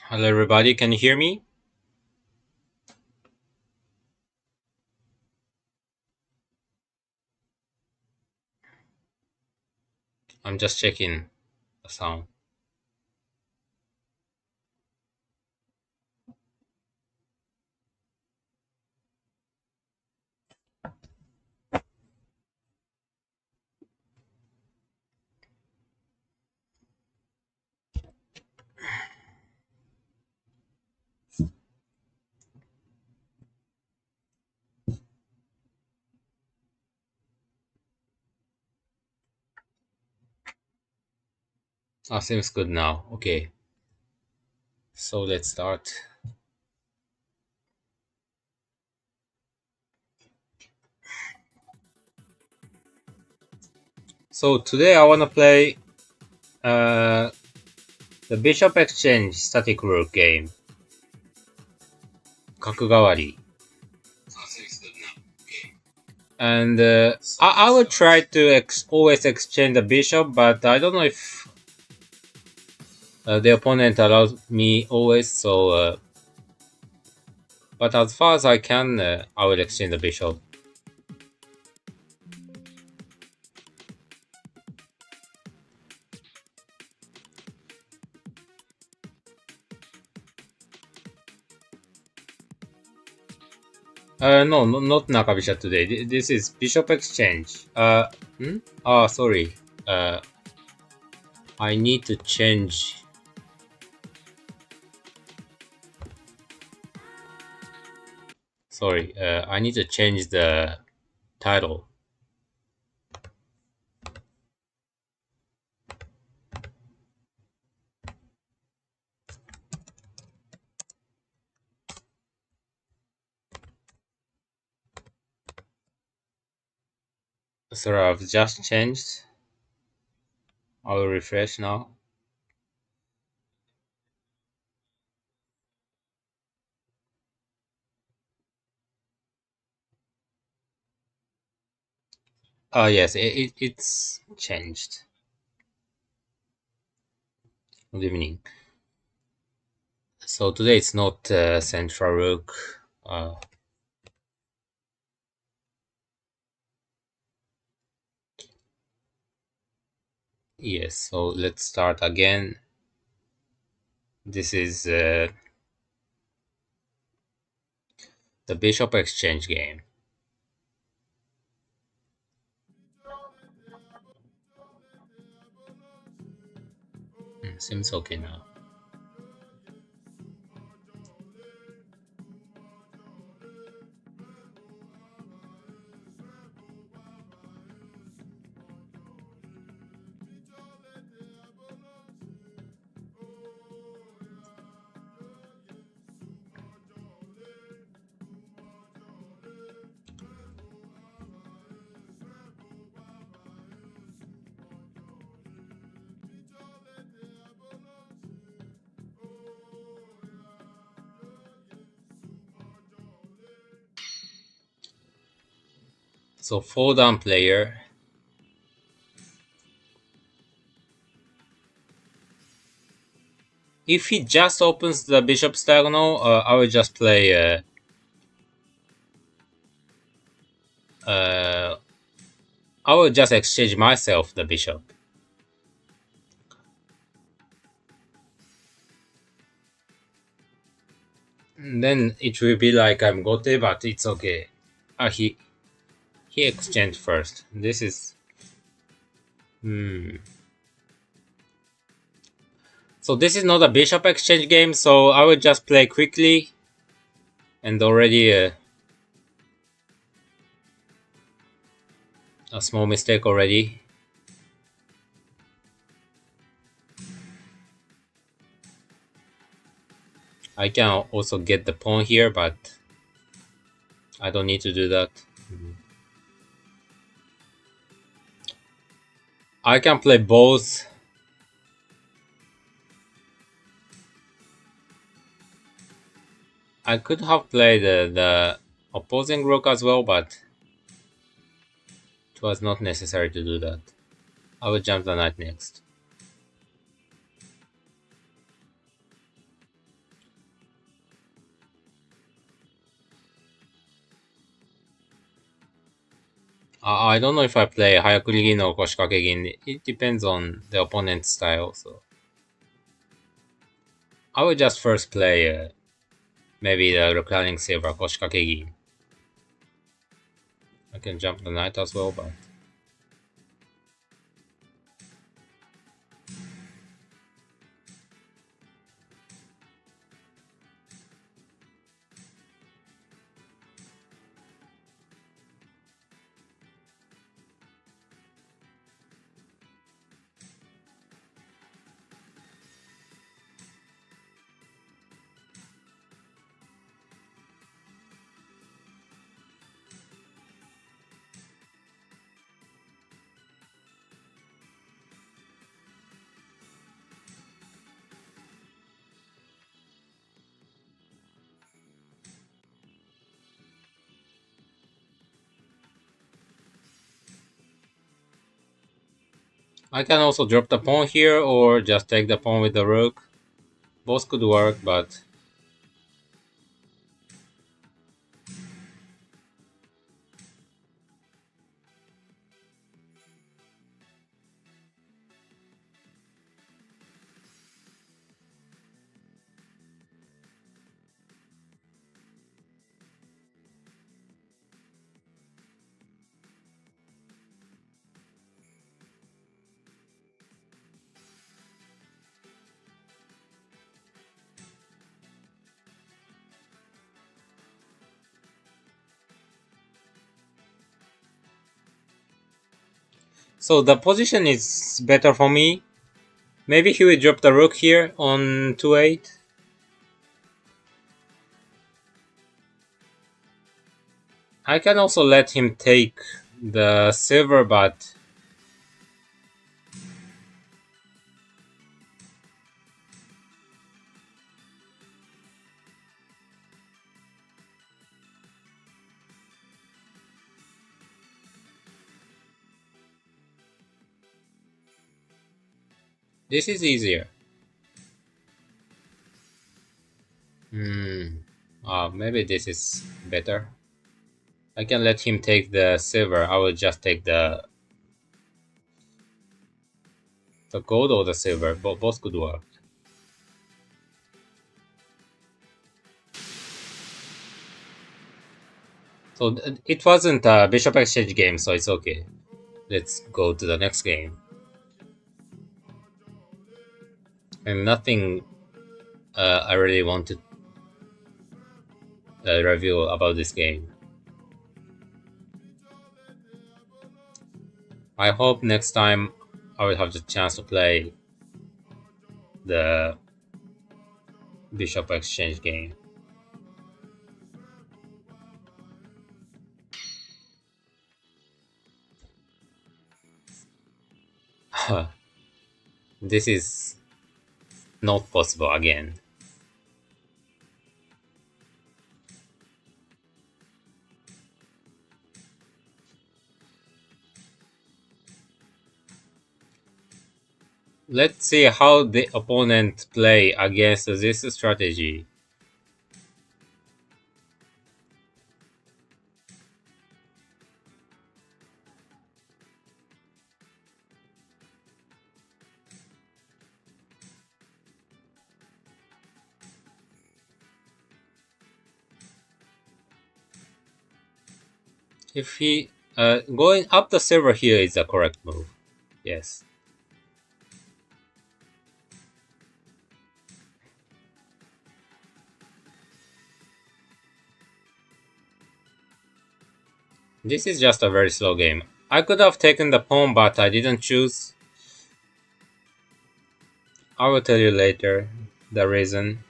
Hello, everybody. Can you hear me? I'm just checking the sound. Seems good now. Okay, so let's start. So today I wanna play uh, the Bishop Exchange Static Rook game. Kakugawari. And I would try to always exchange the bishop, but I don't know if the opponent allows me always. But as far as I can, I will exchange the bishop. No, not Nakabisha today. This is Bishop Exchange. Sorry. Uh, I need to change. Sorry, I need to change the title. Sorry, I've just changed. I will refresh now. Oh yes, it's changed. Good evening. So today it's not Central Rook. Uh, yes, so let's start again. This is the Bishop Exchange game. Seems okay now. So 4 down player. If he just opens the bishop's diagonal, I will just play. I will just exchange myself the bishop. Then it will be like I'm gote, but it's okay. He exchanged first. This is So this is not a bishop exchange game, so I will just play quickly and already a small mistake already. I can also get the pawn here, but I don't need to do that. I can play both. I could have played the opposing rook as well, but it was not necessary to do that. I will jump the knight next. I don't know if I play Hayakurigin or Koshikakegin. It depends on the opponent's style. So I would just first play maybe the Reclining Silver Koshikakegin. I can jump the knight as well, but I can also drop the pawn here or just take the pawn with the rook. Both could work, but so the position is better for me. Maybe he will drop the rook here on 2-8. I can also let him take the silver, but this is easier. Maybe this is better. I can let him take the silver. I will just take the gold or the silver. Both could work. So it wasn't a bishop exchange game, so it's okay. Let's go to the next game. And nothing I really want to review about this game. I hope next time I will have the chance to play the bishop exchange game. This is not possible again. Let's see how the opponent play against this strategy. If he going up the silver here is the correct move. Yes. This is just a very slow game. I could have taken the pawn, but I didn't choose. I will tell you later the reason.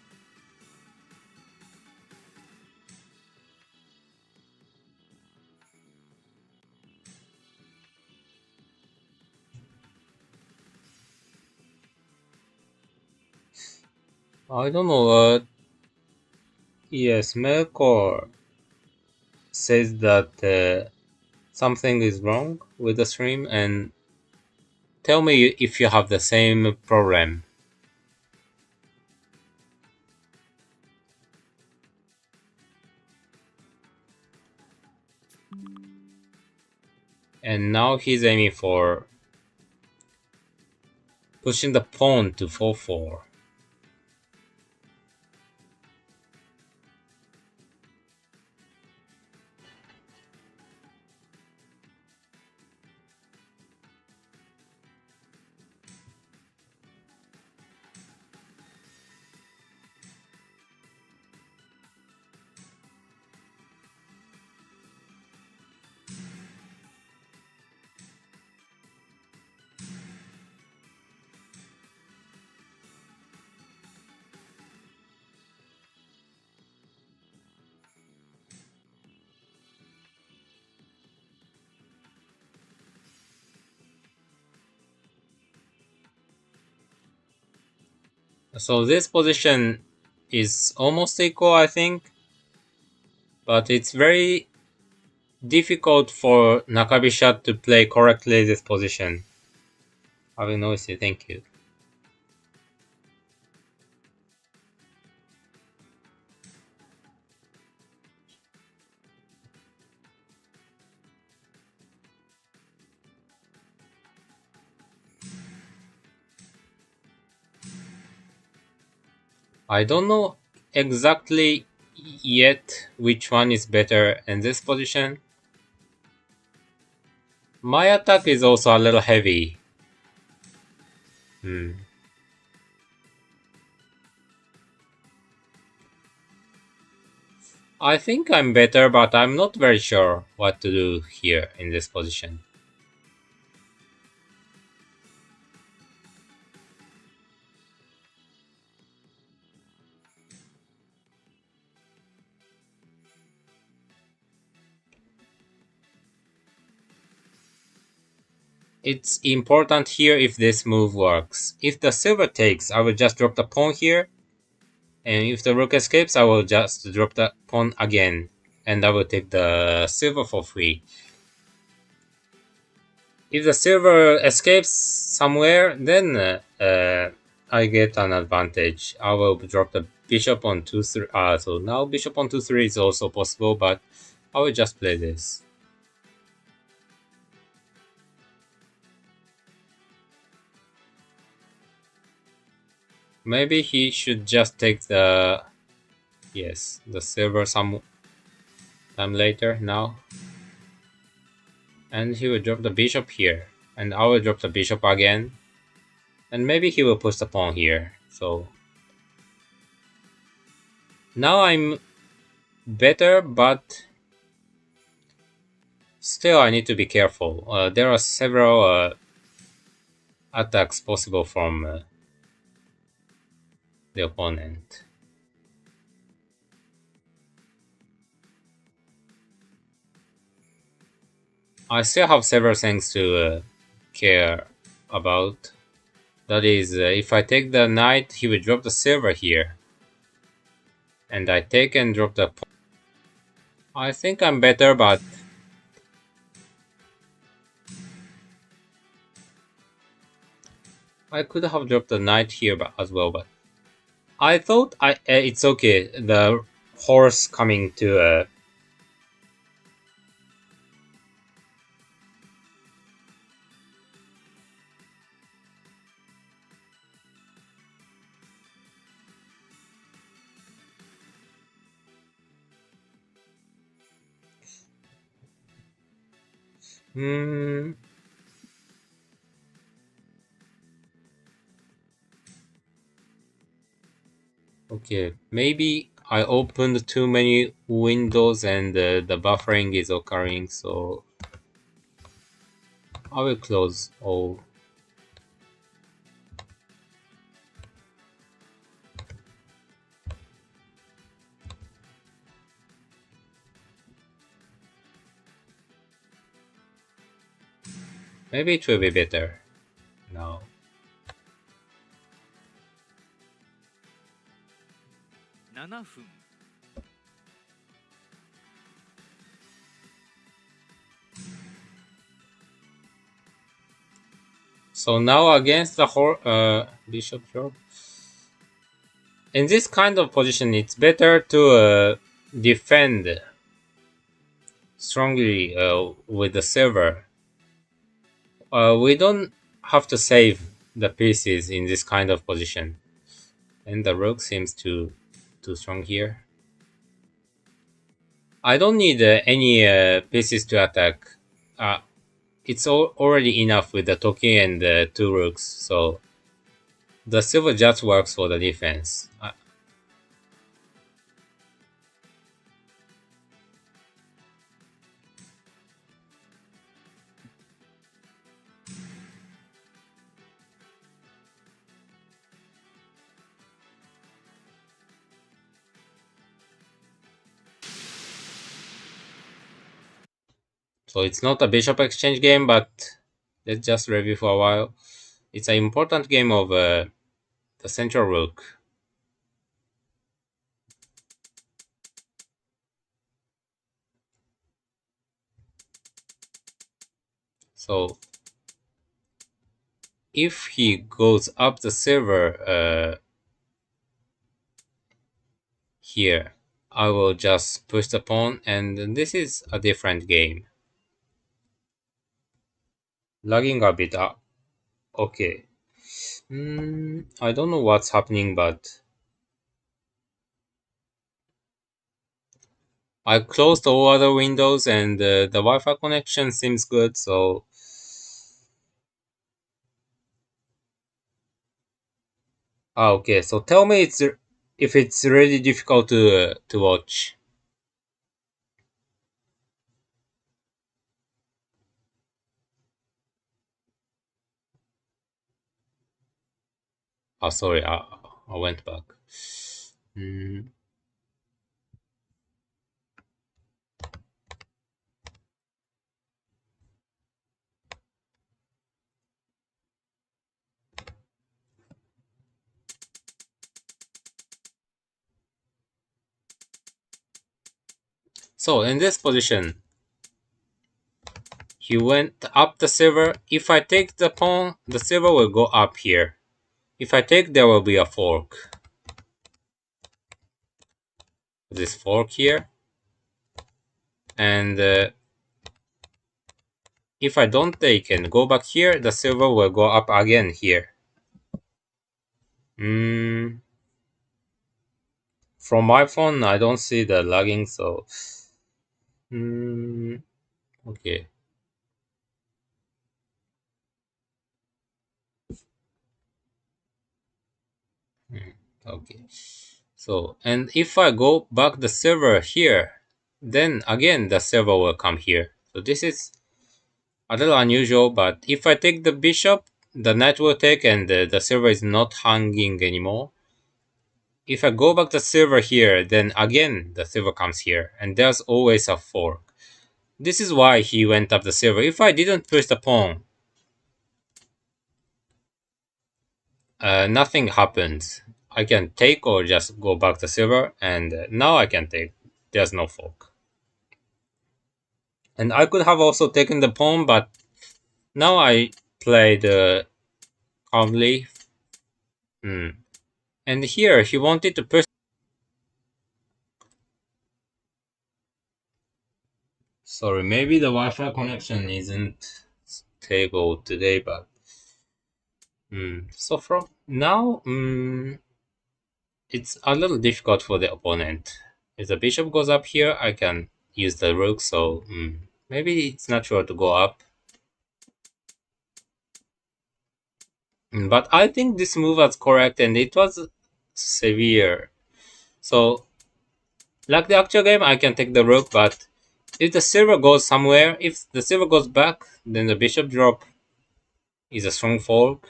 I don't know. Yes, Melkor says that something is wrong with the stream, and tell me if you have the same problem. And now he's aiming for pushing the pawn to 4-4. So this position is almost equal, I think. But it's very difficult for Nakabisha to play correctly this position. I will notice it, thank you. I don't know exactly yet which one is better in this position. My attack is also a little heavy. I think I'm better, but I'm not very sure what to do here in this position. It's important here if this move works. If the silver takes, I will just drop the pawn here. And if the rook escapes, I will just drop the pawn again. And I will take the silver for free. If the silver escapes somewhere, then I get an advantage. I will drop the bishop on 2-3. So now bishop on 2-3 is also possible, but I will just play this. Maybe he should just take the silver some time later now. And he will drop the bishop here. And I will drop the bishop again. And maybe he will push the pawn here. So now I'm better, but still I need to be careful. There are several attacks possible from the opponent. I still have several things to care about. That is, if I take the knight, he will drop the silver here. And I take and drop the pawn. I think I'm better, but I could have dropped the knight here as well, but I thought it's okay. The horse coming to Okay, maybe I opened too many windows and the buffering is occurring, so I will close all. Maybe it will be better now. So now against the bishop drop. In this kind of position, it's better to defend strongly with the silver. We don't have to save the pieces in this kind of position. And the rook seems too strong here. I don't need any pieces to attack. Uh, it's already enough with the Toki and the two rooks, so the silver just works for the defense. So it's not a bishop exchange game, but let's just review for a while. It's an important game of the central rook. So if he goes up the silver here, I will just push the pawn, and this is a different game. Lagging a bit. Okay. I don't know what's happening, but I closed all other windows and the Wi-Fi connection seems good, so okay. So tell me if it's really difficult to watch. Oh, sorry, I went back. Mm, so in this position, he went up the silver. If I take the pawn, the silver will go up here. If I take, there will be a fork. This fork here, and if I don't take and go back here, the silver will go up again here. Mm, from my phone, I don't see the lagging, so mm, okay. Mm, okay. So, and if I go back the silver here, then again the silver will come here. So this is a little unusual, but if I take the bishop, the knight will take and the silver is not hanging anymore. If I go back the silver here, then again the silver comes here, and there's always a fork. This is why he went up the silver. If I didn't push the pawn, nothing happens. I can take or just go back the silver, and now I can take. There's no fork. And I could have also taken the pawn, but now I played calmly. Hmm. And here he wanted to push. Sorry, maybe the Wi-Fi connection isn't stable today, but so from now, it's a little difficult for the opponent. If the bishop goes up here, I can use the rook, so maybe it's natural to go up. But I think this move was correct and it was severe. So, like the actual game, I can take the rook, but if the silver goes somewhere, if the silver goes back, then the bishop drop is a strong fork.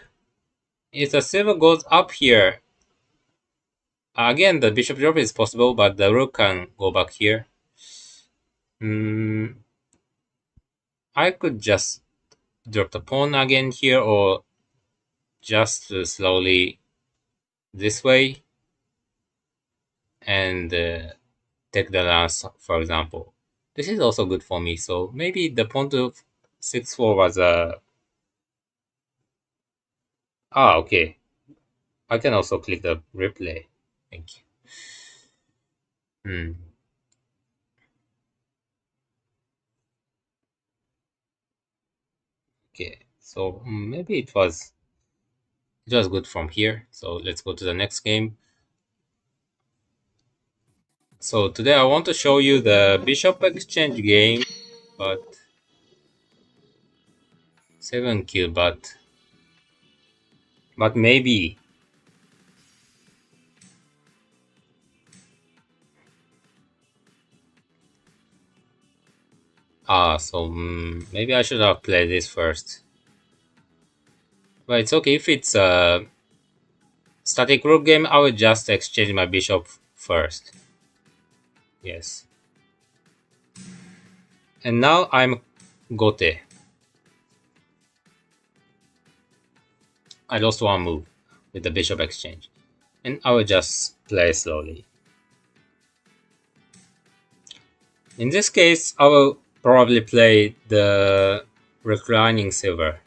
If the silver goes up here, again the bishop drop is possible, but the rook can go back here. Mm, I could just drop the pawn again here, or just slowly this way and take the lance, for example. This is also good for me, so maybe the pawn to 6-4 was a... okay. I can also click the replay. Thank you. Okay. So maybe it was good from here. So let's go to the next game. So today I want to show you the bishop exchange game, but 7 kill, but maybe. So maybe I should have played this first. But it's okay if it's a static rook game. I would just exchange my bishop first. Yes. And now I'm Gote. I lost one move with the bishop exchange. And I will just play slowly. In this case, I will probably play the reclining silver.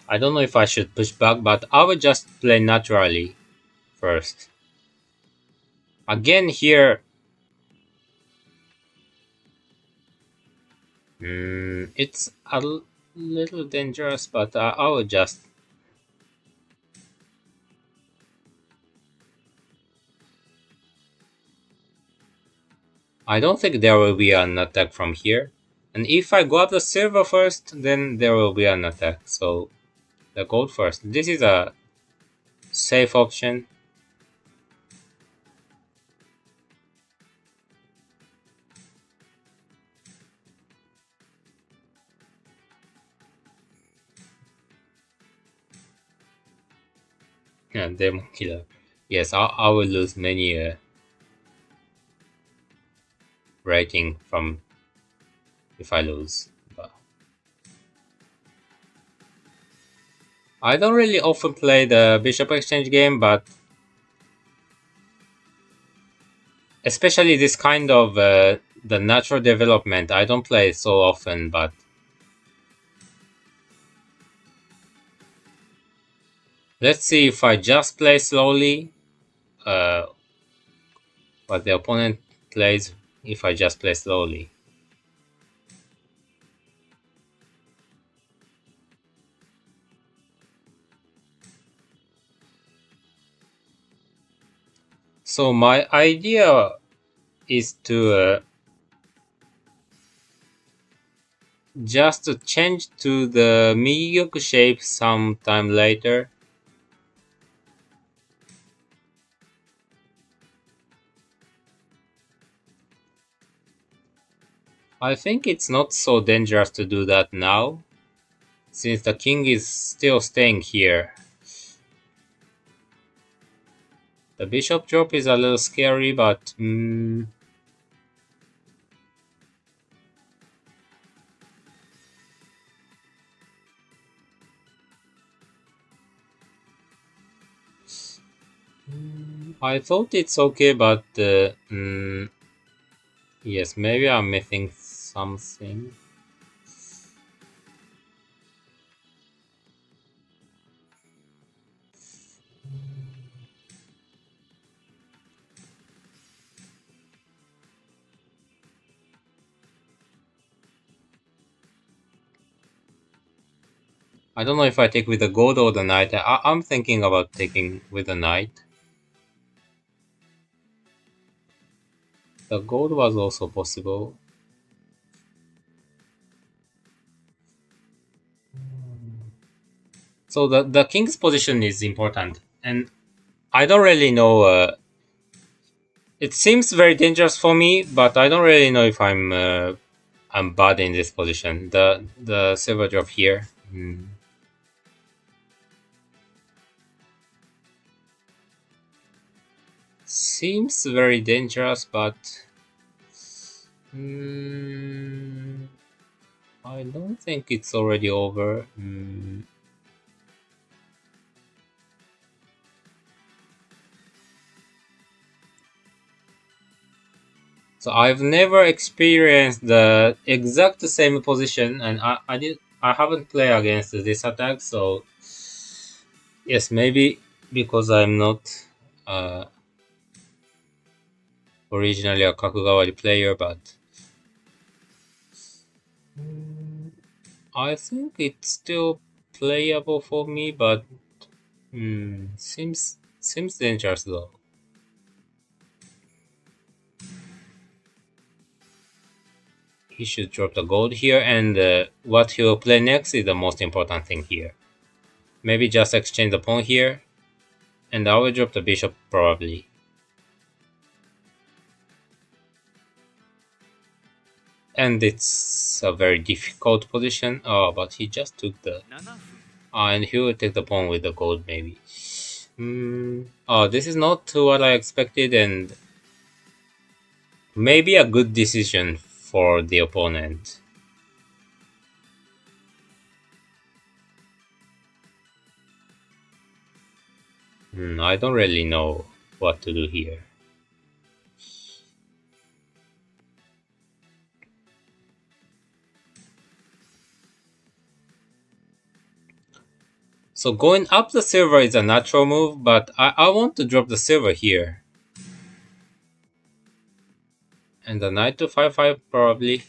I don't know if I should push back, but I will just play naturally first. Again here, it's a little dangerous, but I will just... I don't think there will be an attack from here. And if I go up the silver first, then there will be an attack. So the gold first. This is a safe option. Yeah, demon killer. Yes, I will lose many rating from if I lose. But I don't really often play the bishop exchange game, but especially this kind of the natural development, I don't play it so often. But let's see if I just play slowly, what the opponent plays if I just play slowly. So my idea is to just to change to the Miyuku shape sometime later. I think it's not so dangerous to do that now, since the king is still staying here. The bishop drop is a little scary, but I thought it's okay, but yes, maybe I'm missing something. I don't know if I take with the gold or the knight. I'm thinking about taking with the knight. The gold was also possible. So the king's position is important, and I don't really know. It seems very dangerous for me, but I don't really know if I'm bad in this position. The silver drop here. Seems very dangerous, but I don't think it's already over. So I've never experienced the exact same position, and I haven't played against this attack. So yes, maybe because I'm not uh, originally a Kakugawari player, but I think it's still playable for me. But seems dangerous though. He should drop the gold here, and what he will play next is the most important thing here. Maybe just exchange the pawn here, and I will drop the bishop probably. And it's a very difficult position. Oh, but he just took the... and he will take the pawn with the gold maybe. Oh, this is not what I expected, and maybe a good decision for the opponent. I don't really know what to do here. So going up the silver is a natural move, but I want to drop the silver here. And the knight to 5-5 probably.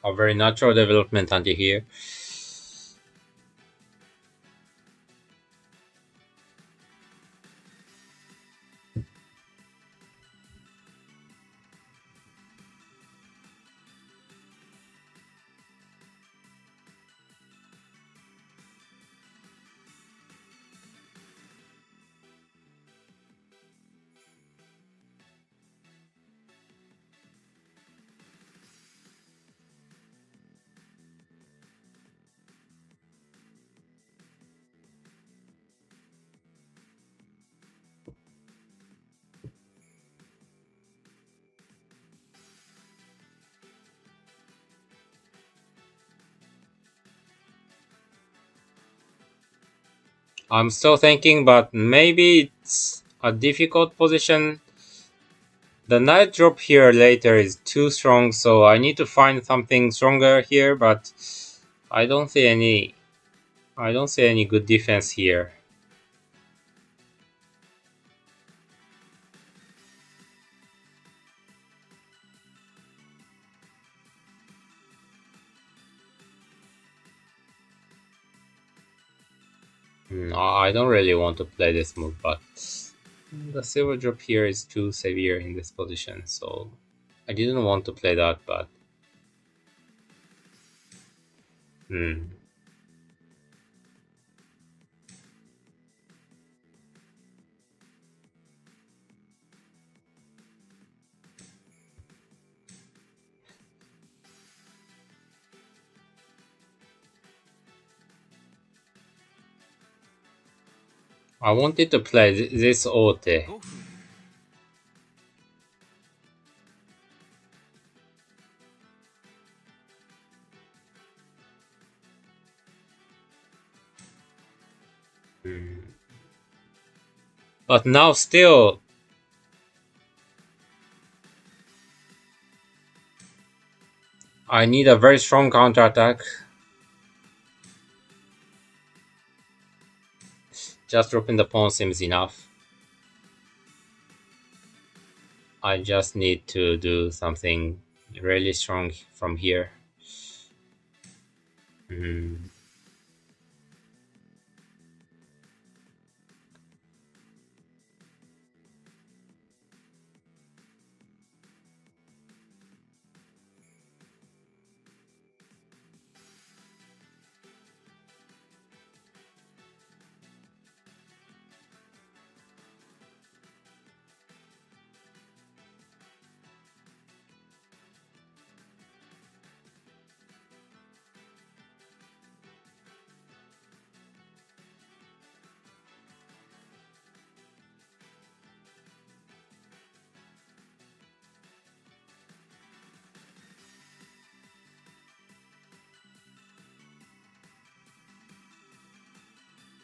A very natural development until here. I'm still thinking, but maybe it's a difficult position. The knight drop here later is too strong, so I need to find something stronger here, but I don't see any good defense here. I don't really want to play this move, but the silver drop here is too severe in this position, so I didn't want to play that, but I wanted to play this ote. But now still, I need a very strong counterattack. Just dropping the pawn seems enough. I just need to do something really strong from here.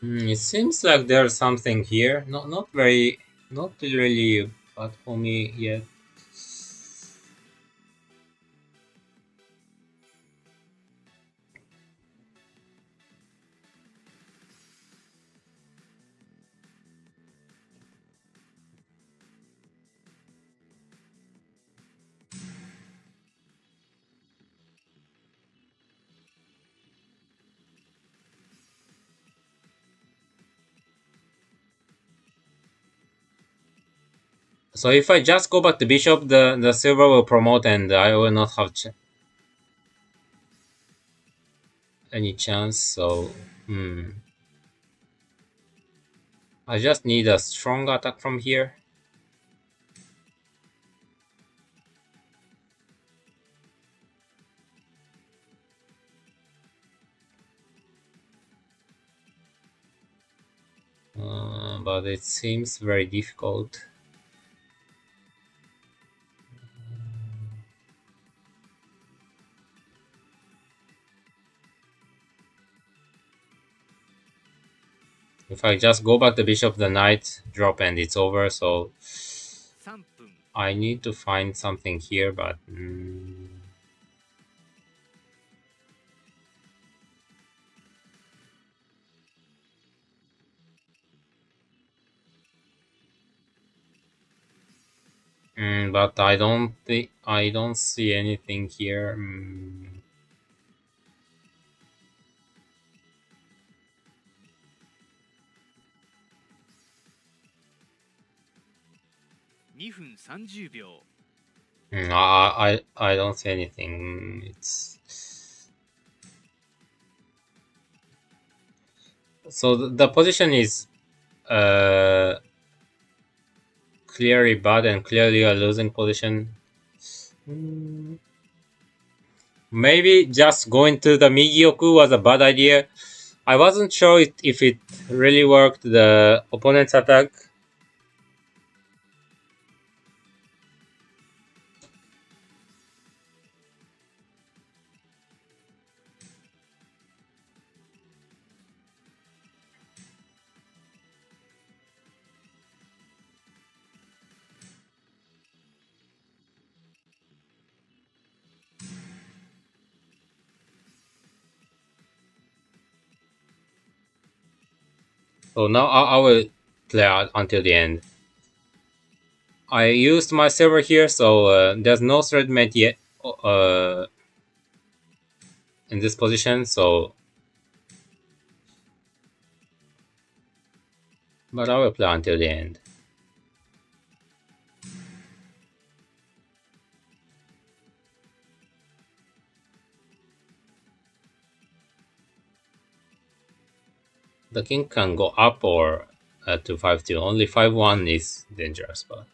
It seems like there's something here. Not very, not really bad for me yet. So if I just go back to bishop, the silver will promote, and I will not have any chance. So, I just need a strong attack from here. But it seems very difficult. If I just go back to bishop, the knight drop and it's over. So I need to find something here, but but I don't see anything here. 2分30秒。I don't see anything. It's so the position is uh clearly bad and clearly a losing position. Maybe just going to the Migioku was a bad idea. I wasn't sure if it really worked, the opponent's attack. So now I will play out until the end. I used my silver here, so there's no threat mate yet in this position. So, but I will play until the end. The king can go up or to 5-2. Only 5-1 is dangerous, but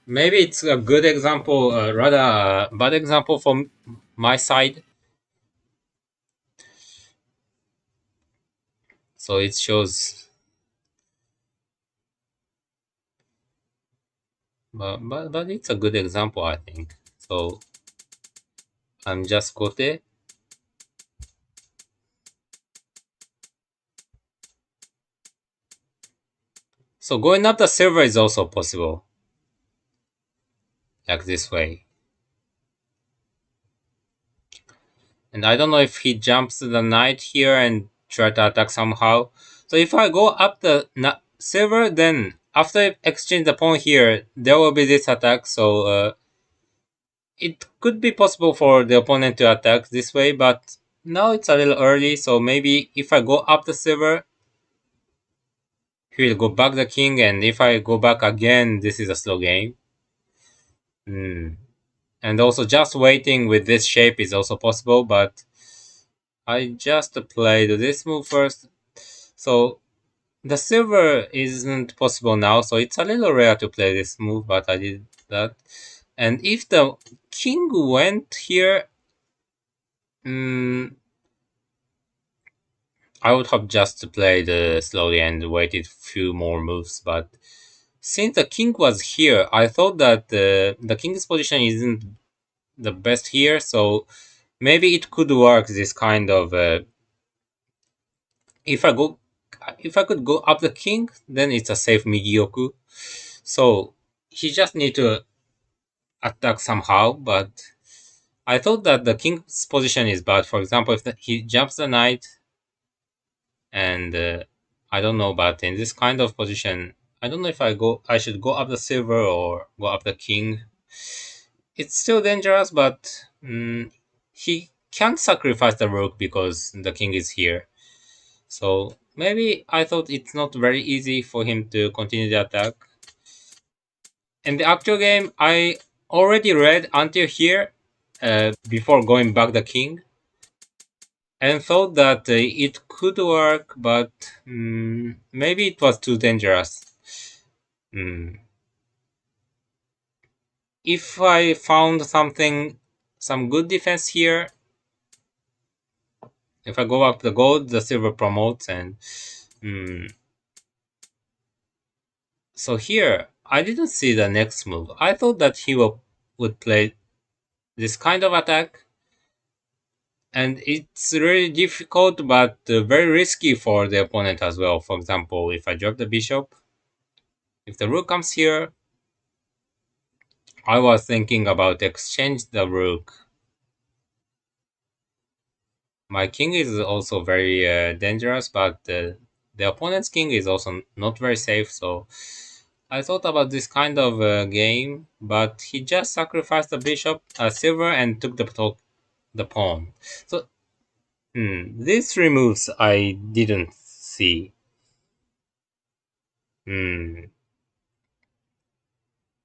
maybe it's a good example, rather a bad example from my side. So it shows, but it's a good example, I think. So I'm just Kote. So going up the silver is also possible, like this way. And I don't know if he jumps to the knight here and try to attack somehow. So if I go up the silver, then after I exchange the pawn here, there will be this attack. So it could be possible for the opponent to attack this way, but now it's a little early. So maybe if I go up the silver, he will go back the king, and if I go back again, this is a slow game. And also just waiting with this shape is also possible, but I just played this move first. So the silver isn't possible now, so it's a little rare to play this move, but I did that. And if the king went here, I would have just played slowly and waited few more moves, but since the king was here, I thought that the king's position isn't the best here, so maybe it could work this kind of if I go if I could go up the king, then it's a safe Migioku. So he just need to attack somehow, but I thought that the king's position is bad. For example, if he jumps the knight, and I don't know, but in this kind of position, I don't know if I should go up the silver or go up the king. It's still dangerous, but he can't sacrifice the rook because the king is here. So maybe I thought it's not very easy for him to continue the attack. In the actual game, I already read until here before going back the king and thought that it could work, but maybe it was too dangerous. Mm. If I found some good defense here, if I go up the gold, the silver promotes, and so here I didn't see the next move. I thought that he would play this kind of attack, and it's really difficult but very risky for the opponent as well. For example, if I drop the bishop, if the rook comes here, I was thinking about exchange the rook. My king is also very dangerous, but the opponent's king is also not very safe, so I thought about this kind of game, but he just sacrificed the bishop, silver, and took the pawn. So these three moves I didn't see.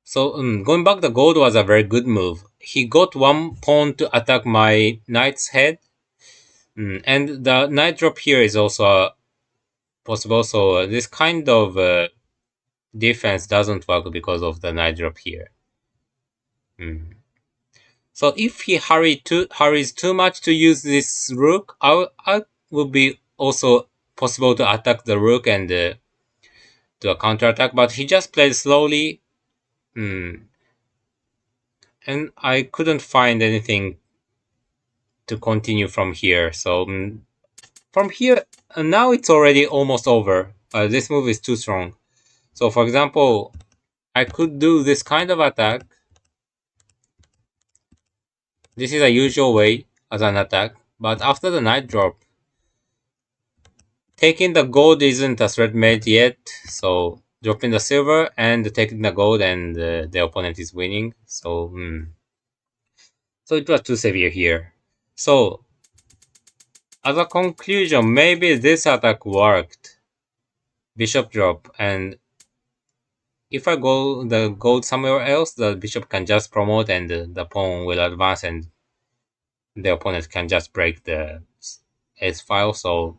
So going back the gold was a very good move. He got one pawn to attack my knight's head, and the knight drop here is also possible. So this kind of defense doesn't work because of the knight drop here. So if he hurries too much to use this rook, I will be also possible to attack the rook and do a counter attack. But he just played slowly, and I couldn't find anything to continue from here. So from here, now it's already almost over. This move is too strong. So for example, I could do this kind of attack. This is a usual way as an attack, but after the knight drop, taking the gold isn't a threat made yet, so dropping the silver and taking the gold and the opponent is winning. So so it was too severe here. So as a conclusion, maybe this attack worked. Bishop drop, and if I go the gold somewhere else, the bishop can just promote and the pawn will advance and the opponent can just break the S file. So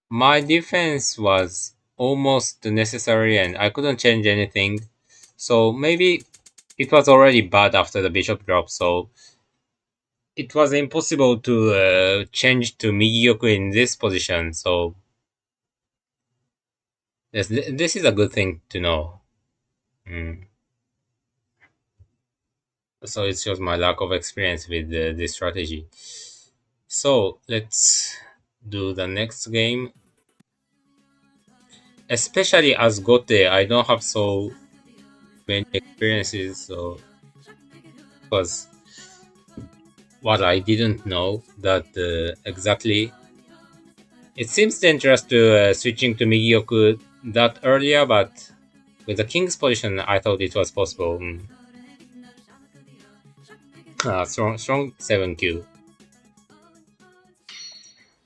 my defense was almost necessary and I couldn't change anything. So maybe it was already bad after the bishop drop, so it was impossible to change to Migioku in this position. So this is a good thing to know. So it shows my lack of experience with this strategy. So let's do the next game. Especially as Gote, I don't have so many experiences, so it was what I didn't know that exactly. It seems dangerous to switching to Migioku that earlier, but with the king's position, I thought it was possible. Strong 7Q.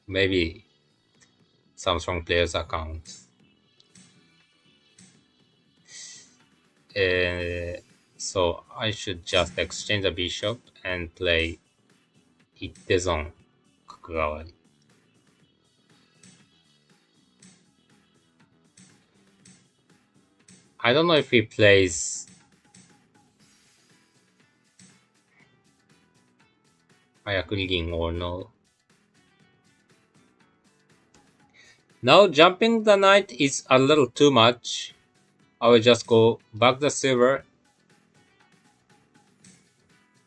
Maybe some strong players' accounts. So I should just exchange the bishop and play Ittezon Kakugawari. I don't know if he plays Ayakurigin or no. Now jumping the knight is a little too much. I will just go back the silver.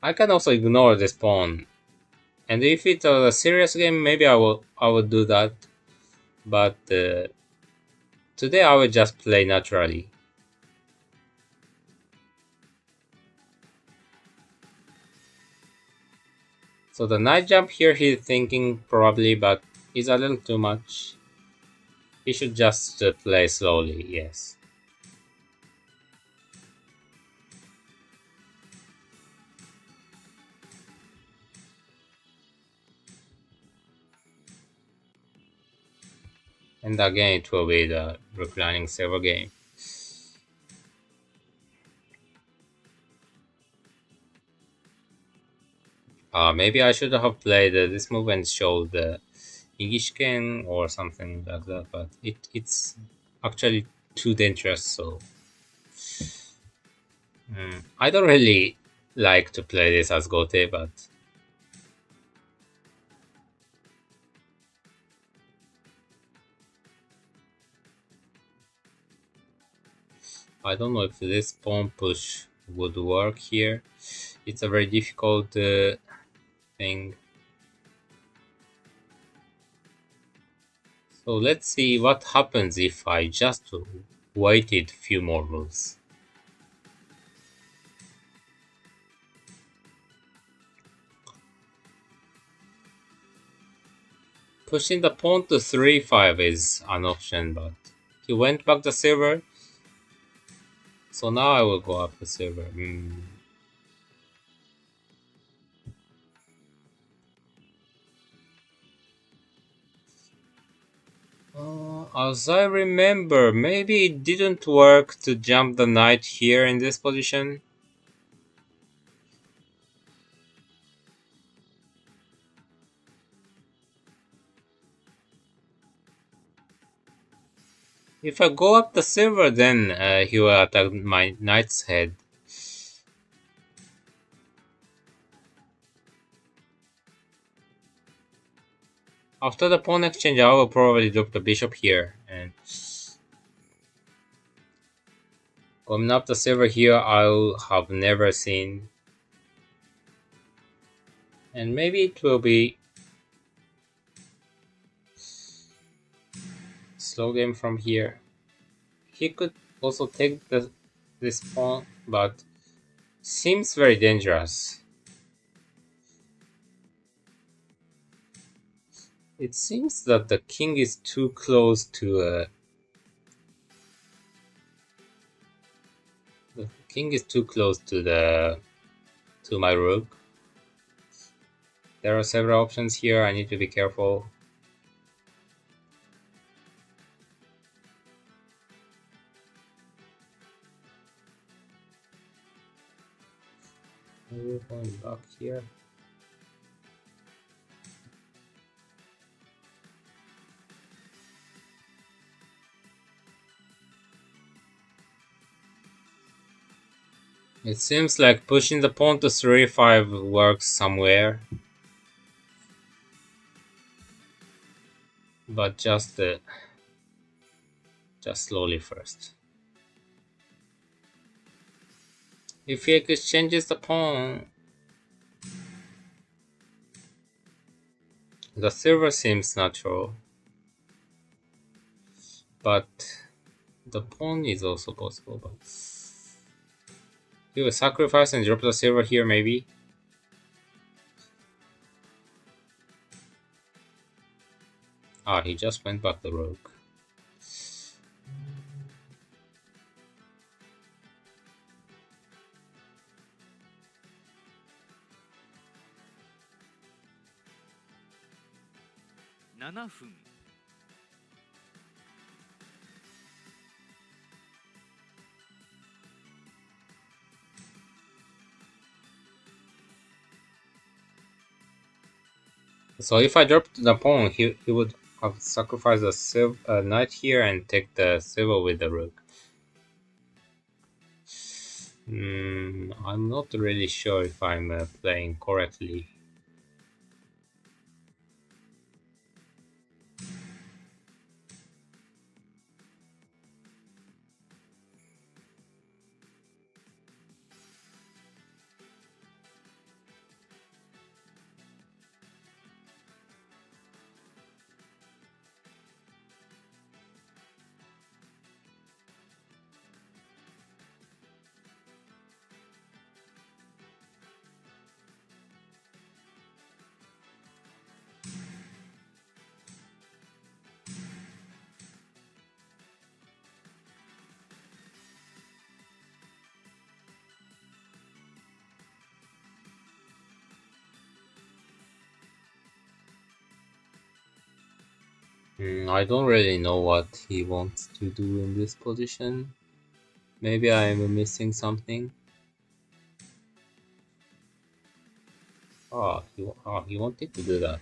I can also ignore this pawn. And if it's a serious game, maybe I will do that. But today I will just play naturally. So the knight jump here, he's thinking probably, but it's a little too much. He should just play slowly, yes. And again, it will be the reclining silver game. Maybe I should have played this move and showed the Igishiken or something like that, but it's actually too dangerous, so I don't really like to play this as Gote, but I don't know if this pawn push would work here. It's a very difficult thing. So let's see what happens if I just waited few more moves. Pushing the pawn to 3-5 is an option, but he went back the silver. So now I will go up the silver. As I remember, maybe it didn't work to jump the knight here in this position. If I go up the silver, then he will attack my knight's head. After the pawn exchange, I will probably drop the bishop here. And going up the silver here, I'll have never seen. And maybe it will be slow game from here. He could also take this pawn, but seems very dangerous. It seems that the king is too close to the king is too close to my rook. There are several options here. I need to be careful. Maybe going back here. It seems like pushing the pawn to 3-5 works somewhere. But just slowly first. If he exchanges the pawn, the silver seems natural. But the pawn is also possible. But he will sacrifice and drop the silver here, maybe. He just went back the rook. So if I dropped the pawn, he would have sacrificed the knight here and take the silver with the rook. I'm not really sure if I'm playing correctly. I don't really know what he wants to do in this position. Maybe I'm missing something. He wanted to do that.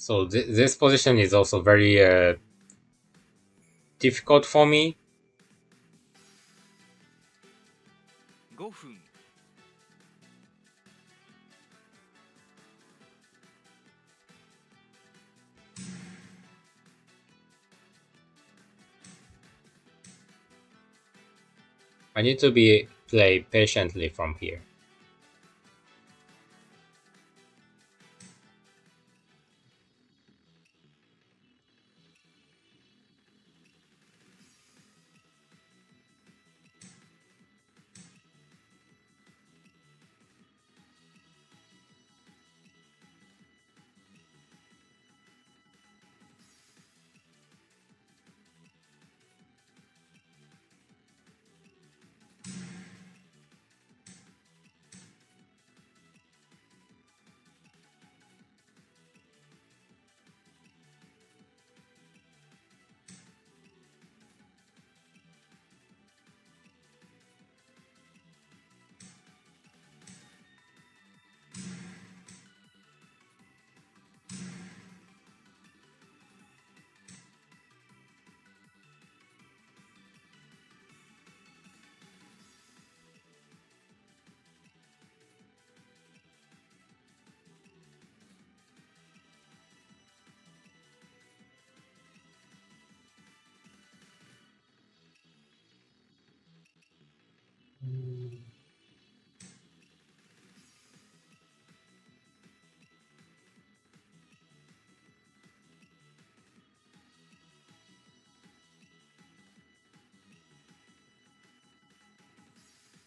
So this position is also very difficult for me. 5分 I need to play patiently from here.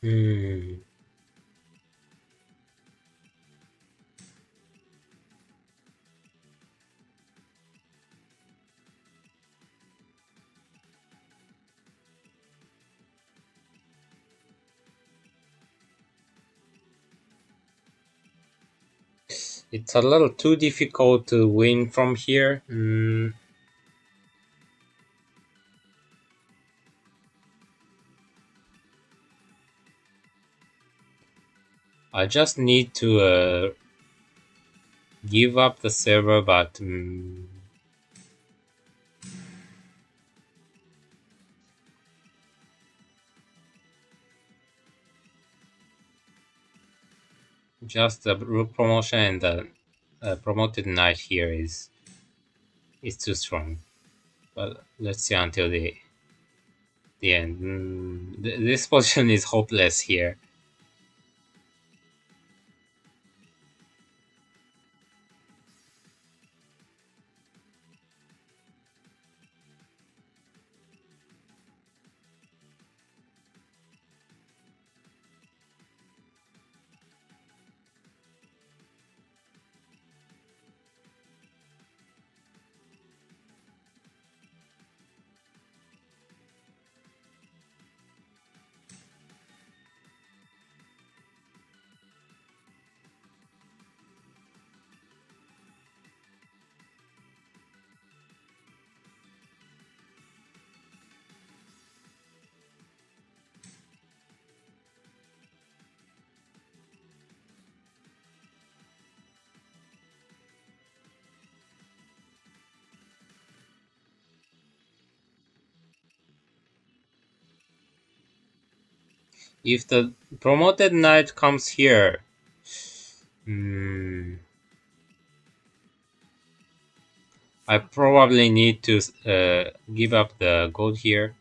Hmm. It's a little too difficult to win from here. I just need to give up the server, but just the Rook promotion and the promoted knight here is too strong. But let's see until the end. This position is hopeless here. If the promoted knight comes here, I probably need to give up the gold here.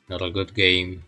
Not a good game.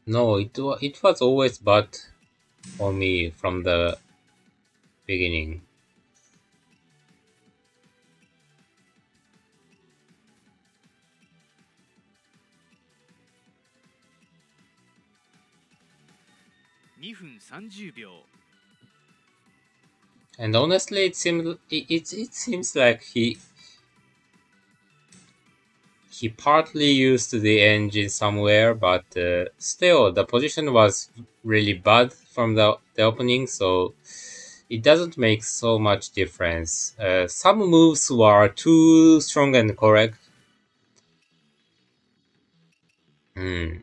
No, it was always bad on me from the beginning. 2分30秒 And honestly, it seems like he partly used the engine somewhere, but still the position was really bad from the opening, so it doesn't make so much difference. Some moves were too strong and correct. Hmm.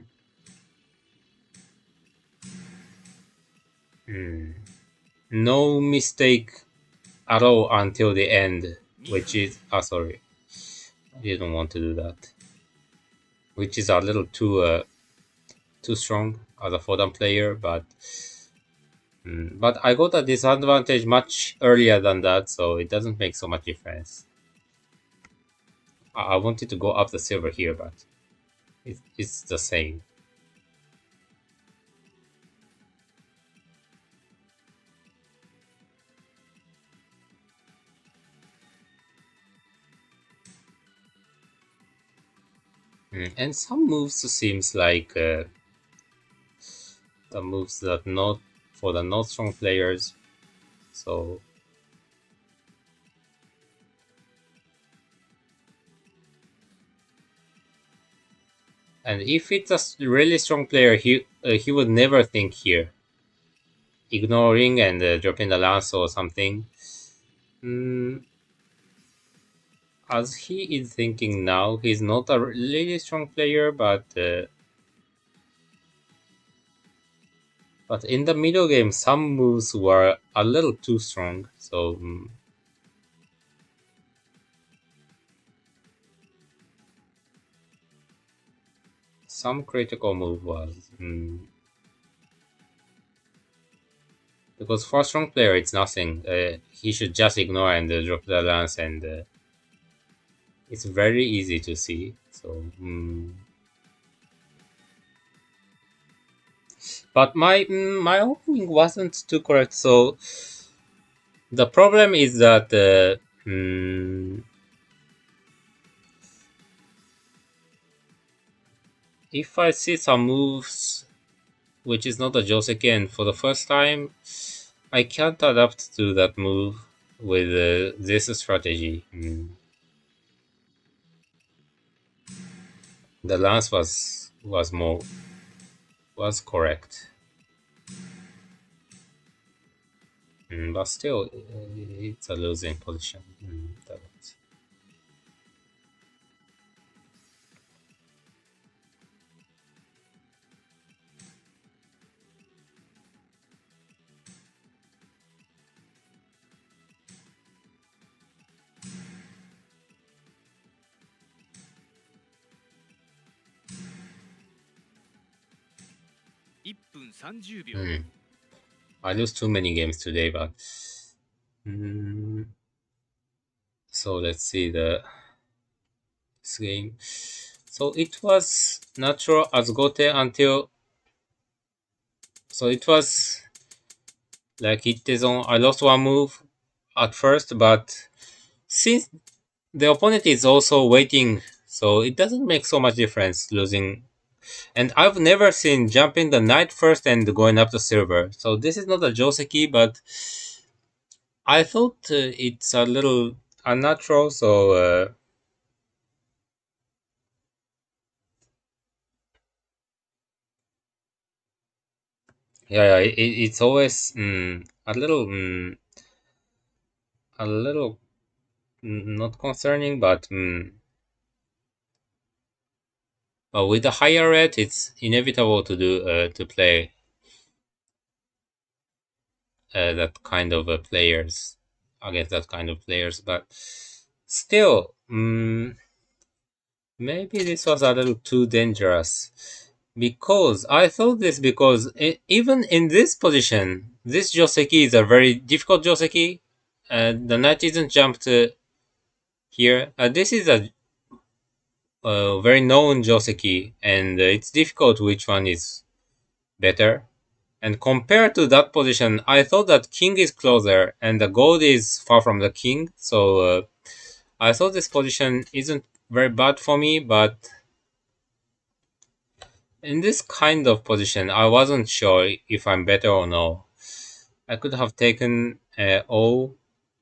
No mistake at all until the end, which is sorry, I didn't want to do that. Which is a little too strong as a Fodan player, but I got a disadvantage much earlier than that, so it doesn't make so much difference. I wanted to go up the silver here, but it's the same. And some moves seems like the moves that not for the not strong players. So and if it's a really strong player, he would never think here, ignoring and dropping the lance or something. As he is thinking now, he's not a really strong player, but in the middle game, some moves were a little too strong. So some critical move was because for a strong player, it's nothing. He should just ignore and drop the lance, and it's very easy to see. So. But my opening wasn't too correct. So the problem is that if I see some moves which is not a Joseki, and for the first time I can't adapt to that move with this strategy. The lance was correct, but still it's a losing position. That was. 1分30秒 Hmm. I lose too many games today, but mm, so let's see this game. So it was natural as Gote until so it was like it is on. I lost one move at first, but since the opponent is also waiting, so it doesn't make so much difference losing. And I've never seen jumping the knight first and going up to silver. So this is not a Joseki, but I thought it's a little unnatural. So yeah, it's always a little not concerning, but with the higher rate, it's inevitable to do to play that kind of players against that kind of players. But still, maybe this was a little too dangerous because I thought this because even in this position, this Joseki is a very difficult Joseki. The knight isn't jumped here. This is a very known Joseki, and it's difficult which one is better. And compared to that position, I thought that king is closer and the gold is far from the king. So I thought this position isn't very bad for me, but in this kind of position, I wasn't sure if I'm better or no. I could have taken O,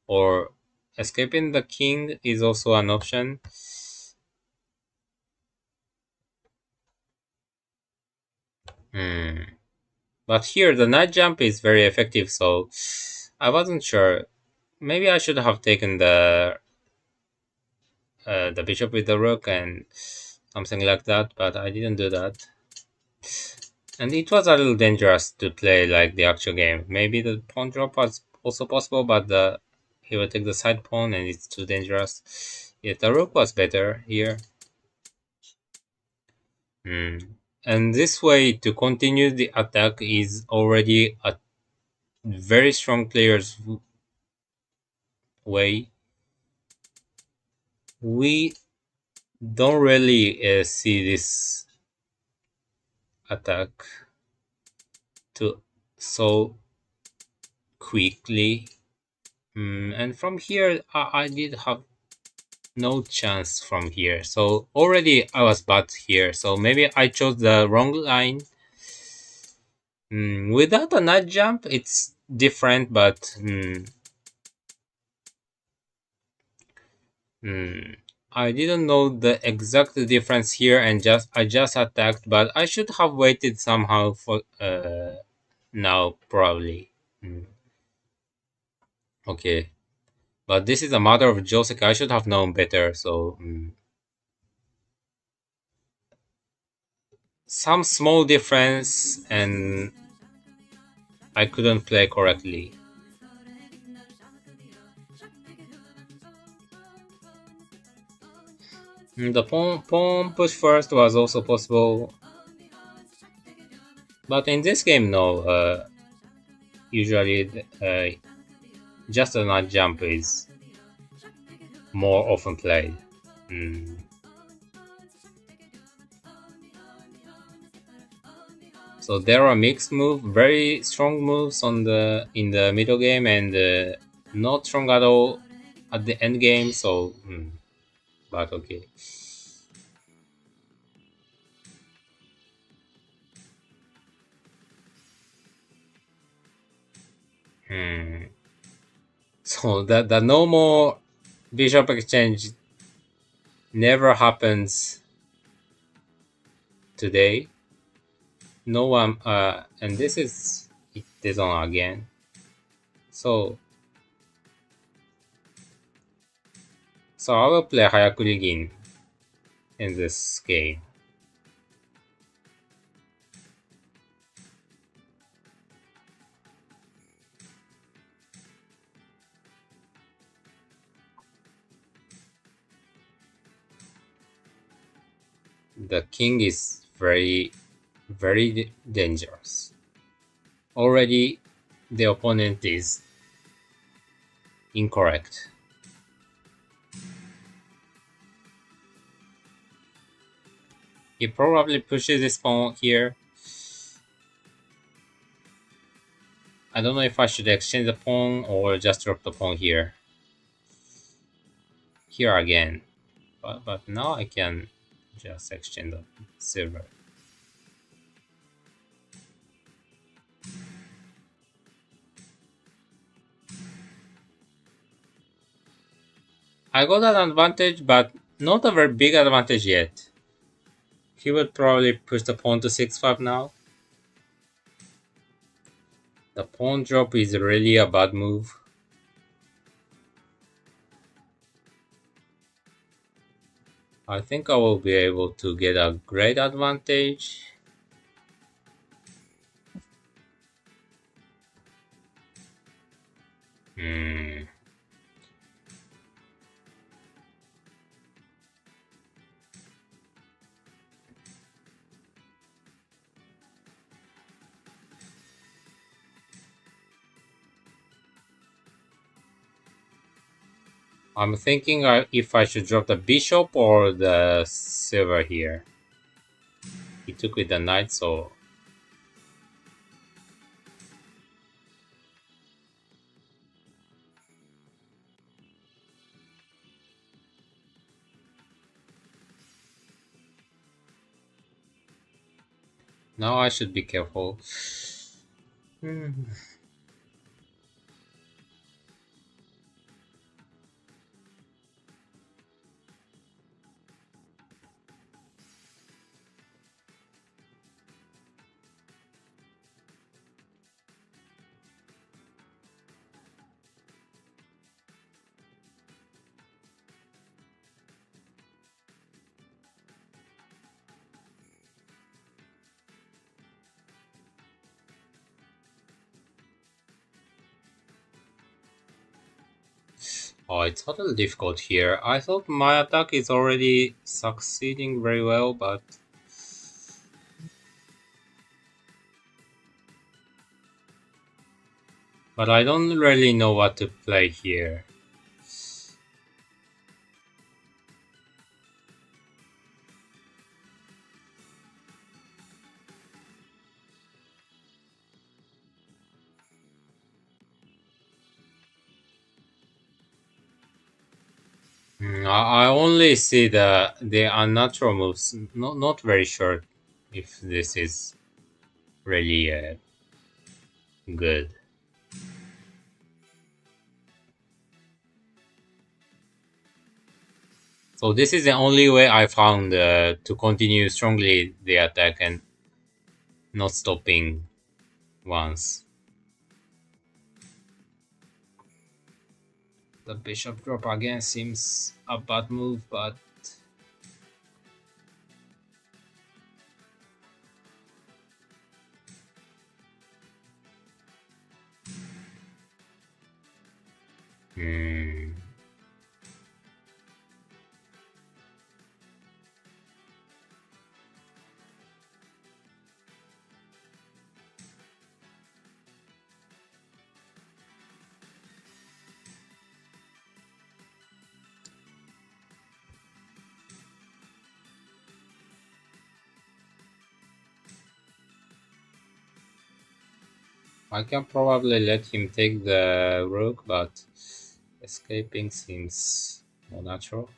or escaping the king is also an option. Hmm. But here, the knight jump is very effective, so I wasn't sure. Maybe I should have taken the bishop with the rook and something like that, but I didn't do that. And it was a little dangerous to play like the actual game. Maybe the pawn drop was also possible, but he will take the side pawn and it's too dangerous. Yeah, the rook was better here. Hmm. And this way to continue the attack is already a very strong player's way. We don't really see this attack to so quickly. And from here, I did have no chance from here. So already I was bad here. So maybe I chose the wrong line. Without a night jump, it's different, but I didn't know the exact difference here, and I just attacked. But I should have waited somehow for now probably. Okay, but this is a matter of Josek. I should have known better. So. Some small difference and I couldn't play correctly. The pawn push first was also possible, but in this game, no. Usually, just a nut jump is more often played. So there are mixed moves, very strong moves on the in the middle game, and not strong at all at the end game. So, but okay. So the normal bishop exchange never happens today. No one and this is it is on again. So I will play Hayakurigin in this game. The king is very dangerous. Already the opponent is incorrect. He probably pushes this pawn here. I don't know if I should exchange the pawn or just drop the pawn here. Here again. But now I can just exchange the silver. I got an advantage, but not a very big advantage yet. He would probably push the pawn to 6-5 now. The pawn drop is really a bad move. I think I will be able to get a great advantage. I'm thinking if I should drop the bishop or the silver here. He took with the knight, so... Now I should be careful. Oh, it's a little difficult here. I thought my attack is already succeeding very well, but... But I don't really know what to play here. I only see the unnatural moves. Not very sure if this is really good. So this is the only way I found to continue strongly the attack and not stopping once. The bishop drop again seems a bad move, but... I can probably let him take the rook, but escaping seems more natural.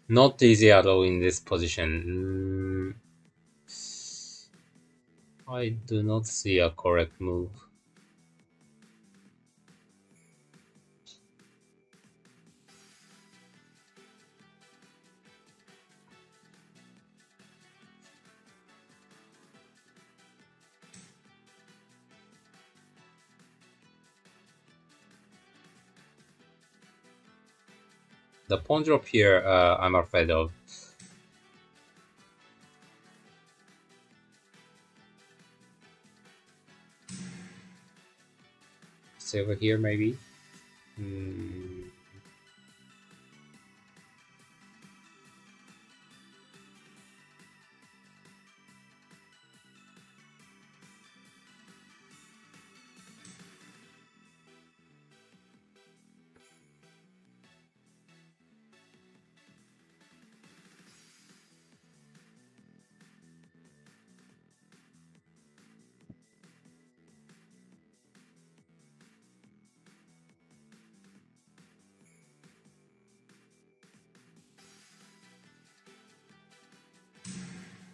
Not easy at all in this position. I do not see a correct move. The pawn drop here, I'm afraid of. Silver here, maybe.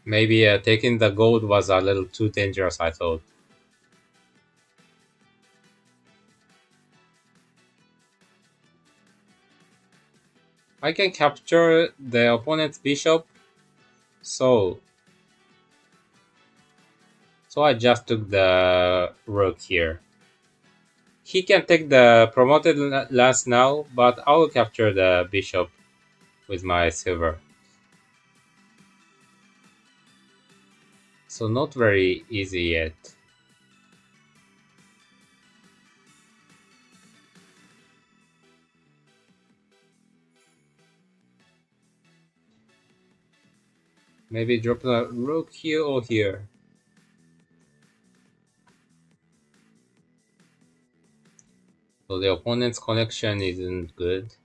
Maybe taking the gold was a little too dangerous, I thought. I can capture the opponent's bishop, so I just took the rook here. He can take the promoted lance now, but I will capture the bishop with my silver. So not very easy yet. Maybe drop the rook here or here. So the opponent's connection isn't good.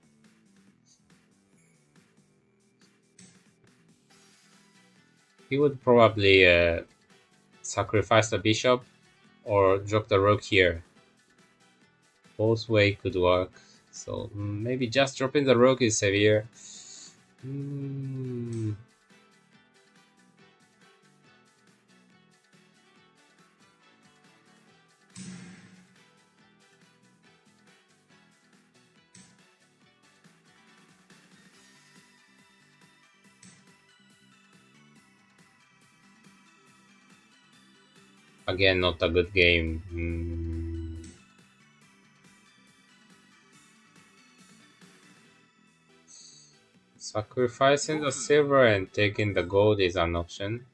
He would probably sacrifice the bishop or drop the rook here. Both way could work. So maybe just dropping the rook is severe. Again, not a good game. Sacrificing the silver and taking the gold is an option.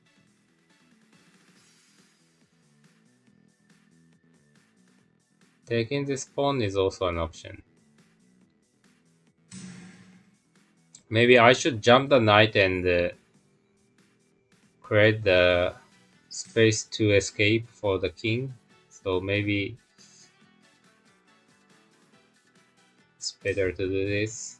Taking this pawn is also an option. Maybe I should jump the knight and create the space to escape for the king. So maybe it's better to do this.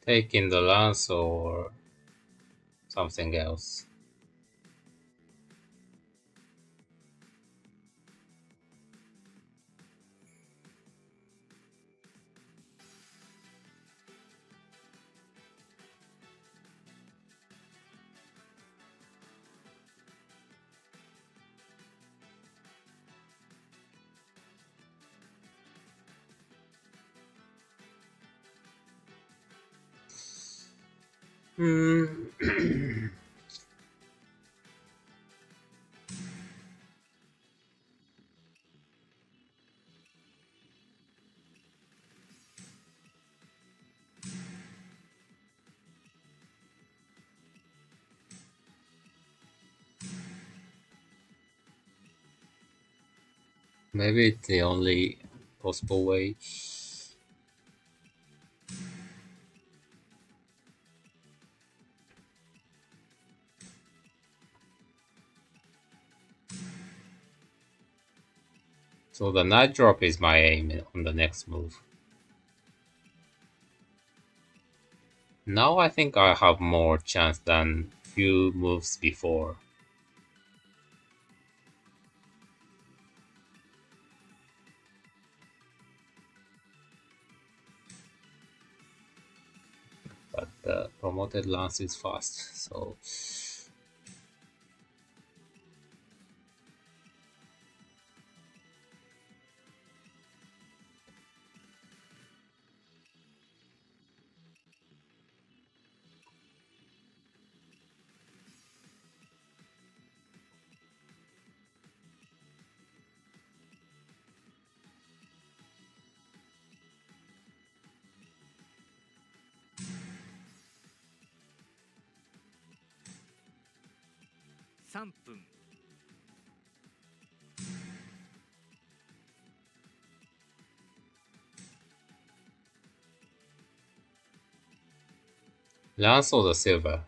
Taking the lance or something else. Maybe it's the only possible way. So the knight drop is my aim on the next move. Now I think I have more chance than few moves before. But the promoted lance is fast, so3分 lance or the silver.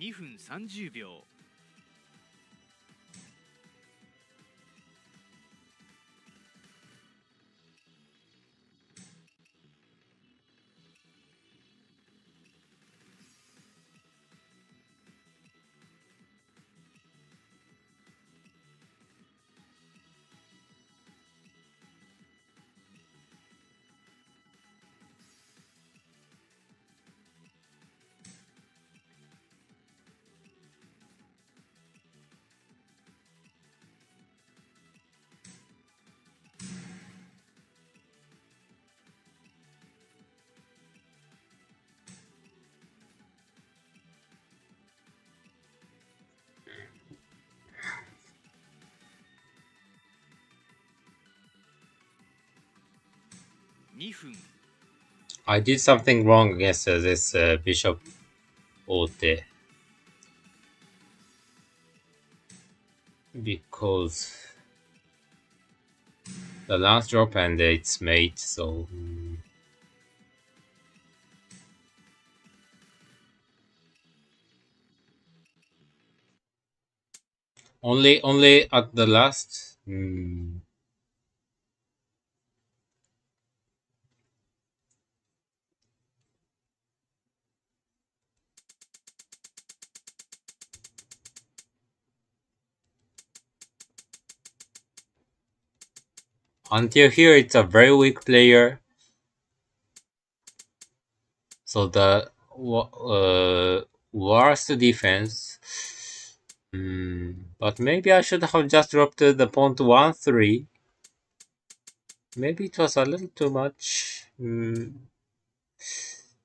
2分30秒 2分 I did something wrong against this bishop ote because the lance drop and its mate, so only at the last. Until here, it's a very weak player. So the worst defense. But maybe I should have just dropped the pawn to 1-3. Maybe it was a little too much.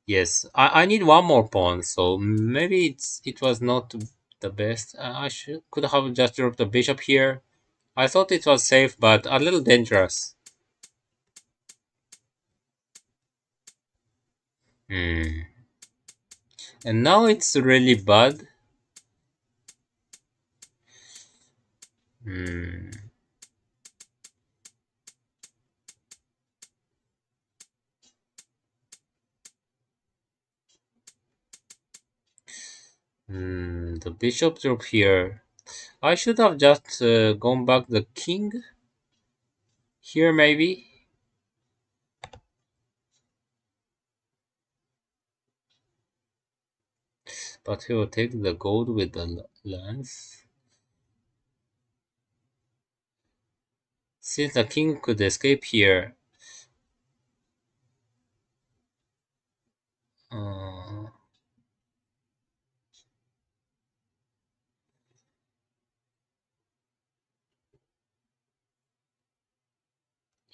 Yes, I need one more pawn, so maybe it was not the best. I could have just dropped the bishop here. I thought it was safe, but a little dangerous. Hmm. And now it's really bad. Hmm. The bishop drop here. I should have just gone back the king here, maybe. But he will take the gold with the lance. Since the king could escape here, uh,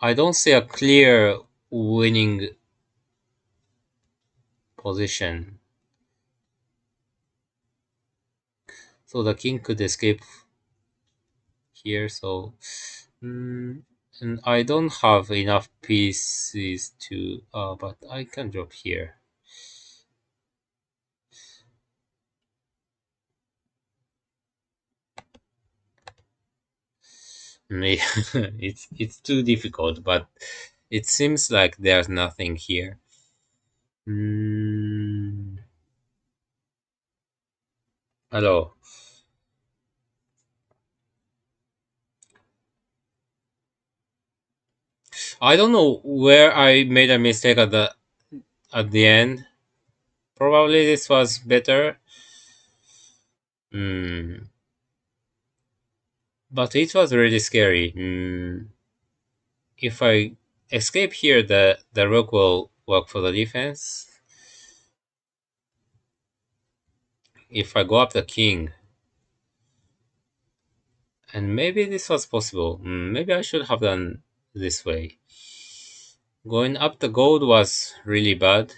I don't see a clear winning position. So the king could escape here, so and I don't have enough pieces to but I can drop here. It's too difficult, but it seems like there's nothing here. Hello. I don't know where I made a mistake at the end. Probably this was better. But it was really scary. If I escape here, the rook will work for the defense. If I go up the king, and maybe this was possible. Maybe I should have done this way. Going up the gold was really bad.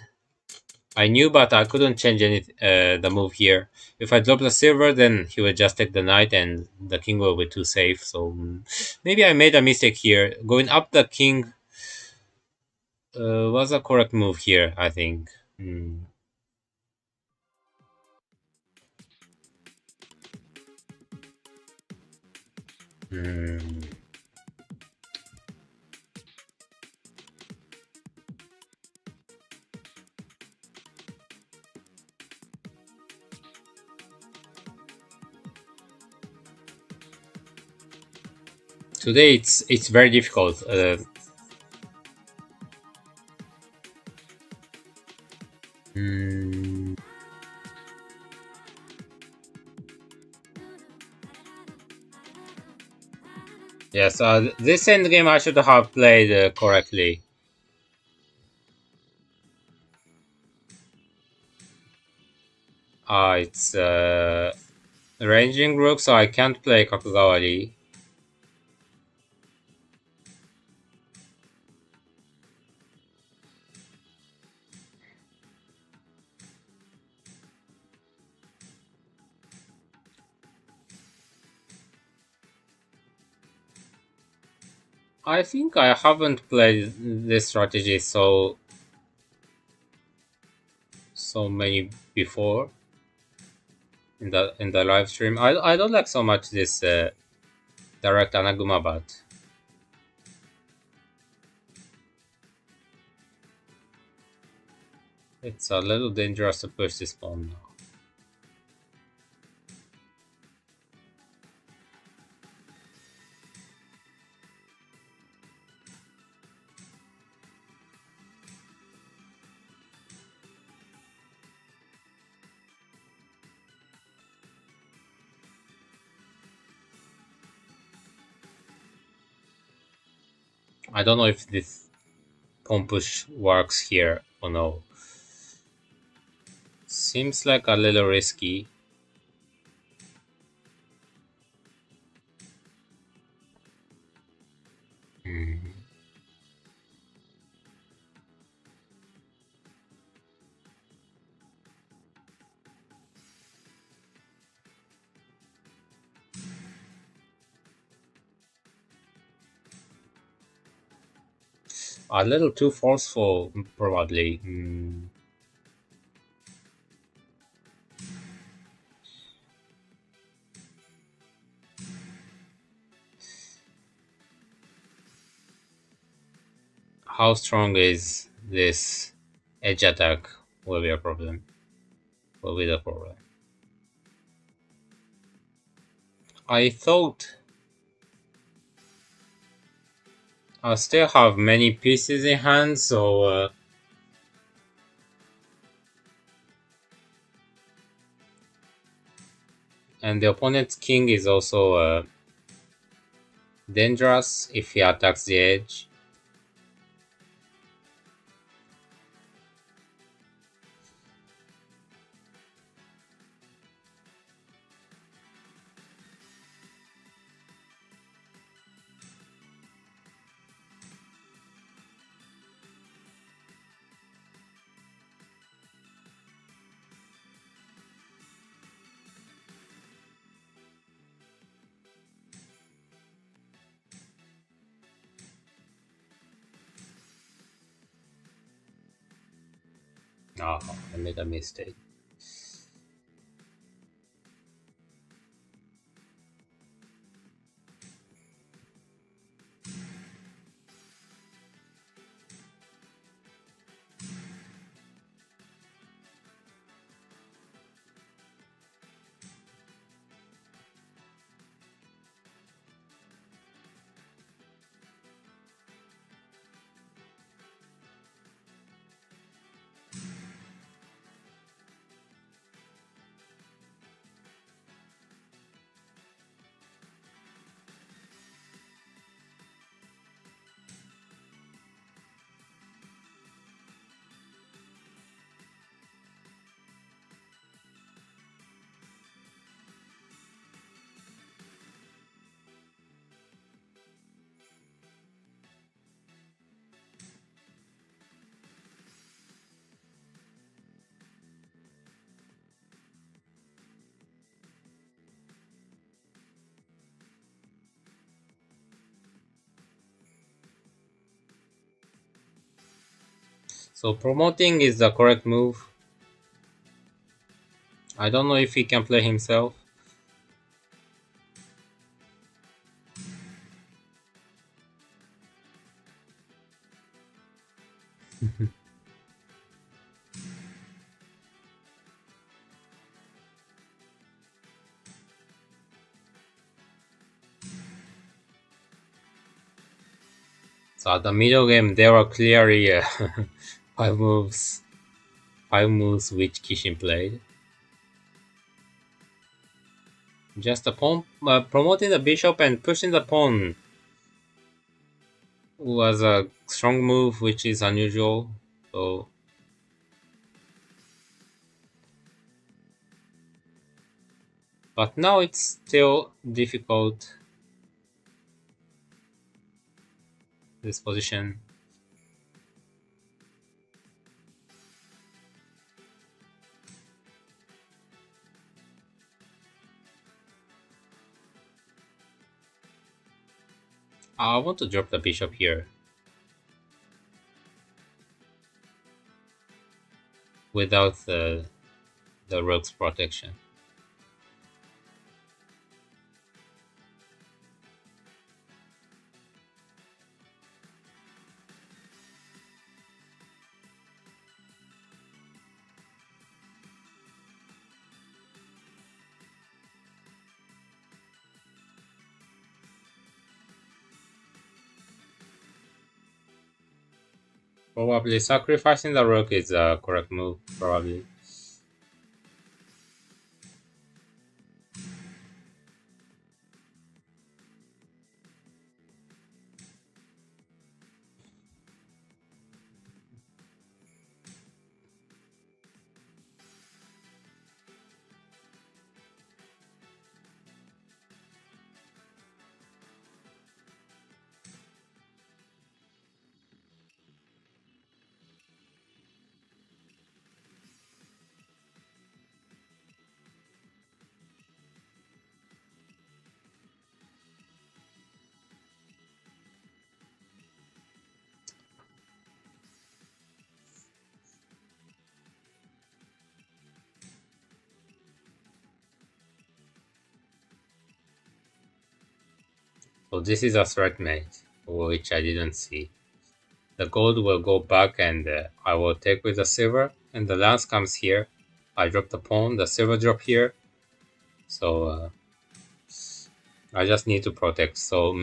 I knew, but I couldn't change the move here. If I drop the silver, then he would just take the knight, and the king will be too safe. So maybe I made a mistake here. Going up the king was a correct move here, I think. Today it's very difficult. Yes, this endgame I should have played correctly. It's ranging rook, so I can't play Kakugawari. I think I haven't played this strategy so many before in the live stream. I don't like so much this direct Anaguma, but it's a little dangerous to push this pawn now. I don't know if this pawn push works here or no. Seems like a little risky. A little too forceful, probably. How strong is this edge attack will be a problem. Will be the problem. I thought I still have many pieces in hand, so and the opponent's king is also dangerous if he attacks the edge. Ah, I made a mistake. So promoting is the correct move. I don't know if he can play himself. So at the middle game, there were clearly five moves, which Kishin played. Just the pawn, promoting the bishop and pushing the pawn was a strong move, which is unusual. So, but now it's still difficult. This position. I want to drop the bishop here without the rook's protection. Probably sacrificing the rook is a correct move, probably. So this is a threat mate, which I didn't see. The gold will go back and I will take with the silver, and the lance comes here. I drop the pawn, the silver drop here. So I just need to protect. So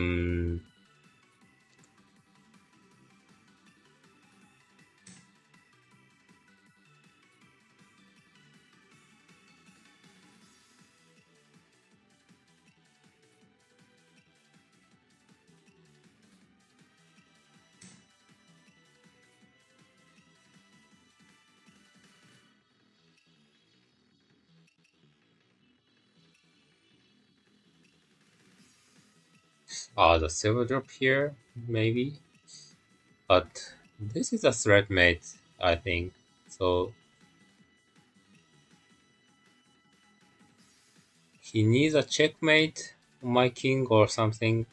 the silver drop here, maybe. But this is a threat mate, I think. So he needs a checkmate on my king or something.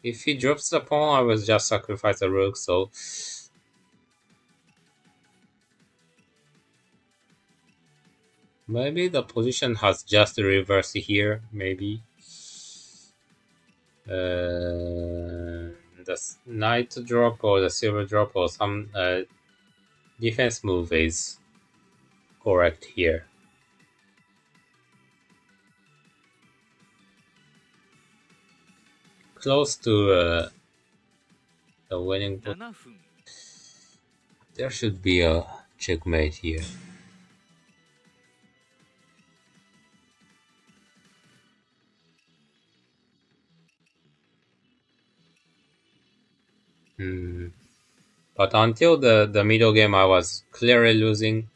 If he drops the pawn, I will just sacrifice the rook. So Maybe the position has just reversed here, maybe. The knight drop or the silver drop or some defense move is correct here. Close to the winning. 7分 There should be a checkmate here. Hmm. But until the middle game, I was clearly losing.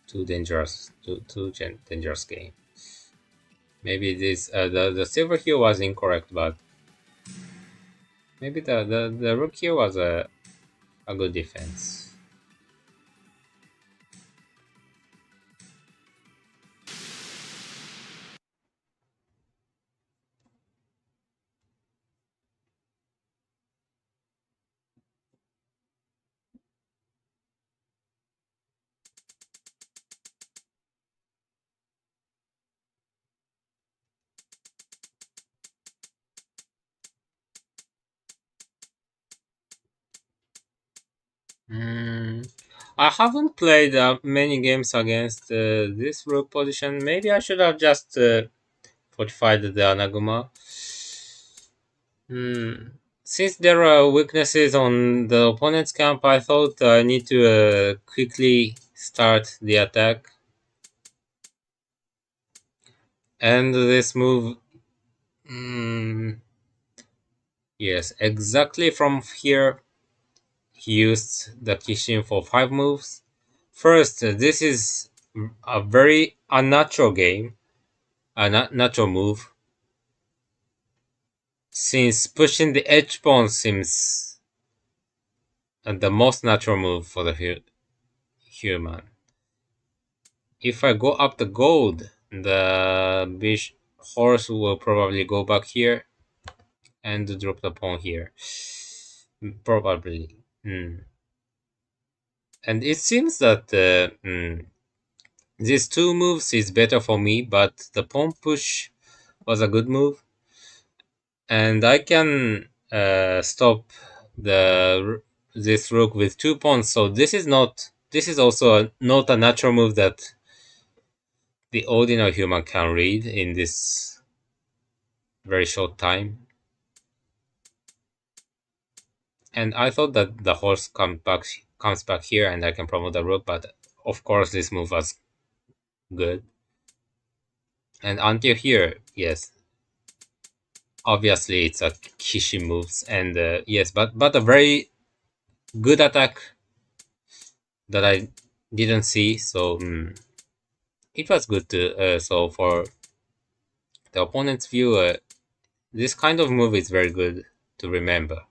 Too dangerous. Too dangerous game. Maybe this the silver here was incorrect, but maybe the rook here was a good defense. Hmm. I haven't played many games against this rook position. Maybe I should have just fortified the Anaguma. Hmm. Since there are weaknesses on the opponent's camp, I thought I need to quickly start the attack. And this move, yes, exactly from here, he used the Kishin for 5 moves. First, this is a very unnatural game, a natural move, since pushing the edge pawn seems the most natural move for the human. If I go up the gold, the horse will probably go back here and drop the pawn here. Probably. And it seems that these two moves is better for me, but the pawn push was a good move. And I can stop this rook with 2 pawns, so this is also not a natural move that the ordinary human can read in this very short time. And I thought that the horse comes back here and I can promote the rook, but of course this move was good. And until here, yes, obviously it's a Kishi moves, and yes, but a very good attack that I didn't see, so it was good to. So for the opponent's view, this kind of move is very good to remember.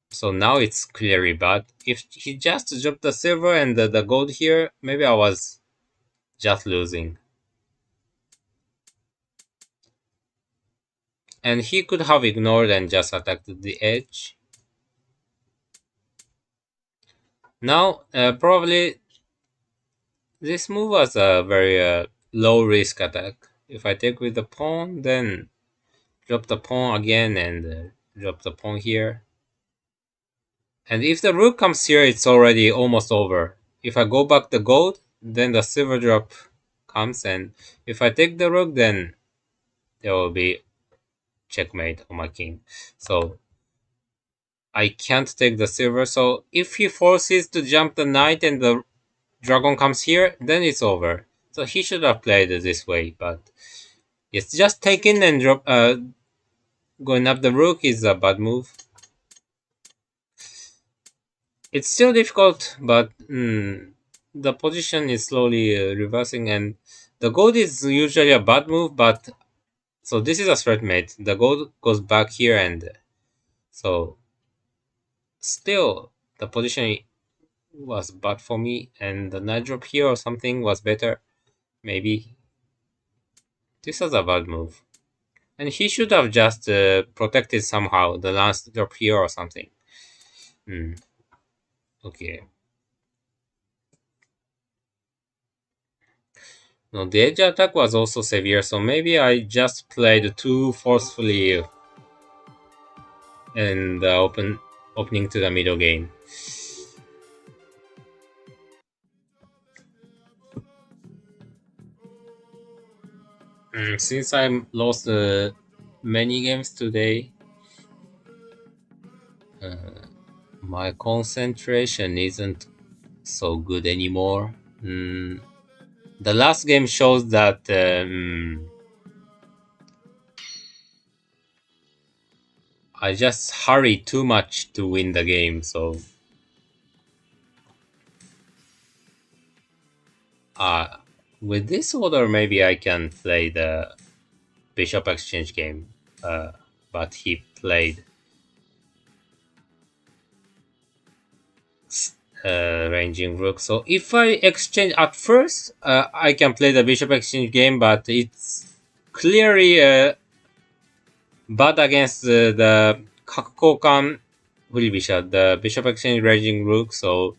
So now it's clearly bad. If he just dropped the silver and the gold here, maybe I was just losing. And he could have ignored and just attacked the edge. Now, probably this move was a very low risk attack. If I take with the pawn, then drop the pawn again and drop the pawn here. And if the rook comes here, it's already almost over. If I go back the gold, then the silver drop comes, and if I take the rook, then there will be checkmate on my king. So I can't take the silver. So if he forces to jump the knight and the dragon comes here, then it's over. So he should have played it this way, but it's just taking and drop. Going up the rook is a bad move. It's still difficult, but the position is slowly reversing, and the gold is usually a bad move, but So this is a threat mate. The gold goes back here, and so still the position was bad for me, and the knight drop here or something was better. Maybe this was a bad move. And he should have just protected somehow the last drop here or something. Okay. No, the edge attack was also severe, so maybe I just played too forcefully in the opening to the middle game. Since I lost many games today, my concentration isn't so good anymore. The last game shows that I just hurry too much to win the game, so with this order maybe I can play the Bishop Exchange game, but he played ranging Rook. So if I exchange at first, I can play the Bishop Exchange game, but it's clearly bad against the Kakukokan Furibisha, the Bishop Exchange ranging Rook, so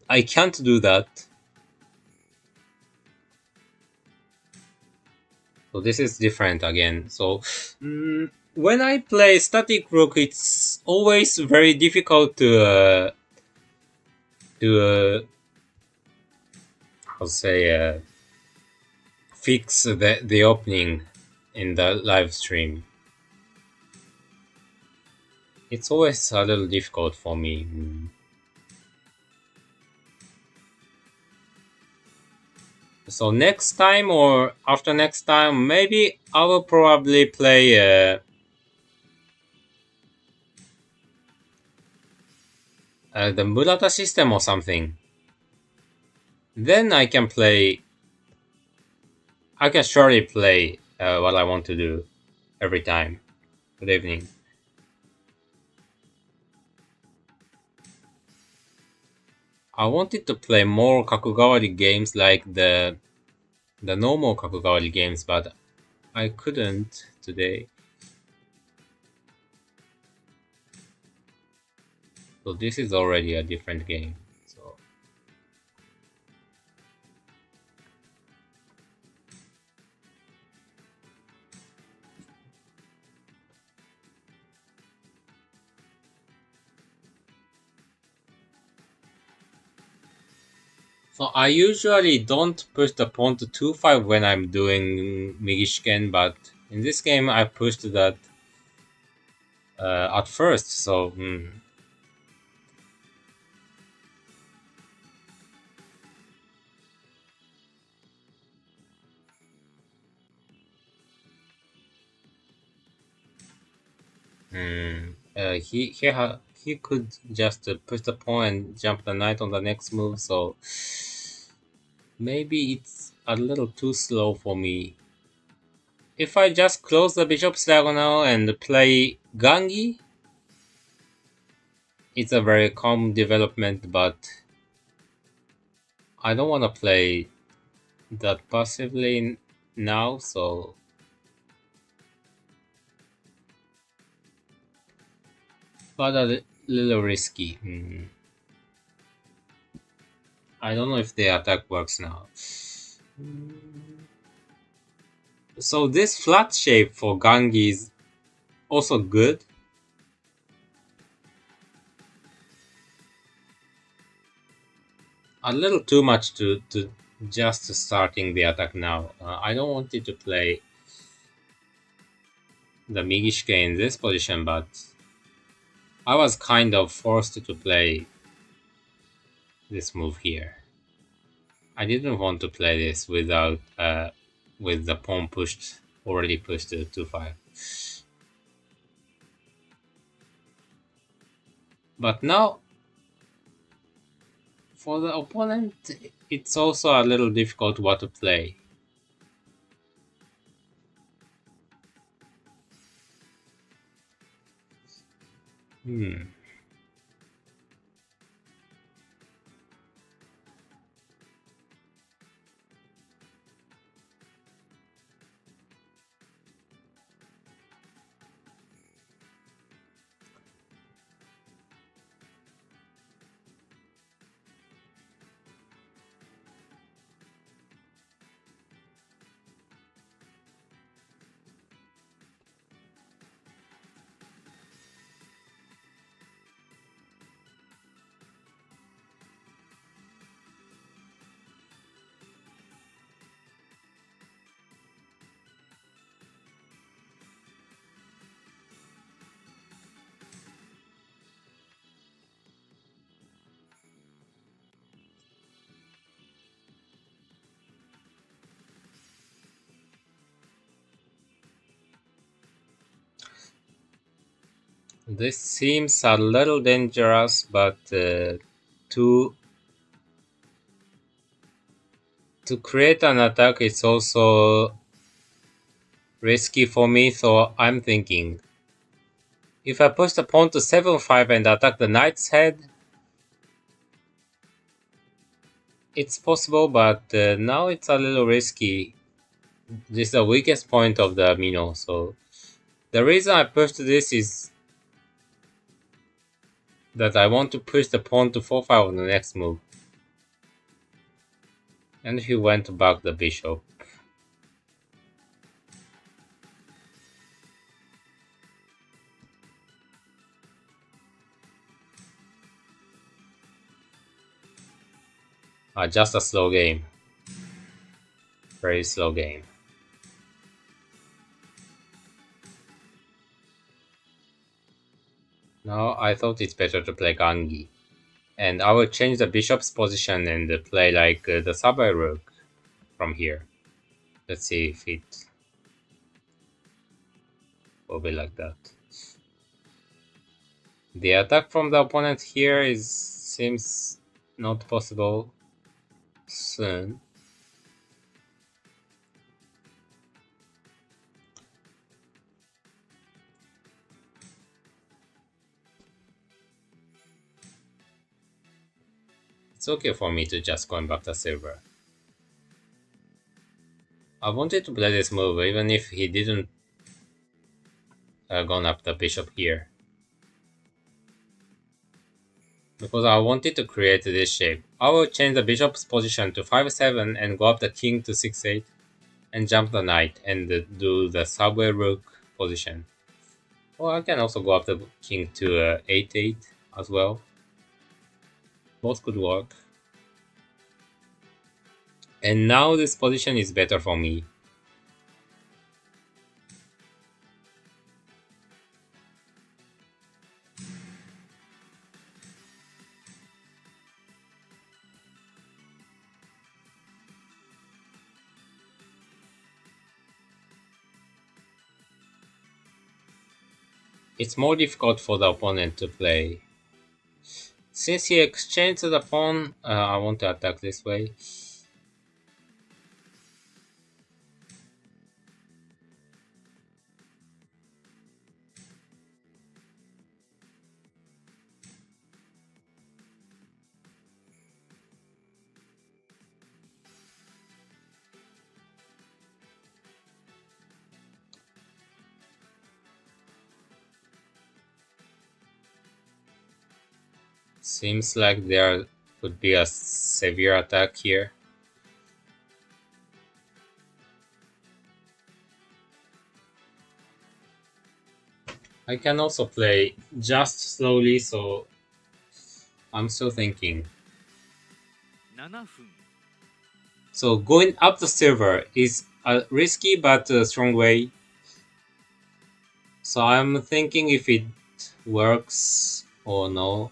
I can't do that. So this is different again. So when I play static Rook, it's always very difficult to how to say fix the opening in the live stream. It's always a little difficult for me. So next time or after next time, maybe I will probably play the Murata system or something. Then I can surely play what I want to do every time. Good evening. I wanted to play more Kakugawari games like the normal Kakugawari games, but I couldn't today. So this is already a different game. So I usually don't push the pawn to 2-5 when I'm doing Migishiken, but in this game I pushed that at first, so he could just push the pawn and jump the knight on the next move, so maybe it's a little too slow for me. If I just close the bishop's diagonal and play Gangi, it's a very calm development, but I don't want to play that passively now, so but a little risky. I don't know if the attack works now. So this flat shape for Gangi is also good. A little too much to just starting the attack now. I don't want it to play the Migishike in this position, but I was kind of forced to play this move here. I didn't want to play this without with the pawn already pushed to 2-5. But now, for the opponent, it's also a little difficult what to play. Hmm. This seems a little dangerous, but to create an attack is also risky for me, so I'm thinking if I push the pawn to 7-5 and attack the knight's head, it's possible, but now it's a little risky. This is the weakest point of the Mino, so the reason I pushed this is that I want to push the pawn to 4-5 on the next move. And he went back the bishop. Just a slow game. Very slow game. Now I thought it's better to play Gangi. And I will change the bishop's position and play like the subway rook from here. Let's see if it will be like that. The attack from the opponent here seems not possible soon. It's okay for me to just going back to silver. I wanted to play this move even if he didn't gone up the bishop here. Because I wanted to create this shape. I will change the bishop's position to 5-7 and go up the king to 6-8 and jump the knight and do the subway rook position. Or I can also go up the king to 8-8 as well. Both could work. And now this position is better for me. It's more difficult for the opponent to play. Since he exchanged the pawn, I want to attack this way. Seems like there could be a severe attack here. I can also play just slowly, so I'm still thinking. 7分 So going up the silver is a risky but a strong way. So I'm thinking if it works or no.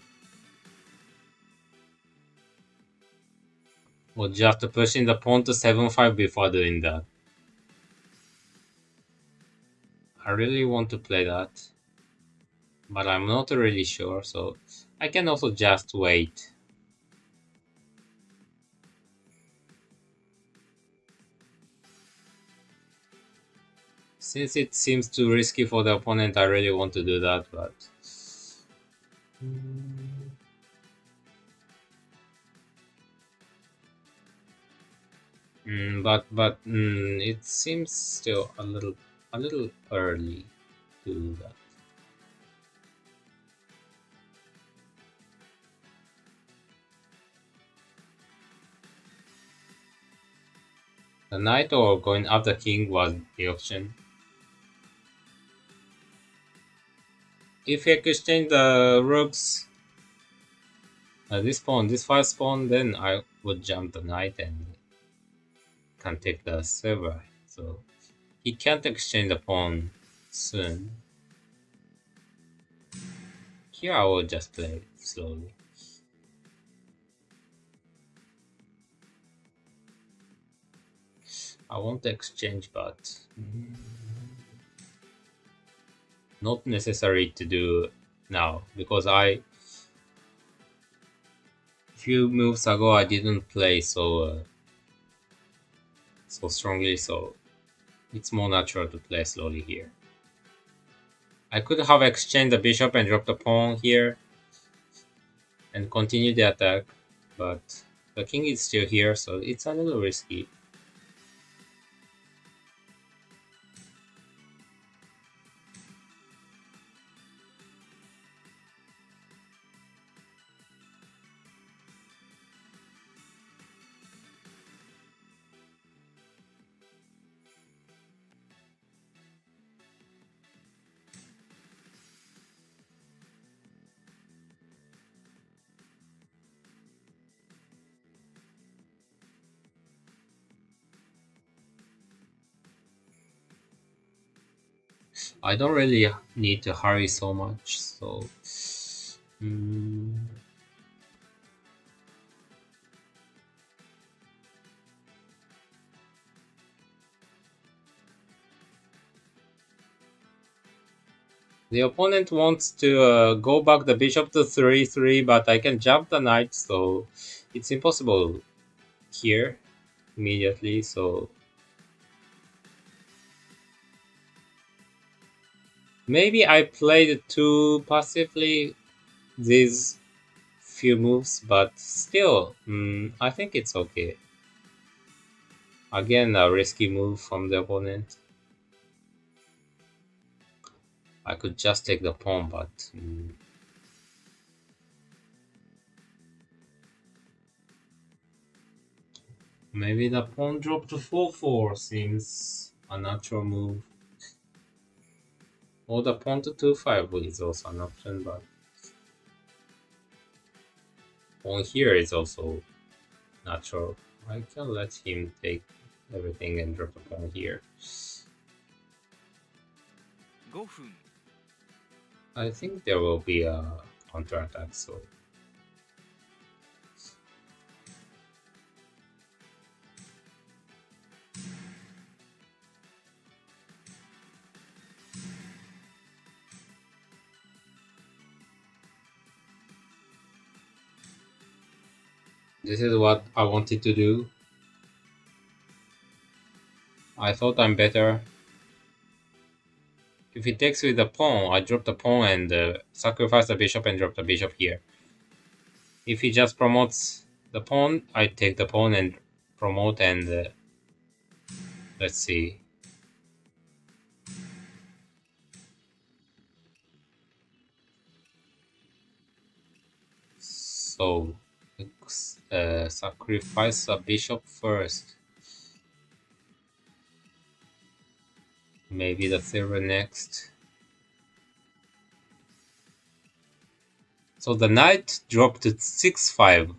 Or just pushing the pawn to 7-5 before doing that. I really want to play that. But I'm not really sure, so I can also just wait. Since it seems too risky for the opponent, I really want to do that, but But it seems still a little early to do that. The knight or going after king was the option. If I exchange the rooks, this pawn, this first pawn, then I would jump the knight and can take the silver. So he can't exchange the pawn soon. Here I will just play slowly. I want to exchange, but not necessary to do now because few moves ago I didn't play so strongly, so it's more natural to play slowly here. I could have exchanged the bishop and dropped the pawn here and continue the attack, but the king is still here, so it's a little risky. I don't really need to hurry so much, so the opponent wants to go back the bishop to 3-3, but I can jump the knight, so it's impossible here immediately, so maybe I played too passively these few moves, but still, I think it's okay. Again, a risky move from the opponent. I could just take the pawn, but maybe the pawn drop to 4-4 seems a natural move. Or the pawn to 2-5 is also an option, but pawn here is also natural. I can let him take everything and drop the pawn here. 5分 I think there will be a counterattack, so this is what I wanted to do. I thought I'm better. If he takes with the pawn, I drop the pawn and sacrifice the bishop and drop the bishop here. If he just promotes the pawn, I take the pawn and promote and let's see. So, sacrifice a bishop first. Maybe the silver next. So the knight dropped to 6-5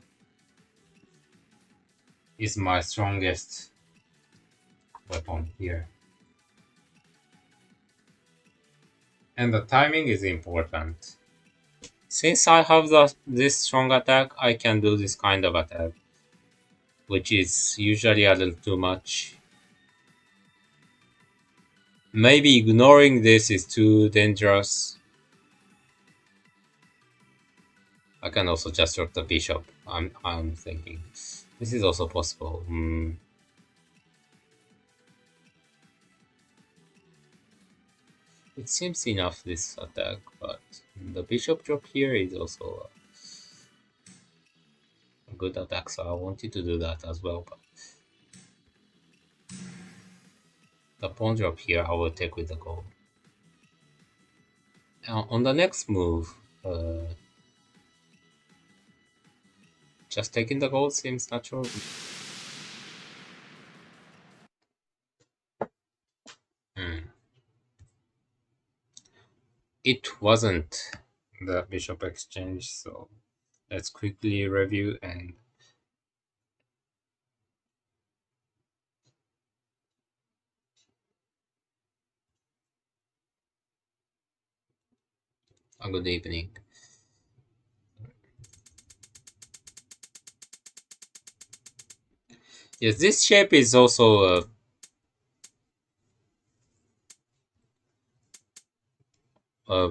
is my strongest weapon here. And the timing is important. Since I have this strong attack, I can do this kind of attack, which is usually a little too much. Maybe ignoring this is too dangerous. I can also just drop the bishop. I'm thinking this is also possible. It seems enough this attack, but The bishop drop here is also a good attack, so I wanted to do that as well. But the pawn drop here, I will take with the gold. On the next move, just taking the gold seems natural. It wasn't the bishop exchange, so let's quickly review and a good evening. Yes, this shape is also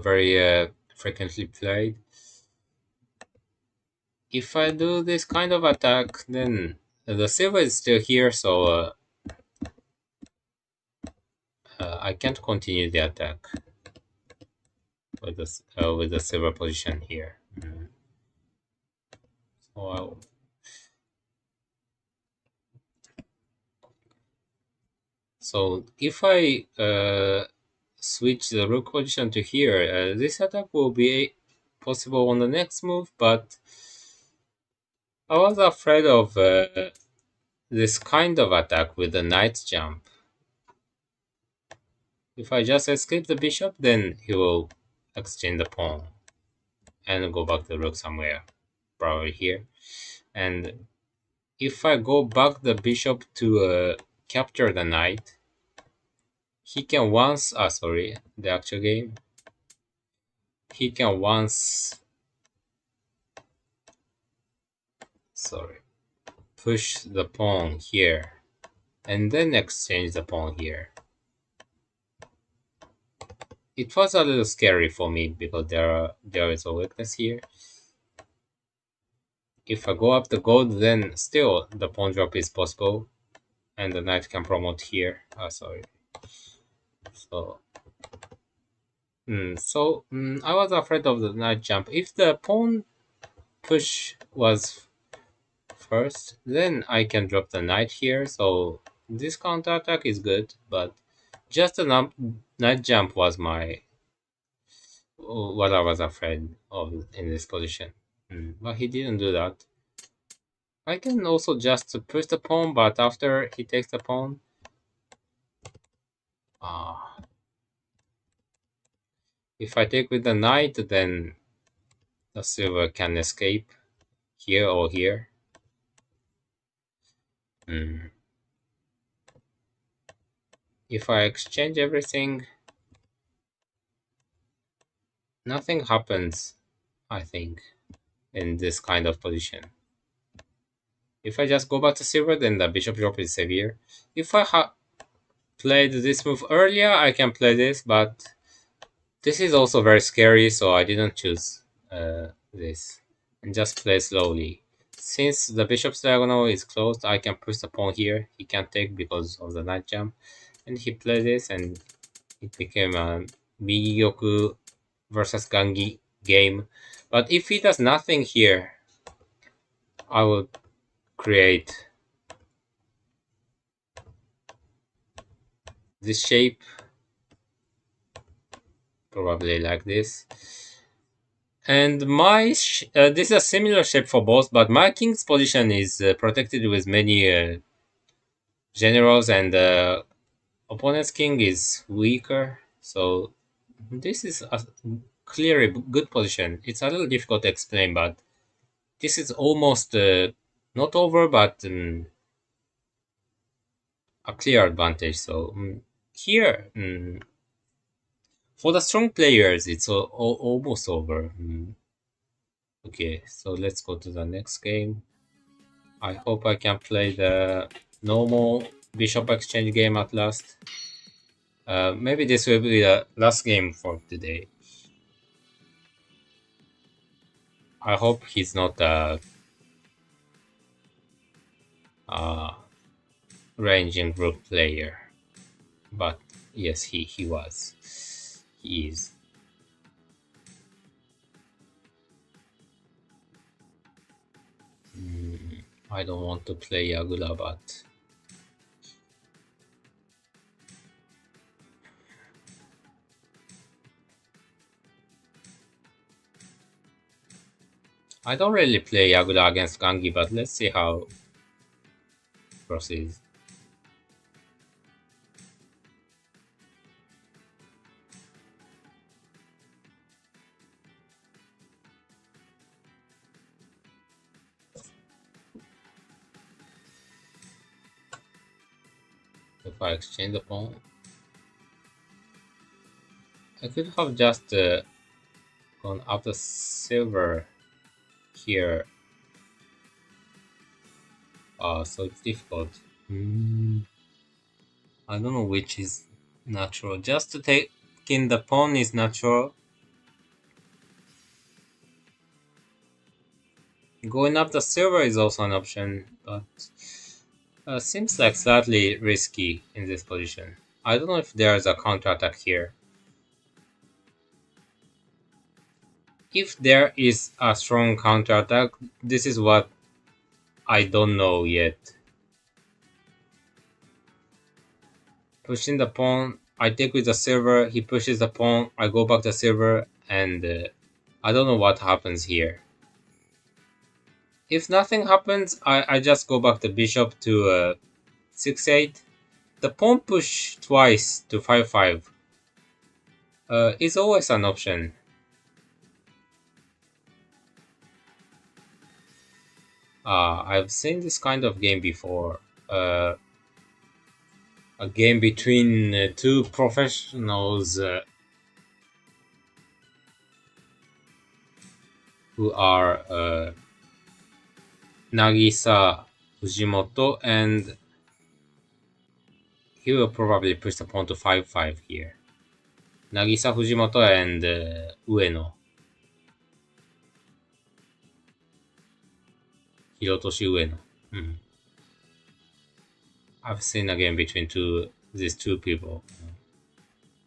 very frequently played. If I do this kind of attack, then the silver is still here, so I can't continue the attack with the silver position here. So, so if I switch the rook position to here, this attack will be possible on the next move, but I was afraid of this kind of attack with the knight jump. If I just escape the bishop, then he will exchange the pawn and go back the rook somewhere, probably here. And if I go back the bishop to capture the knight, he can once, sorry, the actual game, he can once, sorry, push the pawn here and then exchange the pawn here. It was a little scary for me because there is a weakness here. If I go up the gold, then still the pawn drop is possible, and the knight can promote here. Sorry. So, I was afraid of the knight jump. If the pawn push was first, then I can drop the knight here. So this counter attack is good, but just the knight jump was what I was afraid of in this position. But he didn't do that. I can also just push the pawn, but after he takes the pawn, if I take with the knight, then the silver can escape here or here. If I exchange everything, nothing happens, I think, in this kind of position. If I just go back to silver, then the bishop drop is severe. If I played this move earlier, I can play this, but this is also very scary, so I didn't choose this. And just play slowly. Since the bishop's diagonal is closed, I can push the pawn here. He can't take because of the knight jump. And he played this, and it became a Migi versus Gangi game. But if he does nothing here, I will create this shape, probably like this. And this is a similar shape for both, but my king's position is protected with many generals, and opponent's king is weaker. So this is a clearly good position. It's a little difficult to explain, but this is almost not over, but a clear advantage. So here, for the strong players, it's almost over. Okay, so let's go to the next game. I hope I can play the normal bishop exchange game at last. Maybe this will be the last game for today. I hope he's not a ranging rook player, but yes, he was. He is. I don't want to play Yagura, but I don't really play Yagura against Gangi, but let's see how it proceeds. If I exchange the pawn, I could have just gone up the silver here. So it's difficult. I don't know which is natural. Just to take in the pawn is natural. Going up the silver is also an option, but seems like slightly risky in this position. I don't know if there's a counterattack here. If there is a strong counterattack, this is what I don't know yet. Pushing the pawn, I take with the silver, he pushes the pawn, I go back to silver, and I don't know what happens here. If nothing happens, I just go back the bishop to 6-8. The pawn push twice to 5-5 is always an option. I've seen this kind of game before. A game between two professionals who are Nagisa Fujimoto, and he will probably push the pawn to 5-5 here. Nagisa Fujimoto and Ueno. Hirotoshi Ueno. I've seen a game between these two people,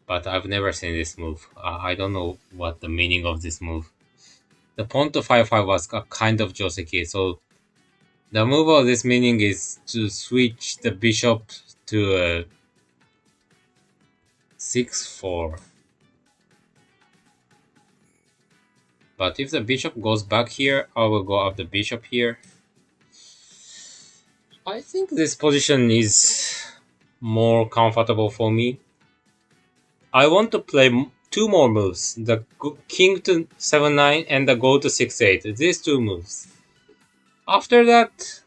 but I've never seen this move. I don't know what the meaning of this move. The pawn to 5-5 was a kind of joseki, so the move of this meaning is to switch the bishop to 6-4. But if the bishop goes back here, I will go up the bishop here. I think this position is more comfortable for me. I want to play two more moves. The king to 7-9 and the go to 6-8. These two moves. After that,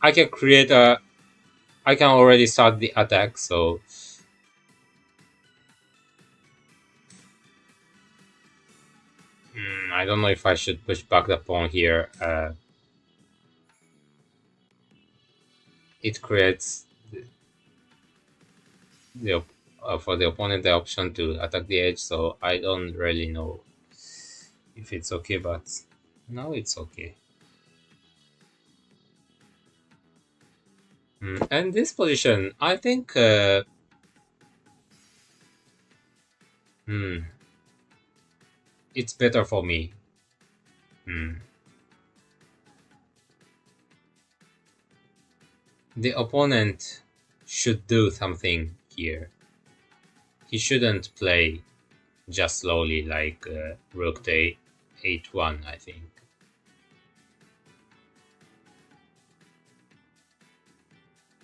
I can create I can already start the attack, so I don't know if I should push back the pawn here. It creates for the opponent the option to attack the edge, so I don't really know if it's okay, but now it's okay. And this position, I think it's better for me. The opponent should do something here. He shouldn't play just slowly like Rook to 8-1, I think.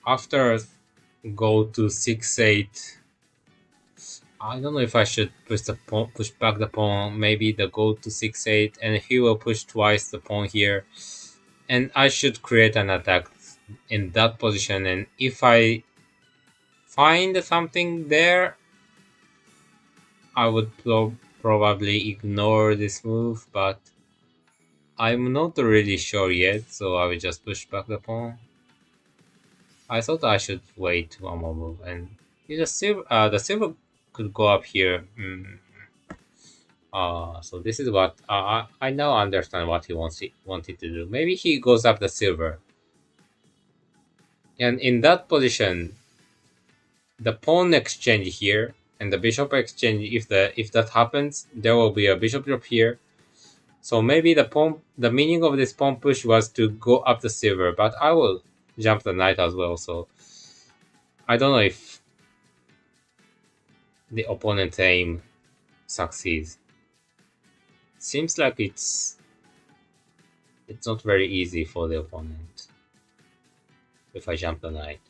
After go to 6-8, I don't know if I should push back the pawn. Maybe the go to 6-8, and he will push twice the pawn here, and I should create an attack in that position. And if I find something there, I would probably ignore this move, but I'm not really sure yet, so I will just push back the pawn. I thought I should wait one more move, and the silver could go up here. So this is what I now understand what he wanted to do. Maybe he goes up the silver, and in that position, the pawn exchange here and the bishop exchange. If that happens, there will be a bishop drop here. So maybe the meaning of this pawn push was to go up the silver, but I will jump the knight as well. So I don't know if the opponent's aim succeeds. Seems like it's not very easy for the opponent if I jump the knight.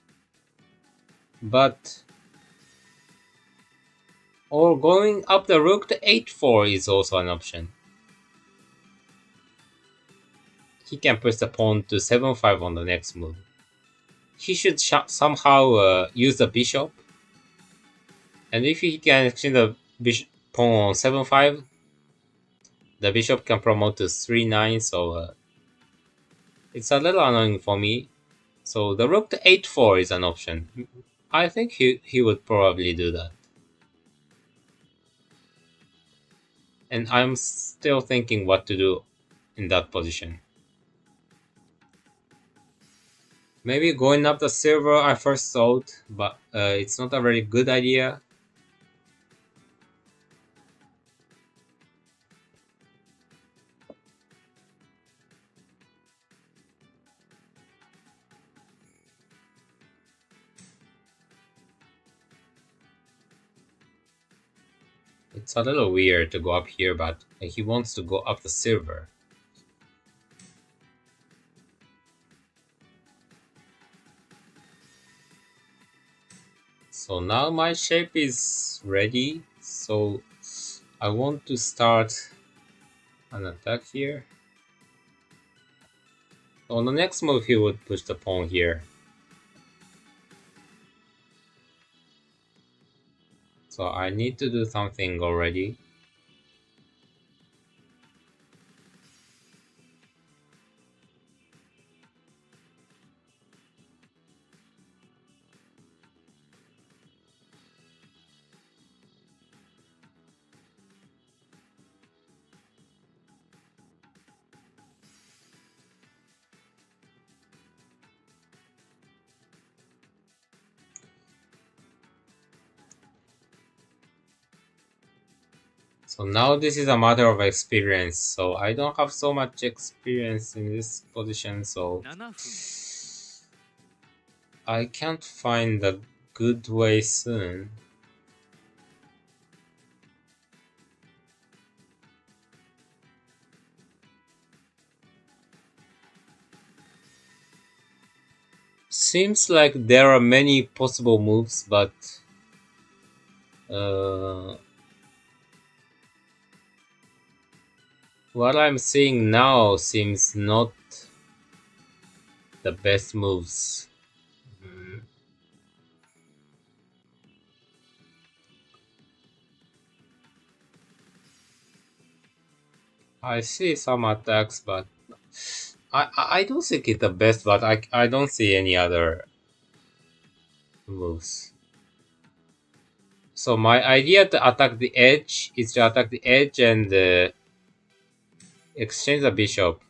But or going up the rook to 8-4 is also an option. He can push the pawn to 7-5 on the next move. He should somehow use the bishop. And if he can exchange the pawn on 7-5, the bishop can promote to 3-9, so it's a little annoying for me. So the rook to 8-4 is an option. I think he would probably do that. And I'm still thinking what to do in that position. Maybe going up the silver I first thought, but it's not a very good idea. It's a little weird to go up here, but he wants to go up the silver. So now my shape is ready, so I want to start an attack here. On the next move he would push the pawn here. So I need to do something already. So now this is a matter of experience. So I don't have so much experience in this position, so 7分 I can't find a good way soon. Seems like there are many possible moves, but what I'm seeing now seems not the best moves. I see some attacks, but I don't think it's the best, but I don't see any other moves. So my idea to attack the edge is to attack the edge and exchange the bishop.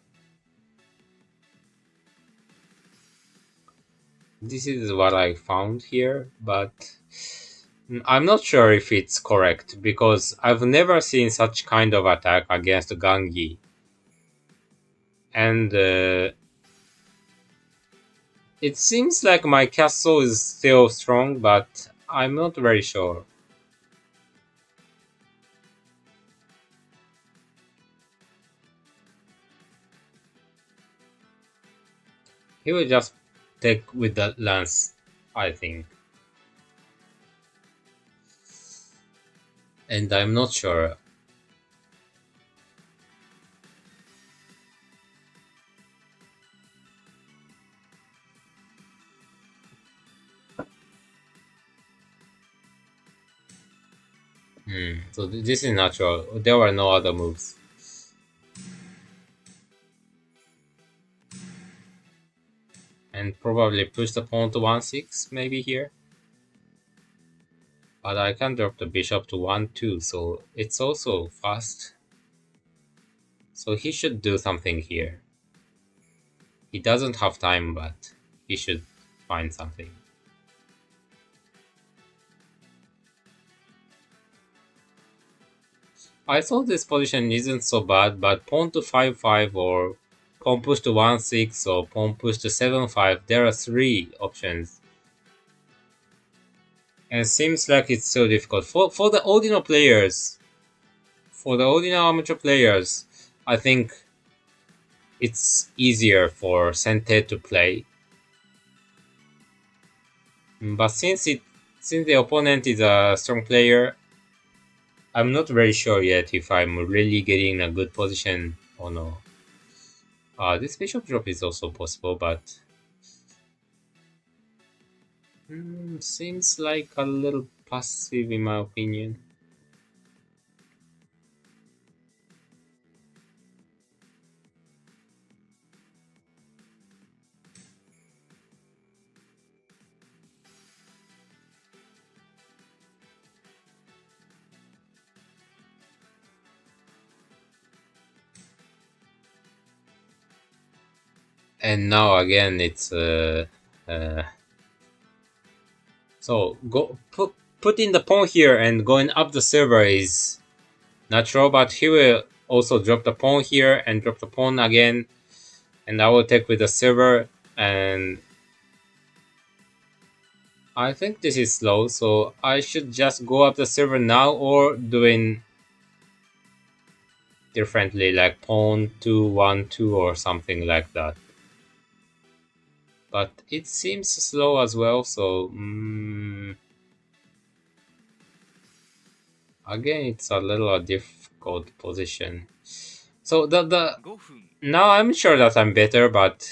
This is what I found here, but I'm not sure if it's correct because I've never seen such kind of attack against Gangi. And it seems like my castle is still strong, but I'm not very sure. He will just take with the lance, I think. And I'm not sure. So this is natural. There were no other moves. And probably push the pawn to 1-6 maybe here. But I can drop the bishop to 1-2, so it's also fast. So he should do something here. He doesn't have time, but he should find something. I thought this position isn't so bad, but pawn to 5-5 or pawn push to 1-6 or pawn push to 7-5, there are three options. And it seems like it's so difficult. For the ordinary players, for the ordinary amateur players, I think it's easier for Sente to play. But since the opponent is a strong player, I'm not very sure yet if I'm really getting a good position or no. This bishop drop is also possible, but seems like a little passive in my opinion. And now again, it's so go put in the pawn here and going up the server is natural, but he will also drop the pawn here and drop the pawn again, and I will take with the server, and I think this is slow, so I should just go up the server now or doing differently, like pawn 2-1-2 or something like that. But it seems slow as well, so again, it's a little difficult position. So the 5分 now I'm sure that I'm better, but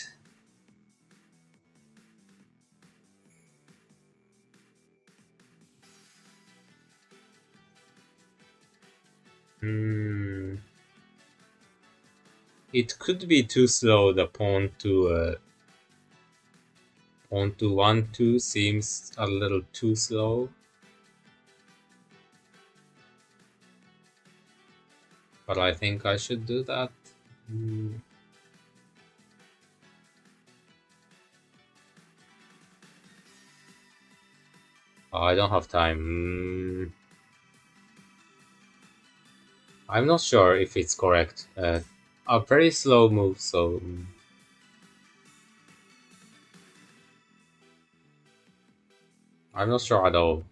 it could be too slow. The pawn to 1-2 seems a little too slow. But I think I should do that. Oh, I don't have time. I'm not sure if it's correct. A very slow move, so I'm not sure at all.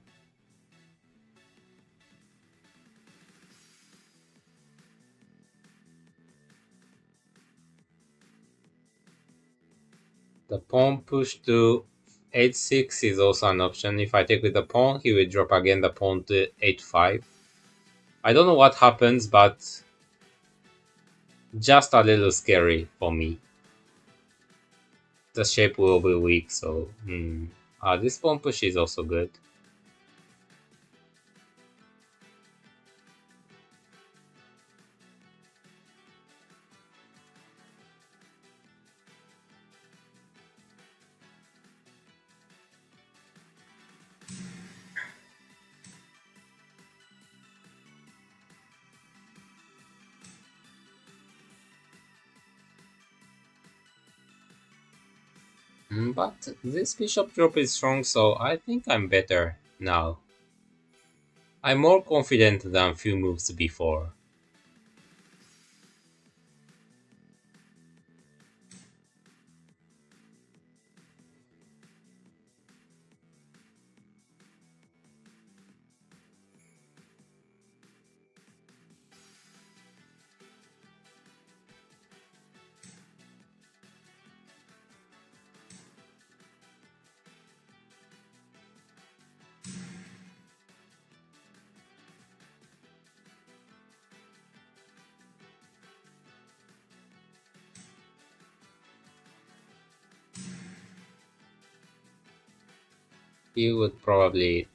The pawn push to 8-6 is also an option. If I take with the pawn, he will drop again the pawn to 8-5. I don't know what happens, but just a little scary for me. The shape will be weak, so this pawn push is also good. But this bishop drop is strong, so I think I'm better now. I'm more confident than a few moves before. He would probably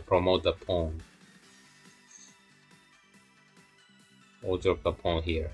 promote the pawn or drop the pawn here.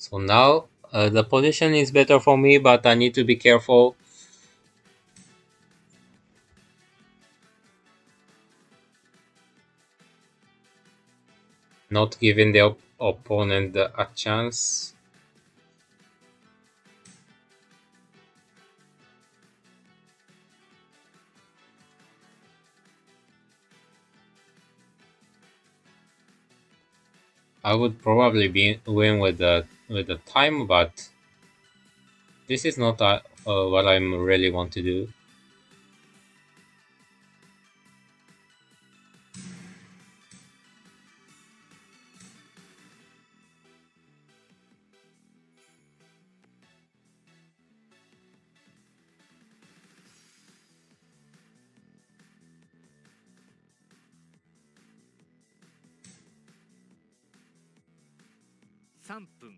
So now the position is better for me, but I need to be careful not giving the opponent a chance. I would probably win with the time, but this is not what I really want to do. $3分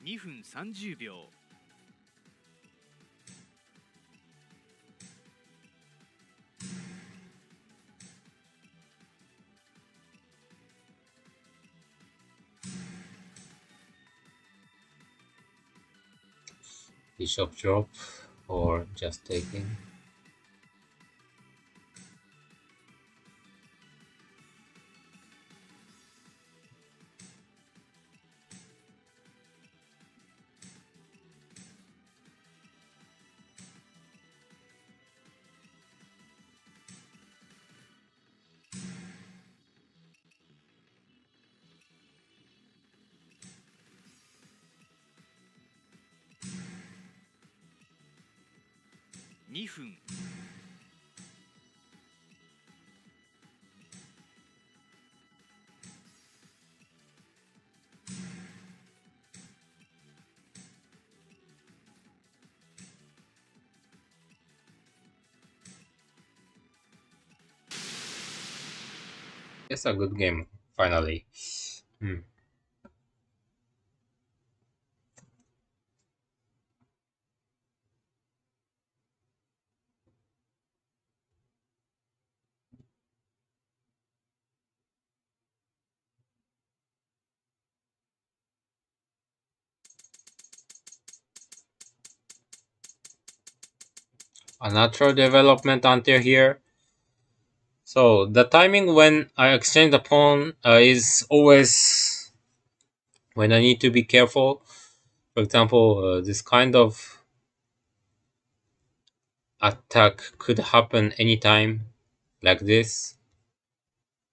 2分30秒 Bishop drop or just taking.2分 It's a good game, finally. Hmm. A natural development until here. So the timing when I exchange the pawn is always when I need to be careful. For example, this kind of attack could happen anytime, like this,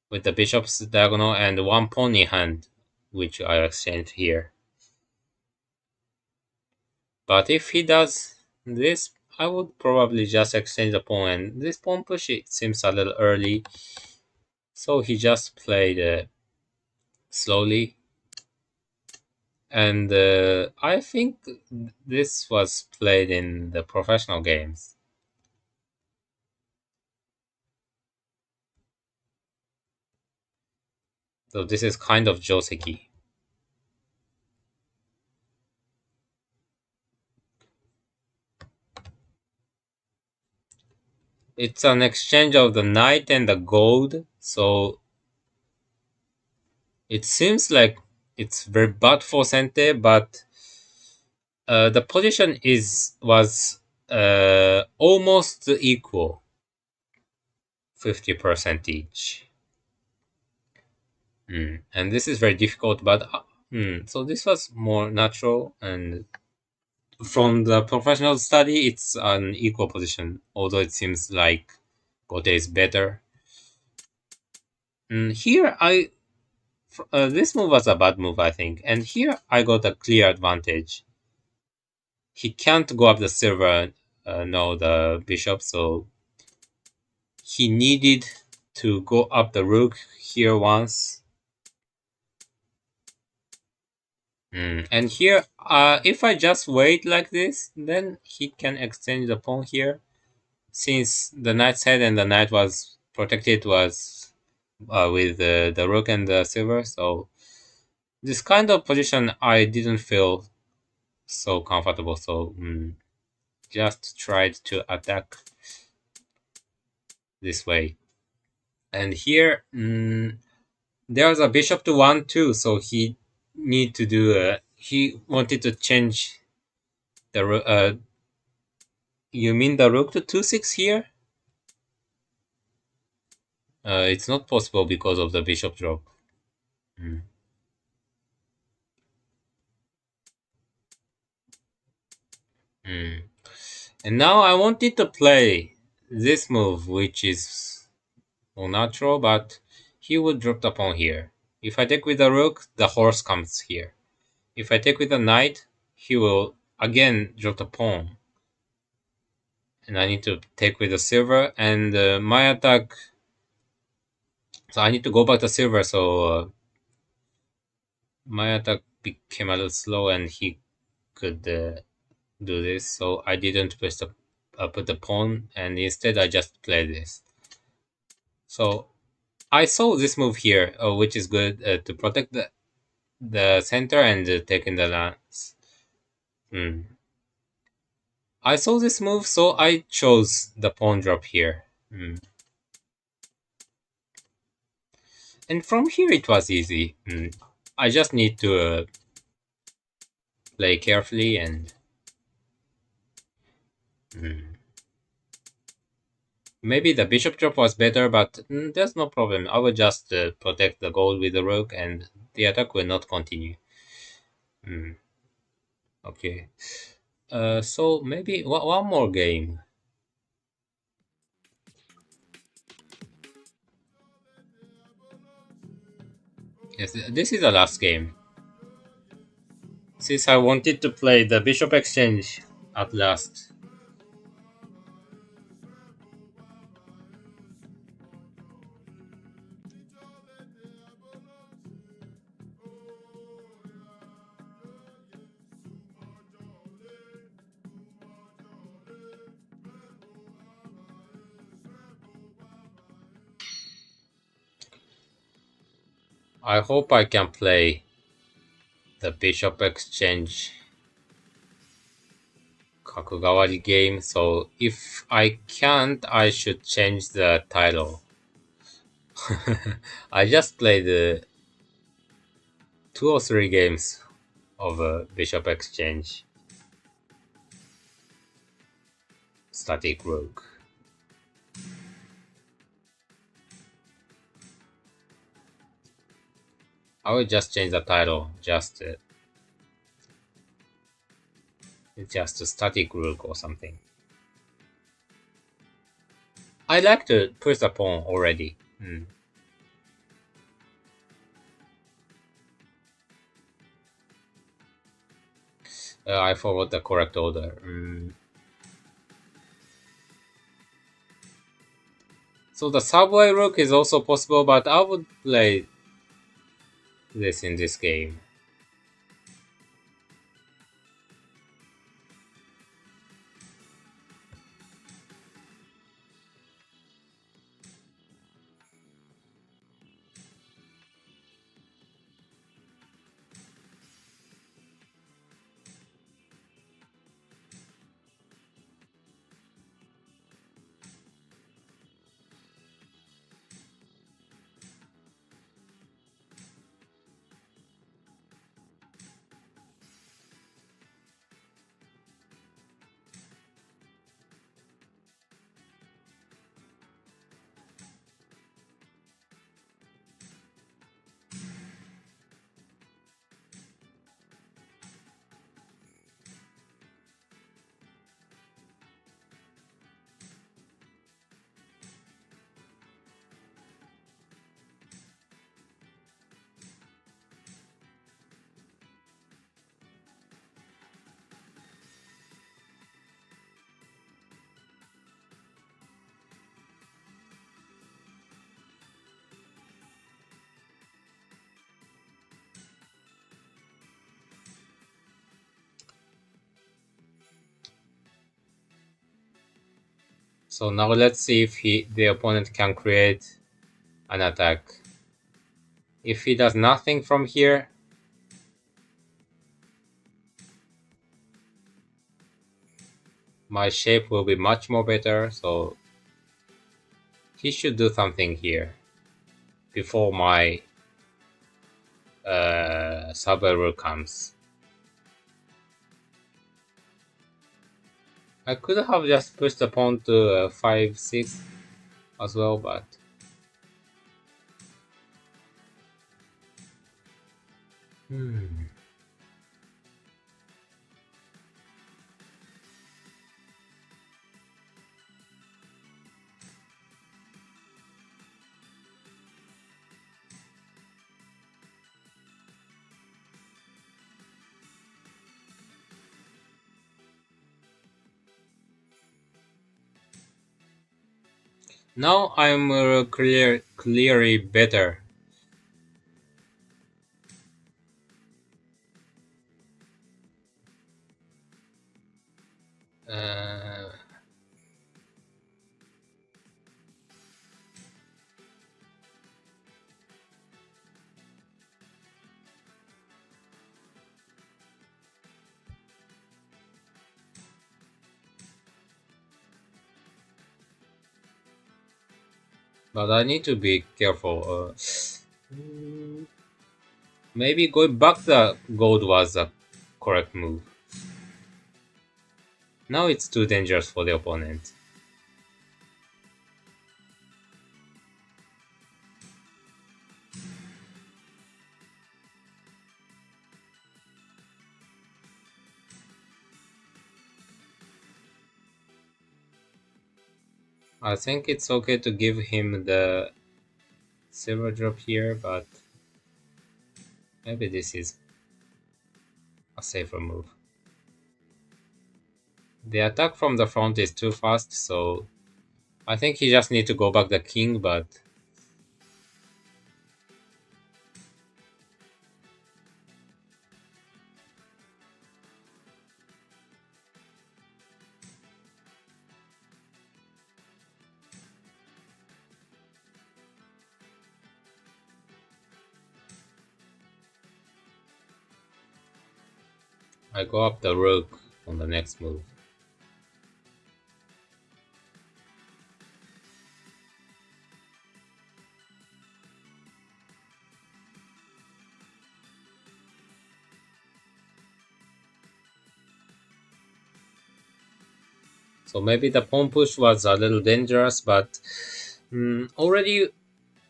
with the bishop's diagonal and one pawn in hand, which I exchanged here. But if he does this, I would probably just exchange the pawn, and this pawn push it seems a little early, so he just played slowly. And I think this was played in the professional games. So this is kind of joseki. It's an exchange of the knight and the gold, so it seems like it's very bad for Sente, but the position was almost equal, 50% each. And this is very difficult, but so this was more natural, and from the professional study, it's an equal position, although it seems like Gote is better. Here, This move was a bad move, I think. And here I got a clear advantage. He can't go up the silver, no, the bishop, so he needed to go up the rook here once. And here, if I just wait like this, then he can exchange the pawn here. Since the knight's head and the knight was protected was with the rook and the silver, so this kind of position I didn't feel so comfortable. So just tried to attack this way. And here there's a bishop to 1-2, so he need to do he wanted to change the you mean the rook to 2-6 here? It's not possible because of the bishop drop. Mm. Mm. And now I wanted to play this move, which is unnatural, but he would drop the pawn here. If I take with the rook, the horse comes here. If I take with the knight, he will again drop the pawn. And I need to take with the silver, and my attack... So I need to go back to silver, so my attack became a little slow, and he could do this. So I didn't put the pawn, and instead I just played this. So I saw this move here, which is good to protect the center and taking the lance. I saw this move, so I chose the pawn drop here. And from here it was easy. I just need to play carefully and... Maybe the bishop drop was better, but there's no problem. I will just protect the gold with the rook, and the attack will not continue. Okay. So maybe one more game. Yes, this is the last game. Since I wanted to play the bishop exchange at last. I hope I can play the bishop exchange Kakugawari game, so if I can't, I should change the title. I just played 2 or 3 games of bishop exchange static rook. I will just change the title, just a static rook or something. I like to push the pawn already. I forgot the correct order. So the subway rook is also possible, but I would play this in this game. So now let's see if the opponent can create an attack. If he does nothing from here, my shape will be much more better, so he should do something here before my sub-error comes. I could have just pushed the pawn to 5-6 as well, but now I'm clearly better. Uh, but I need to be careful. Maybe going back the gold was the correct move. Now it's too dangerous for the opponent. I think it's okay to give him the silver drop here, but maybe this is a safer move. The attack from the front is too fast, so I think he just need to go back the king, but I go up the rook on the next move. So maybe the pawn push was a little dangerous, but already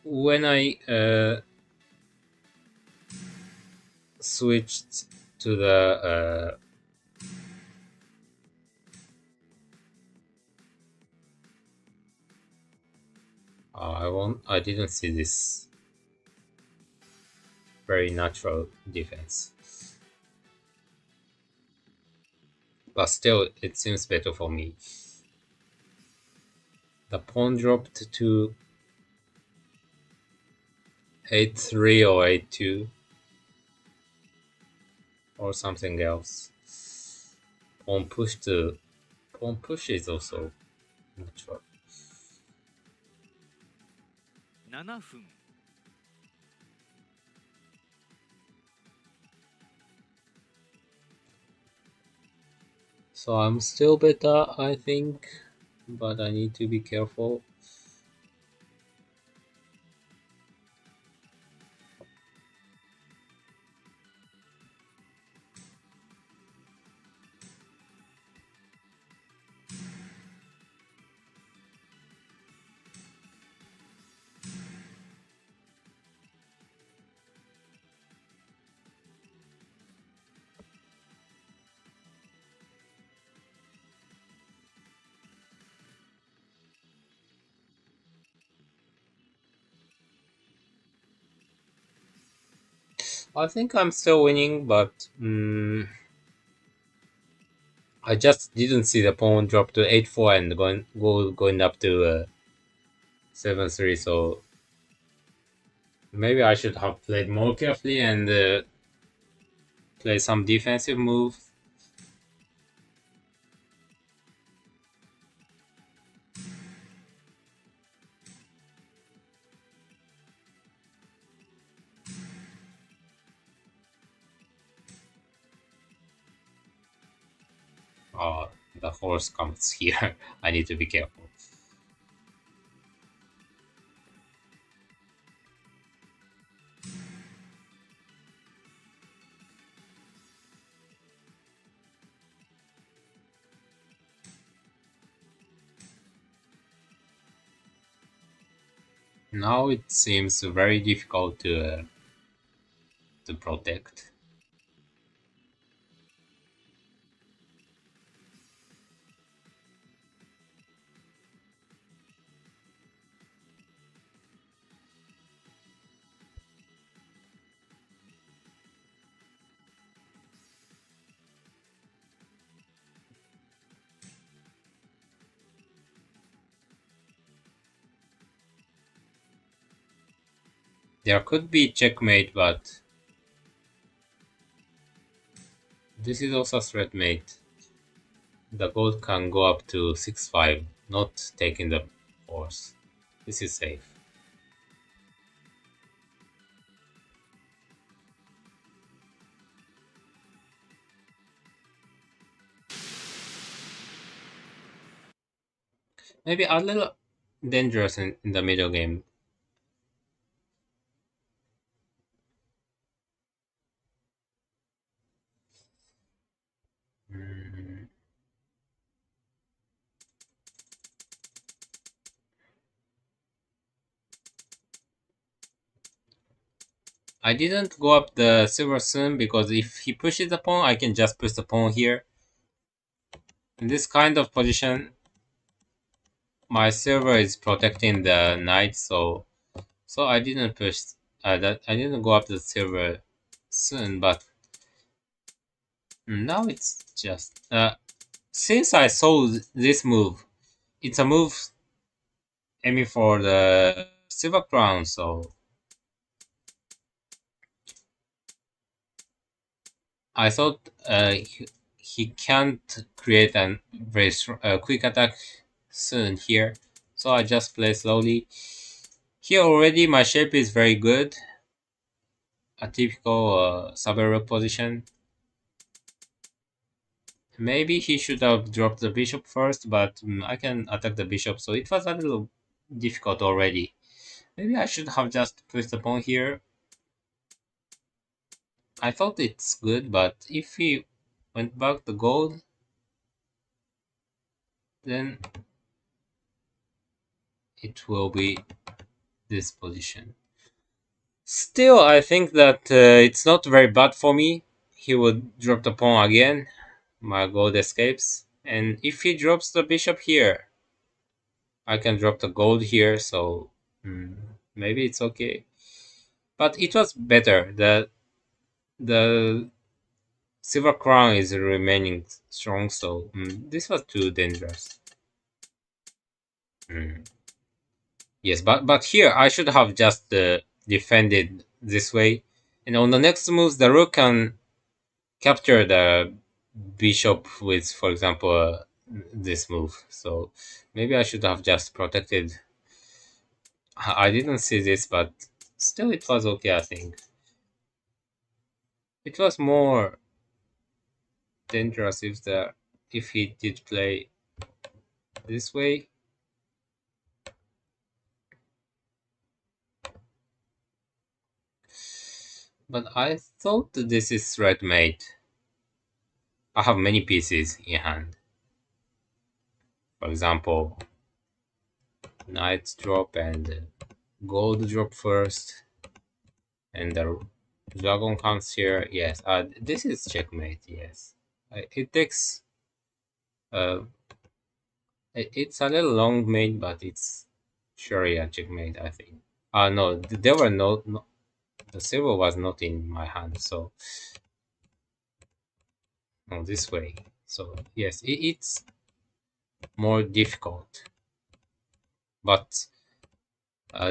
when I switched to the I didn't see this very natural defense, but still it seems better for me. The pawn dropped to 8-3 or 8-2 or something else. Pawn push is also natural. 7分 So I'm still better, I think, but I need to be careful. I think I'm still winning, but I just didn't see the pawn drop to 8-4 and going up to 7-3. So maybe I should have played more carefully and play some defensive move. The horse comes here. I need to be careful. Now it seems very difficult to protect. There could be checkmate, but this is also threatmate. The gold can go up to 6-5, not taking the horse. This is safe. Maybe a little dangerous in the middle game. Mm, I didn't go up the silver soon because if he pushes the pawn, I can just push the pawn here. In this kind of position, my silver is protecting the knight, so I didn't push. That I didn't go up the silver soon, but now it's just since I saw this move, it's a move aiming for the silver crown. So I thought he can't create a very quick attack soon here, so I just play slowly. Here already my shape is very good, a typical sub position. Maybe he should have dropped the bishop first, but I can attack the bishop, so it was a little difficult already. Maybe I should have just pushed the pawn here. I thought it's good, but if he went back the gold, then it will be this position. Still, I think that it's not very bad for me. He would drop the pawn again. My gold escapes. And if he drops the bishop here, I can drop the gold here, so maybe it's okay. But it was better. The silver crown is remaining strong, so this was too dangerous. Mm. Yes, but here I should have just defended this way, and on the next moves the rook can capture the bishop with, for example, this move. So maybe I should have just protected. I didn't see this, but still it was okay. I think it was more dangerous if he did play this way. But I thought this is red mate. I have many pieces in hand. For example, knight drop and gold drop first, and the dragon comes here. Yes, this is checkmate. Yes, it takes. Uh, it's a little long mate, but it's surely a checkmate. I think. No, there were no. The silver was not in my hand, so no, this way. So yes, it's more difficult, but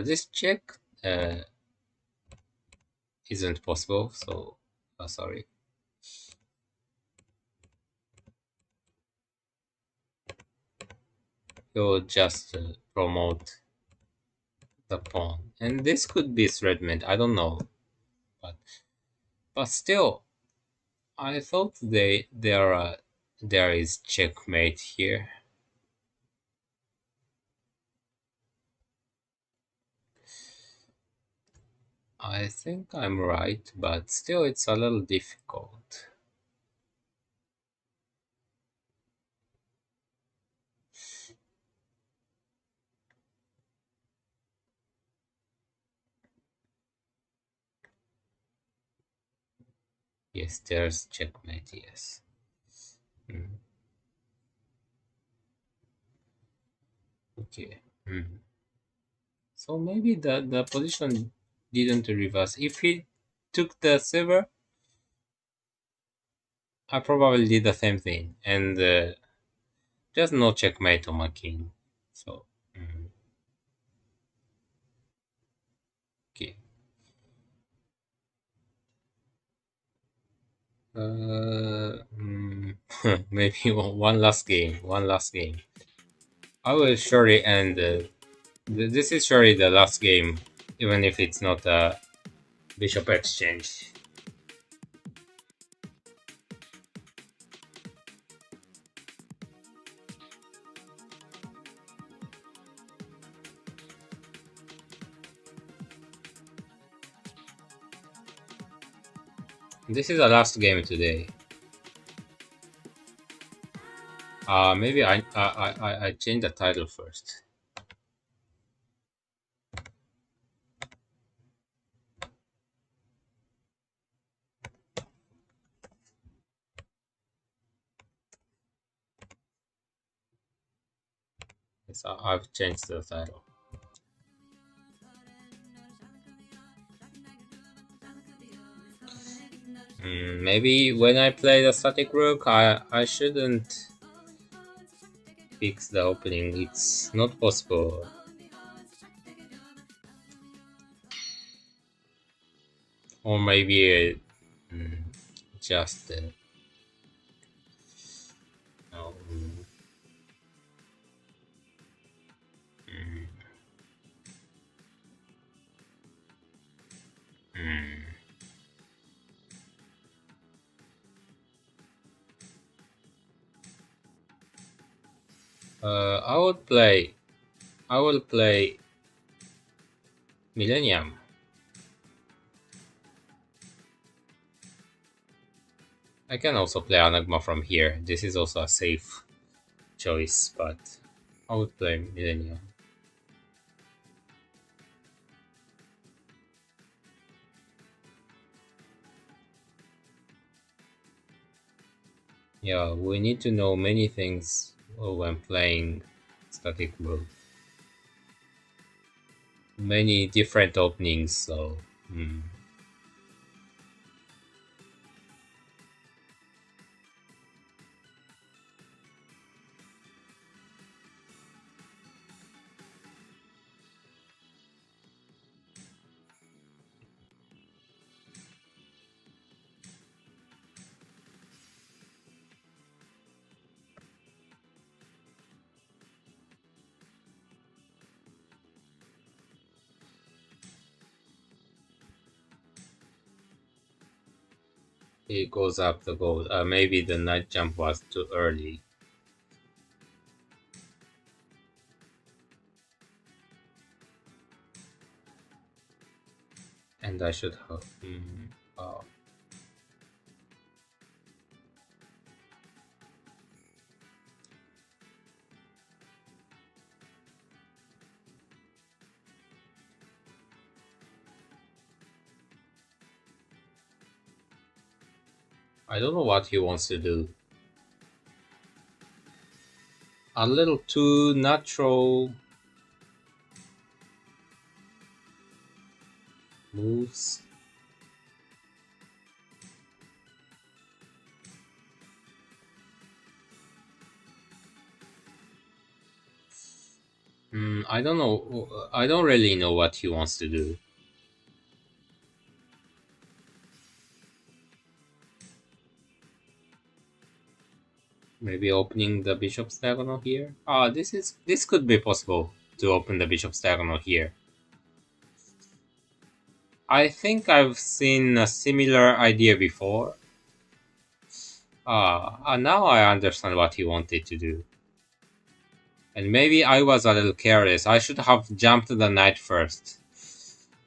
this check uh, isn't possible. So sorry. He'll just promote the pawn, and this could be threadment. I don't know, but still, I thought they are There is checkmate here. I think I'm right, but still it's a little difficult. Yes, there's checkmate, yes. Mm, okay. Mm. So maybe the position didn't reverse. If he took the silver, I probably did the same thing. And there's no checkmate on my king. So, okay. Maybe one last game. One last game. I will surely end. This is surely the last game, even if it's not a bishop exchange. This is the last game today. Maybe I change the title first. Yes, I've changed the title. Maybe when I play the static rook, I shouldn't fix the opening. It's not possible. Or maybe just no, mm, mm. I would play. I will play Millennium. I can also play Anagma from here. This is also a safe choice, but I would play Millennium. Yeah, we need to know many things when playing static mode. Many different openings, so. He goes up the gold. Maybe the night jump was too early. And I should have. Oh. I don't know what he wants to do. A little too natural moves. I don't know. I don't really know what he wants to do. Maybe opening the bishop's diagonal here. This could be possible to open the bishop's diagonal here. I think I've seen a similar idea before. Now I understand what he wanted to do. And maybe I was a little careless. I should have jumped the knight first.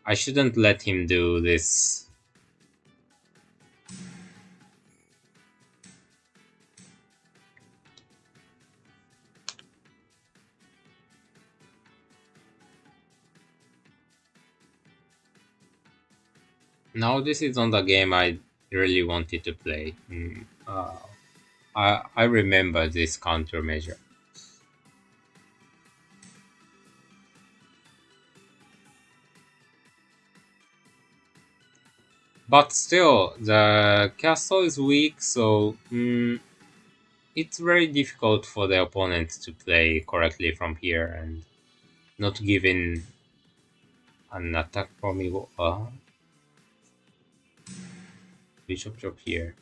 I shouldn't let him do this. Now this is not the game I really wanted to play. I remember this countermeasure. But still, the castle is weak, so it's very difficult for the opponent to play correctly from here and not give in an attack from me. Bishop drop here.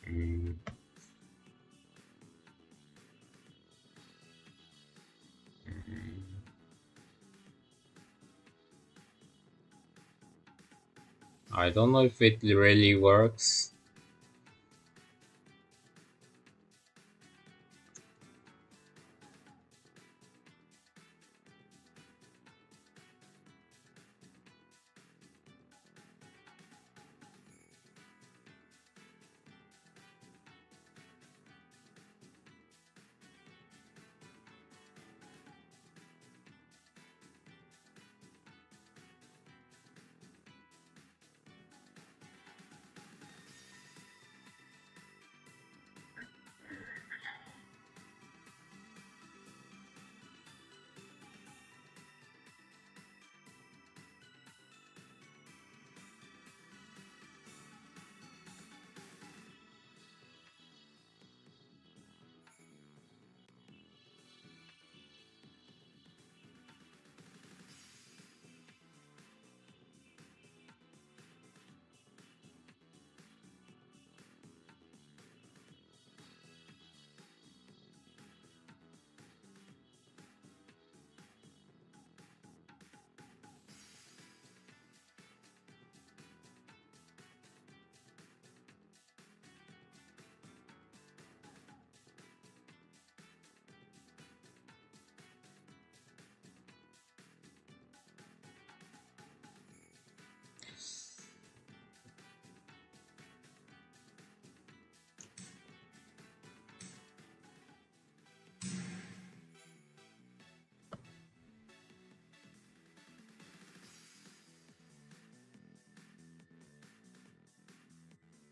I don't know if it really works.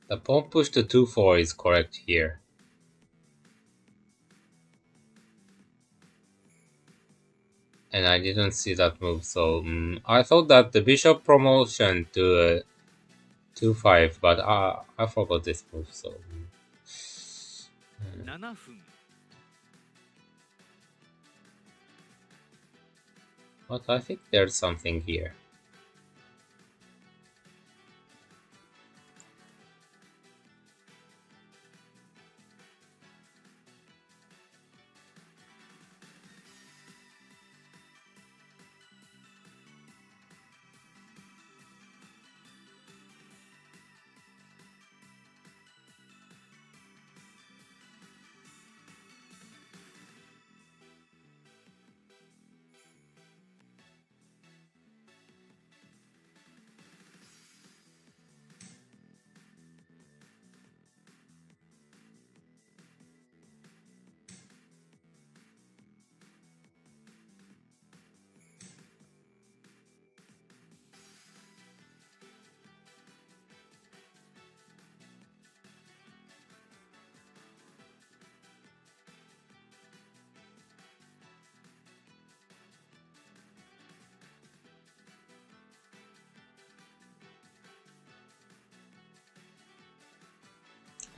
The pawn push to 2-4 is correct here. And I didn't see that move, so I thought that the bishop promotion to 2-5, but I forgot this move, so. 7分 But I think there's something here.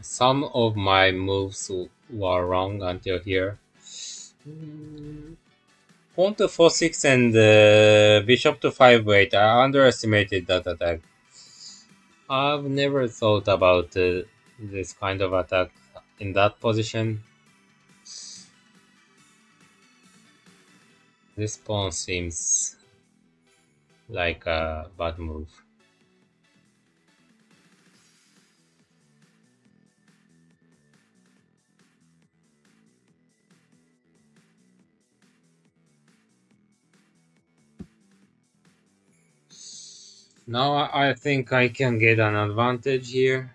Some of my moves were wrong until here. Pawn to 4-6 and bishop to 5-8. I underestimated that attack. I've never thought about this kind of attack in that position. This pawn seems like a bad move. Now I think I can get an advantage here.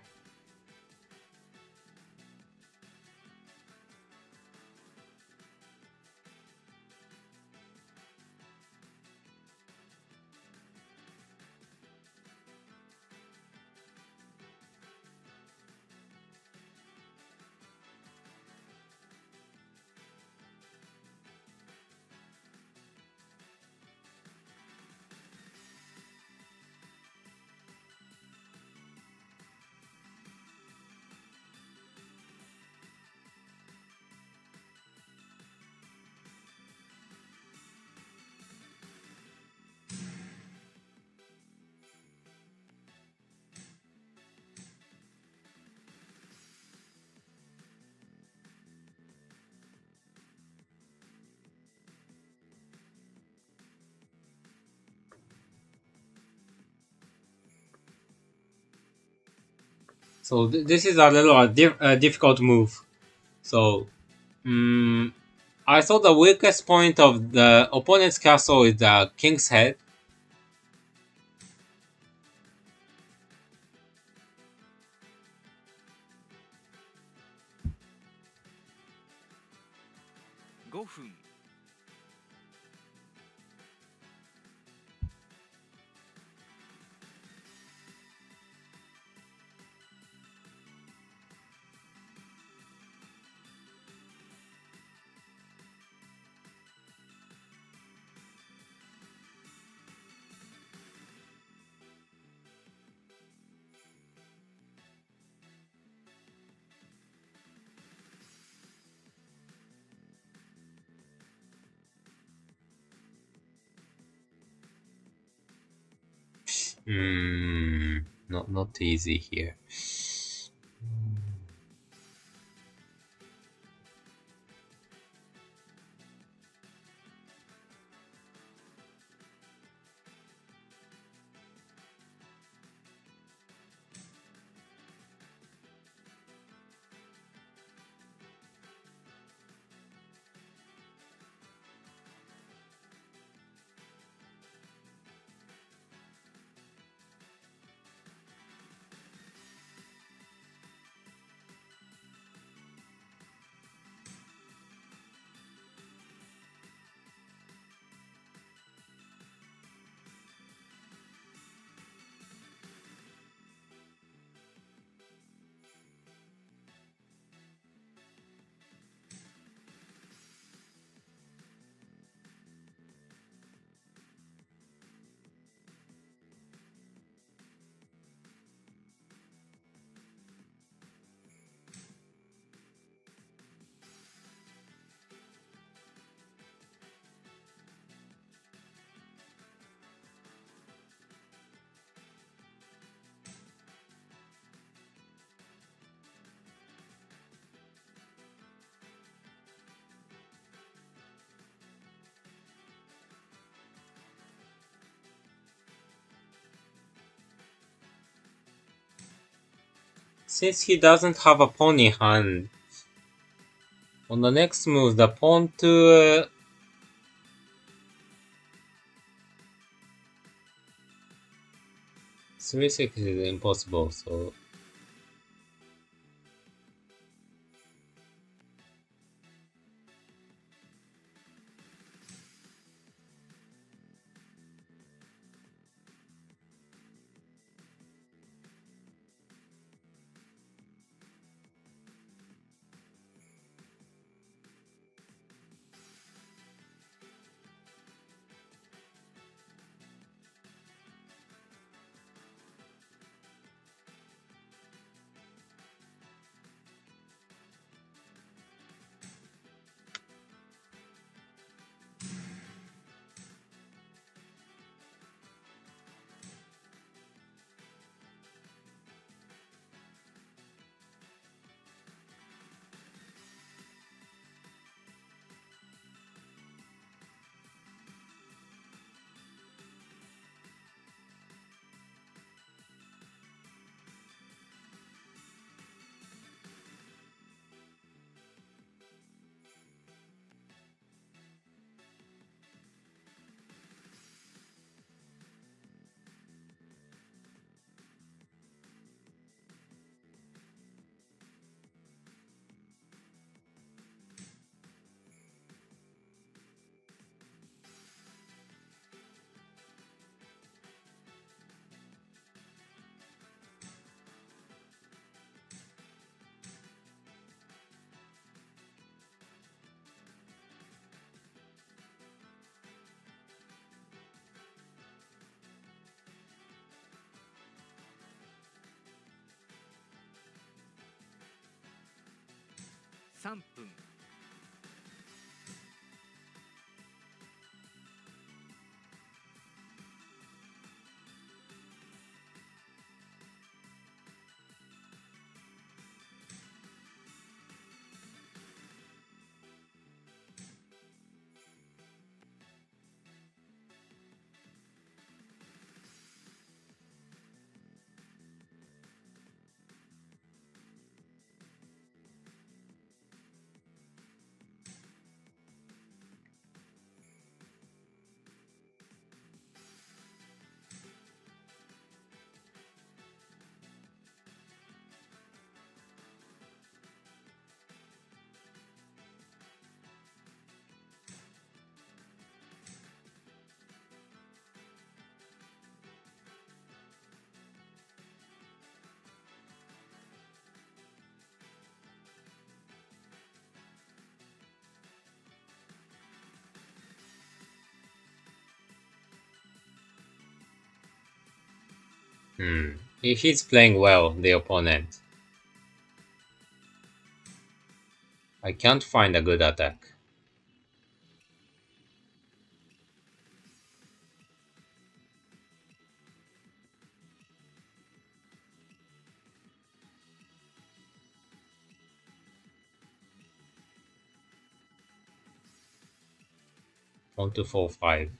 So this is a little difficult move. So I thought the weakest point of the opponent's castle is the king's head. 5分 Not easy here. Since he doesn't have a pony hand, on the next move, the pawn to 3-6 is impossible, so 3分 He's playing well, the opponent. I can't find a good attack. One, two, four, five.2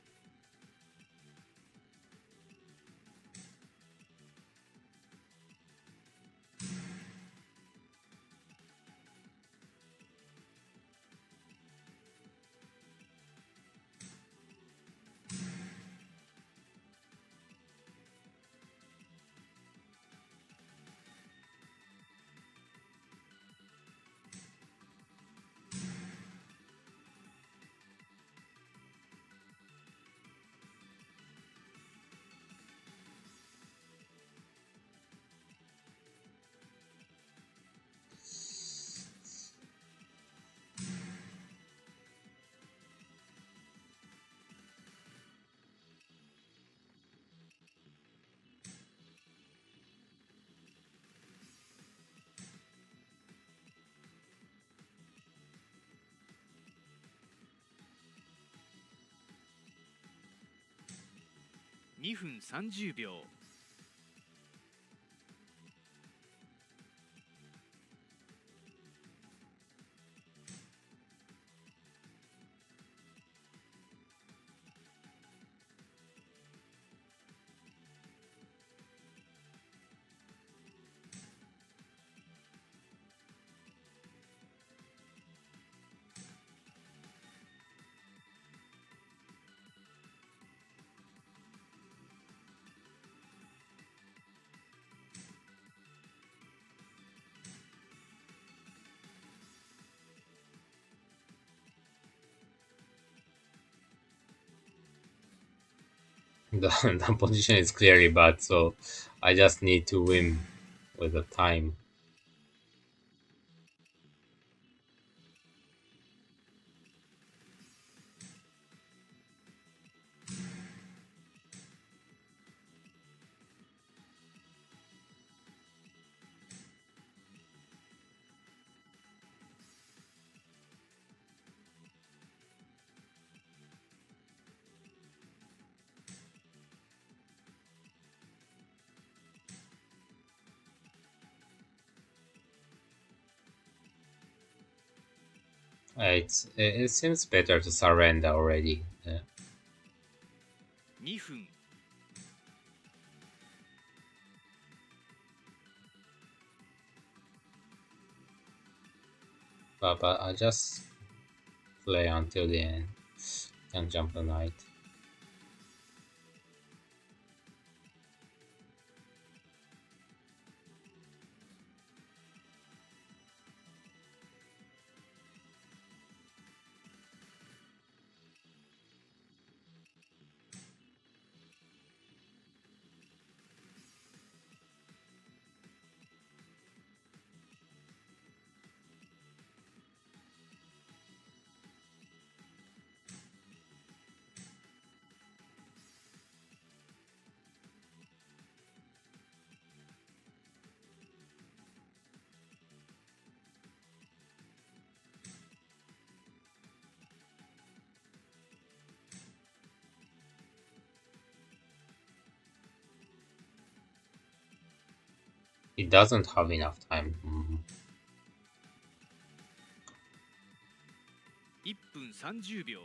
分30秒 The position is clearly bad, so I just need to win with the time. It seems better to surrender already. 2分 But I just play until the end. Can jump the knight. He doesn't have enough time. 1分30秒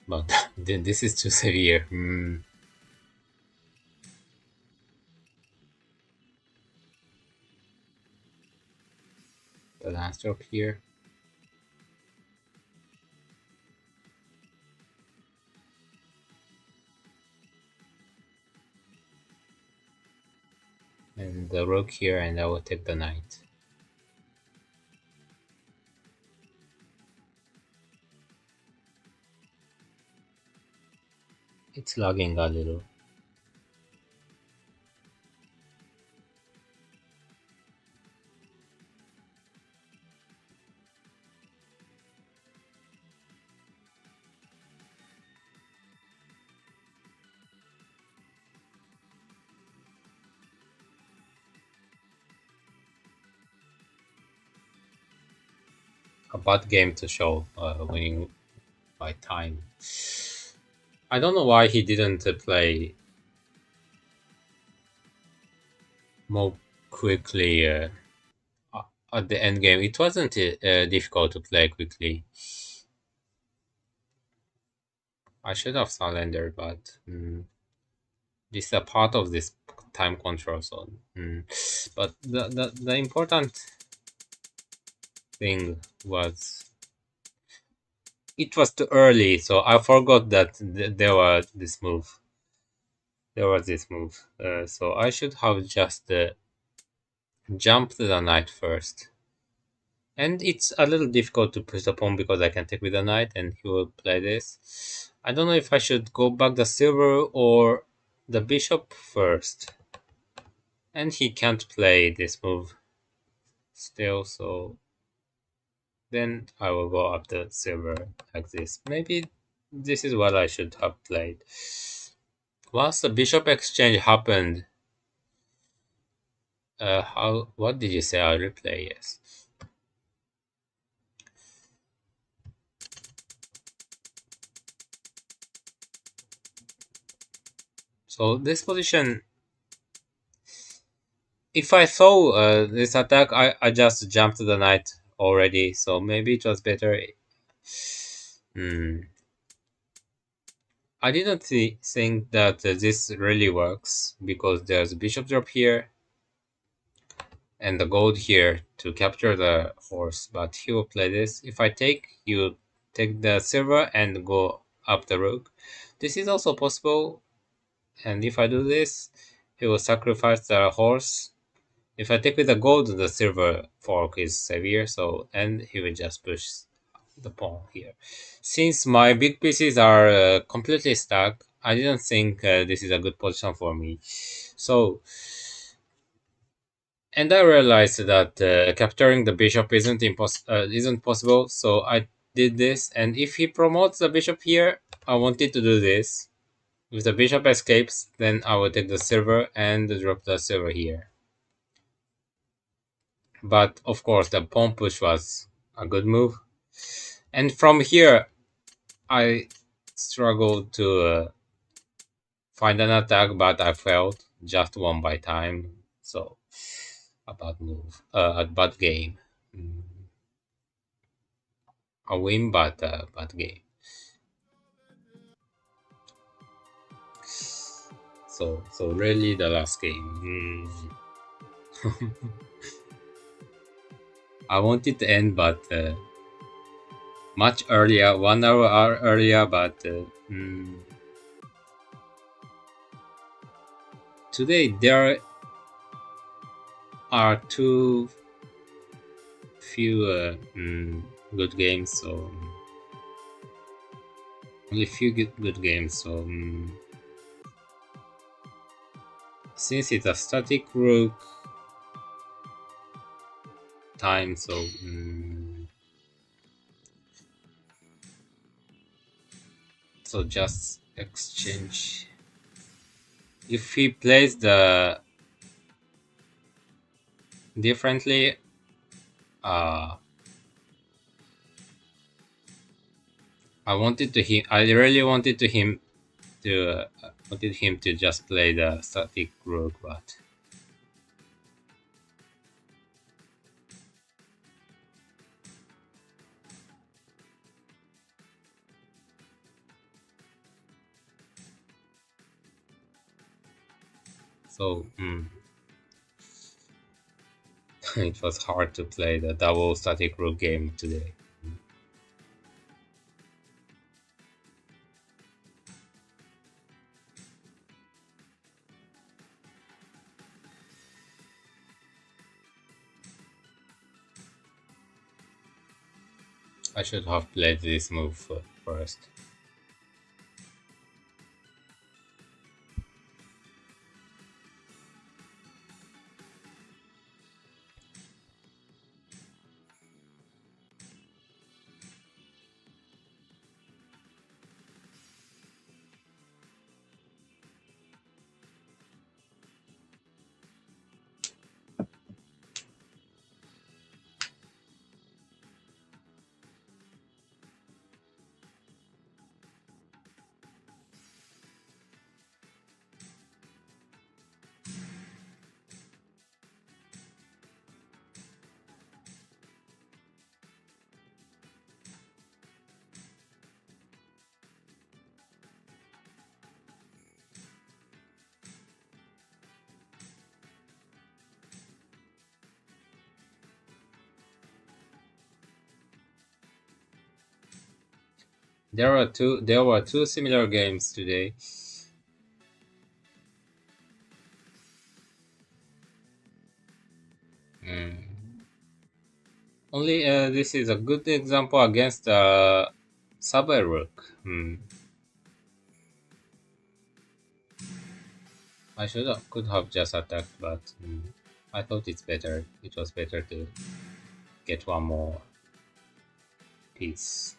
But this is too severe. The last drop here. And the rook here, and I will take the knight. It's lagging a little. A bad game to show winning by time. I don't know why he didn't play more quickly at the end game. It wasn't difficult to play quickly. I should have surrendered, but this is a part of this time control. So, but the important thing was it was too early, so I forgot that there was this move. So I should have just jumped the knight first. And it's a little difficult to push the pawn because I can take with the knight and he will play this. I don't know if I should go back the silver or the bishop first. And he can't play this move still, so then I will go up the silver like this. Maybe this is what I should have played. Once the bishop exchange happened, what did you say? I'll replay, yes. So this position, if I saw this attack, I just jumped the knight already, so maybe it was better. I didn't think that this really works, because there's a bishop drop here, and the gold here to capture the horse, but he will play this. If I take, you take the silver and go up the rook. This is also possible, and if I do this, he will sacrifice the horse. If I take with the gold, the silver fork is severe, so, and he will just push the pawn here. Since my big pieces are completely stuck, I didn't think this is a good position for me. So, and I realized that capturing the bishop isn't possible, so I did this. And if he promotes the bishop here, I wanted to do this. If the bishop escapes, then I will take the silver and drop the silver here. But of course, the pawn push was a good move. And from here, I struggled to find an attack, but I failed. Just won by time. So, a bad move. A bad game. A win, but a bad game. So really the last game. I wanted to end, but much earlier, 1 hour earlier, but today there are too few good games, so only few good games. So since it's a static rook time, so so just exchange if he plays the differently, uh, I really wanted him to just play the static rook, but so it was hard to play the double static rook game today. I should have played this move first. There were two similar games today. Only this is a good example against Subway Rook. Could have just attacked, but I thought it was better to get one more piece.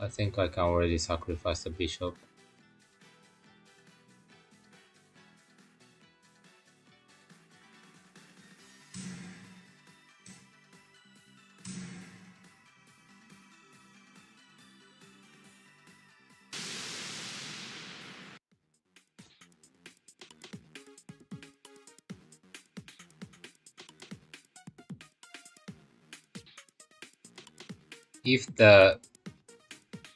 I think I can already sacrifice the bishop. If the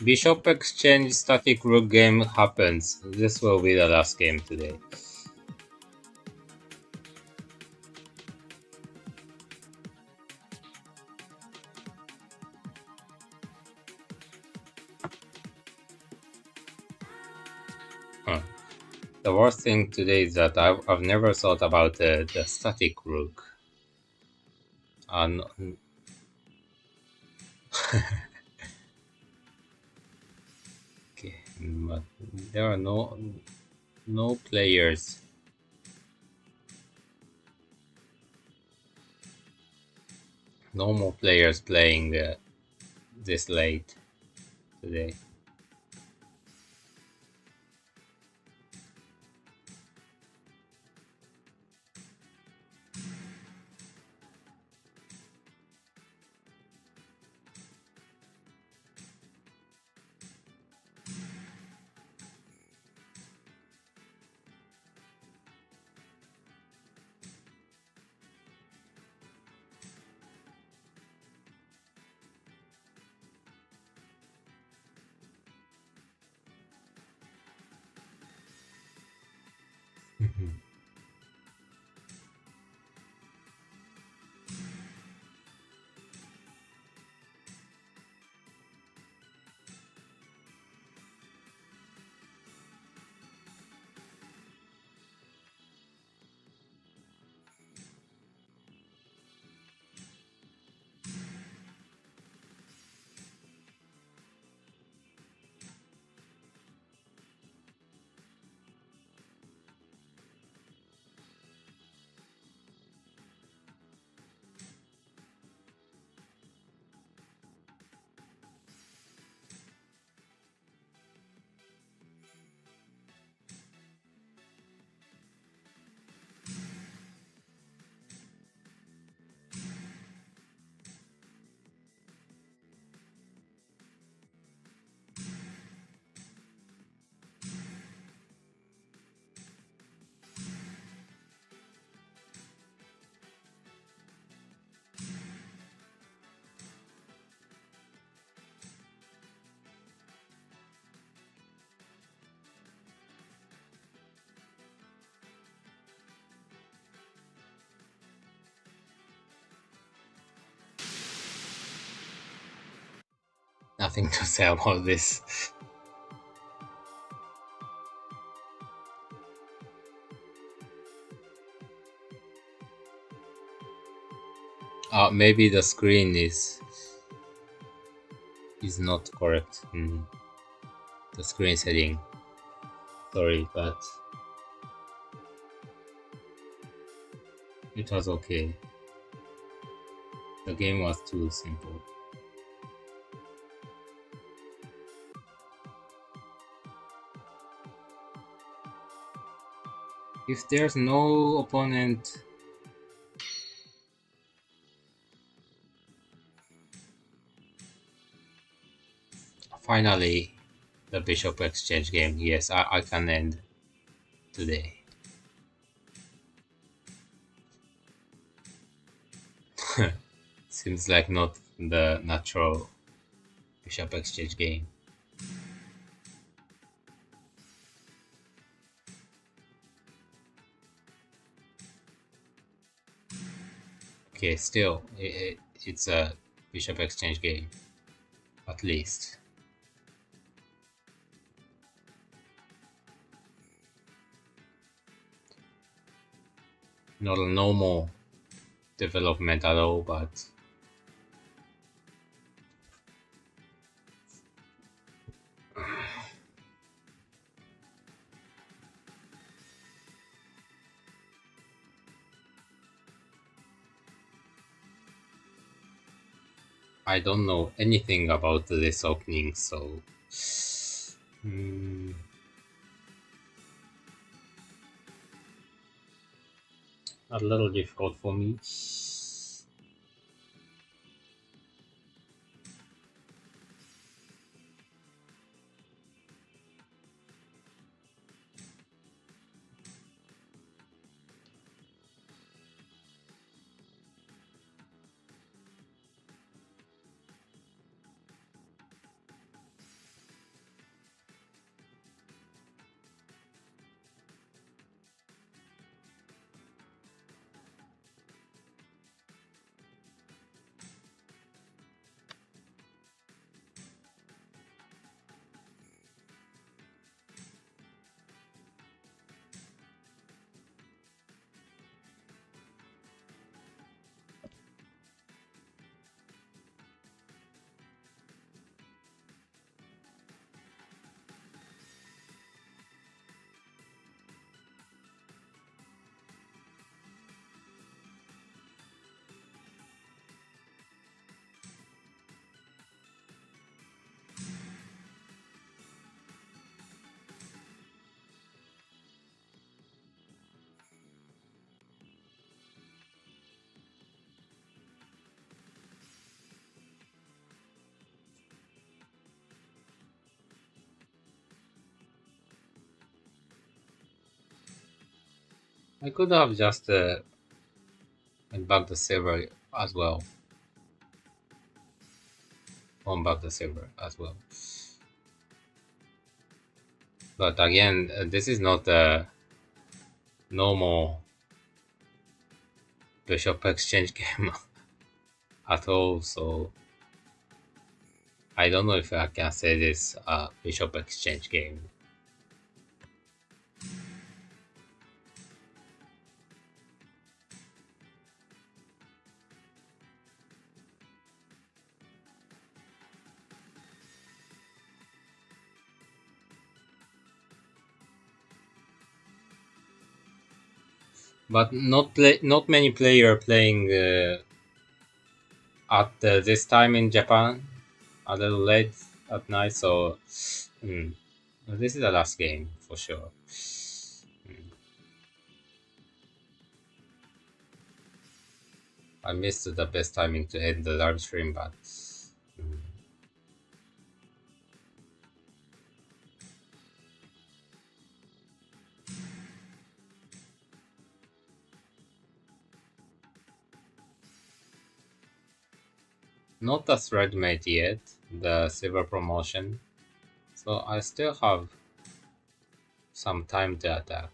bishop exchange static rook game happens, this will be the last game today. The worst thing today is that I've never thought about the static rook. No, okay, but there are no players. No more players playing this late today. nothing to say about this. Maybe the screen is not correct. The screen setting. Sorry, but it was okay. The game was too simple. If there's no opponent, finally, the Bishop Exchange game. Yes, I can end today. Seems like not the natural Bishop Exchange game. Okay, still, it's a Bishop Exchange game. At least. Not a normal development at all, but I don't know anything about this opening, so a little difficult for me. I could have just went back the server as well. On back the server as well. But again, this is not a normal Bishop Exchange game at all, so I don't know if I can say this Bishop Exchange game. But not many player playing at this time in Japan, a little late at night, so this is the last game for sure. I missed the best timing to end the live stream, but not the threadmate yet, the silver promotion. So I still have some time to attack.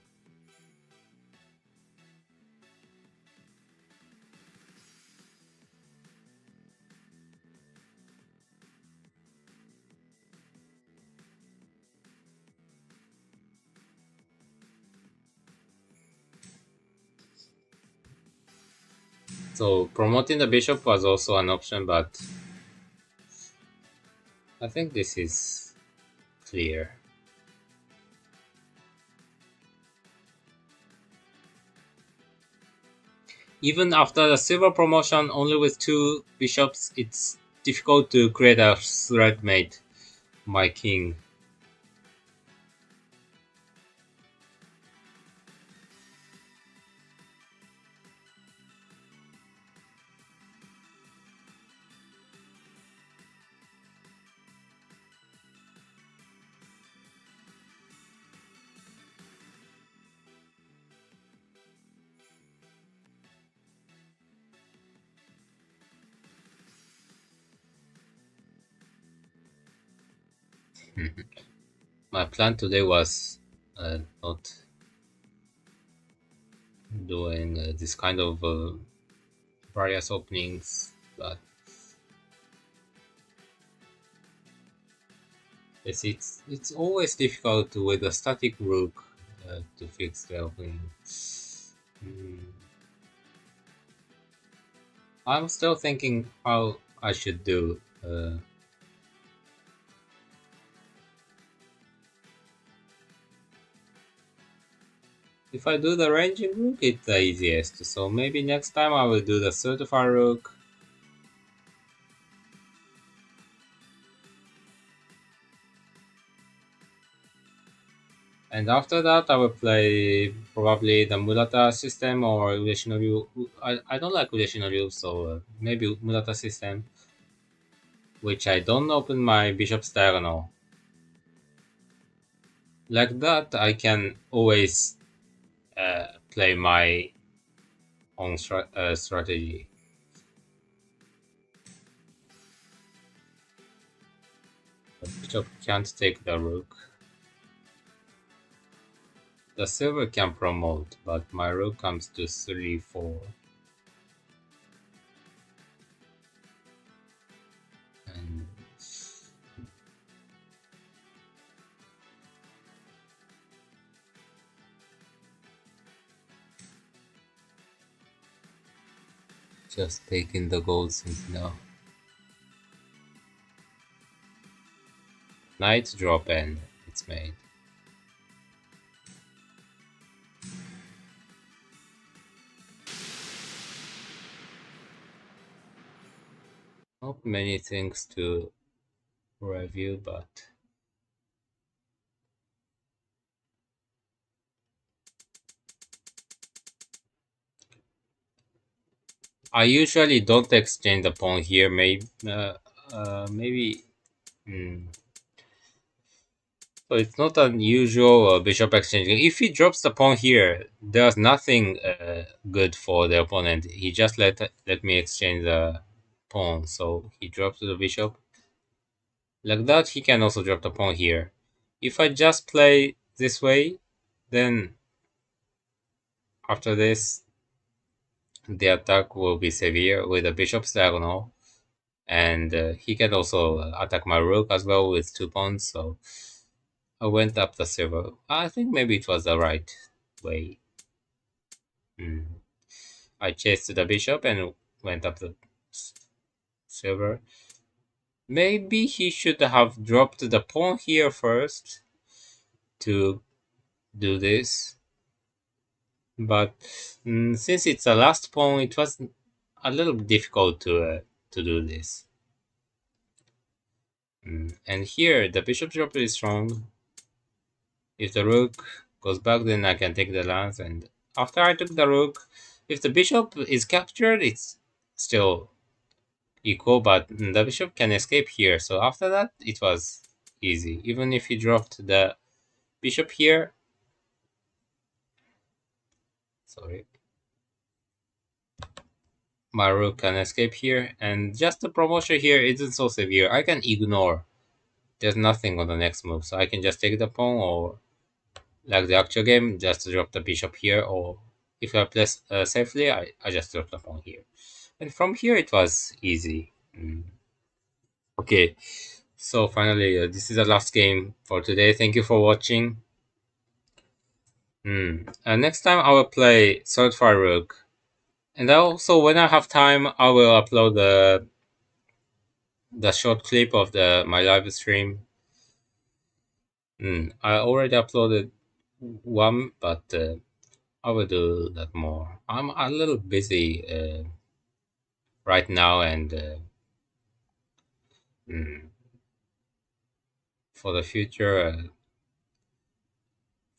So promoting the bishop was also an option, but I think this is clear. Even after the silver promotion, only with two bishops, it's difficult to create a threat mate. My king. My plan today was not doing this kind of various openings, but it's always difficult with a static rook to fix the opening. Mm. I'm still thinking how I should do. If I do the ranging rook, it's the easiest. So maybe next time I will do the certified rook. And after that, I will play probably the Murata system or Ureshino. I don't like Ureshino, so maybe Murata system, which I don't open my bishop's diagonal. Like that, I can always play my own strategy. The bishop can't take the rook. The silver can promote, but my rook comes to 3-4. And just taking the gold since now. Knight drop and it's made. Not many things to review, but I usually don't exchange the pawn here. Maybe. Hmm. So it's not unusual bishop exchanging. If he drops the pawn here, there's nothing good for the opponent. He just let me exchange the pawn. So he drops the bishop. Like that, he can also drop the pawn here. If I just play this way, then after this, the attack will be severe with the bishop's diagonal. And he can also attack my rook as well with 2 pawns. So I went up the silver. I think maybe it was the right way. I chased the bishop and went up the silver. Maybe he should have dropped the pawn here first to do this. But since it's the last pawn, it was a little difficult to do this. And here, the bishop drop is strong. If the rook goes back, then I can take the lance. And after I took the rook, if the bishop is captured, it's still equal, but the bishop can escape here. So after that, it was easy. Even if he dropped the bishop here, sorry, my rook can escape here. And just the promotion here isn't so severe. I can ignore. There's nothing on the next move, so I can just take the pawn, or like the actual game, just drop the bishop here, or if I play safely, I just drop the pawn here. And from here, it was easy. Okay, so finally, this is the last game for today. Thank you for watching. Next time I will play Sword Fire Rook, And also, when I have time, I will upload the short clip of my live stream. I already uploaded one, but I will do that more. I'm a little busy right now, and for the future,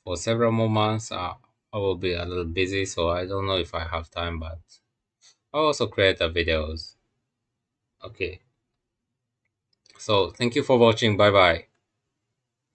for several more months, I will be a little busy, so I don't know if I have time, but I'll also create the videos. Okay. So thank you for watching. Bye bye.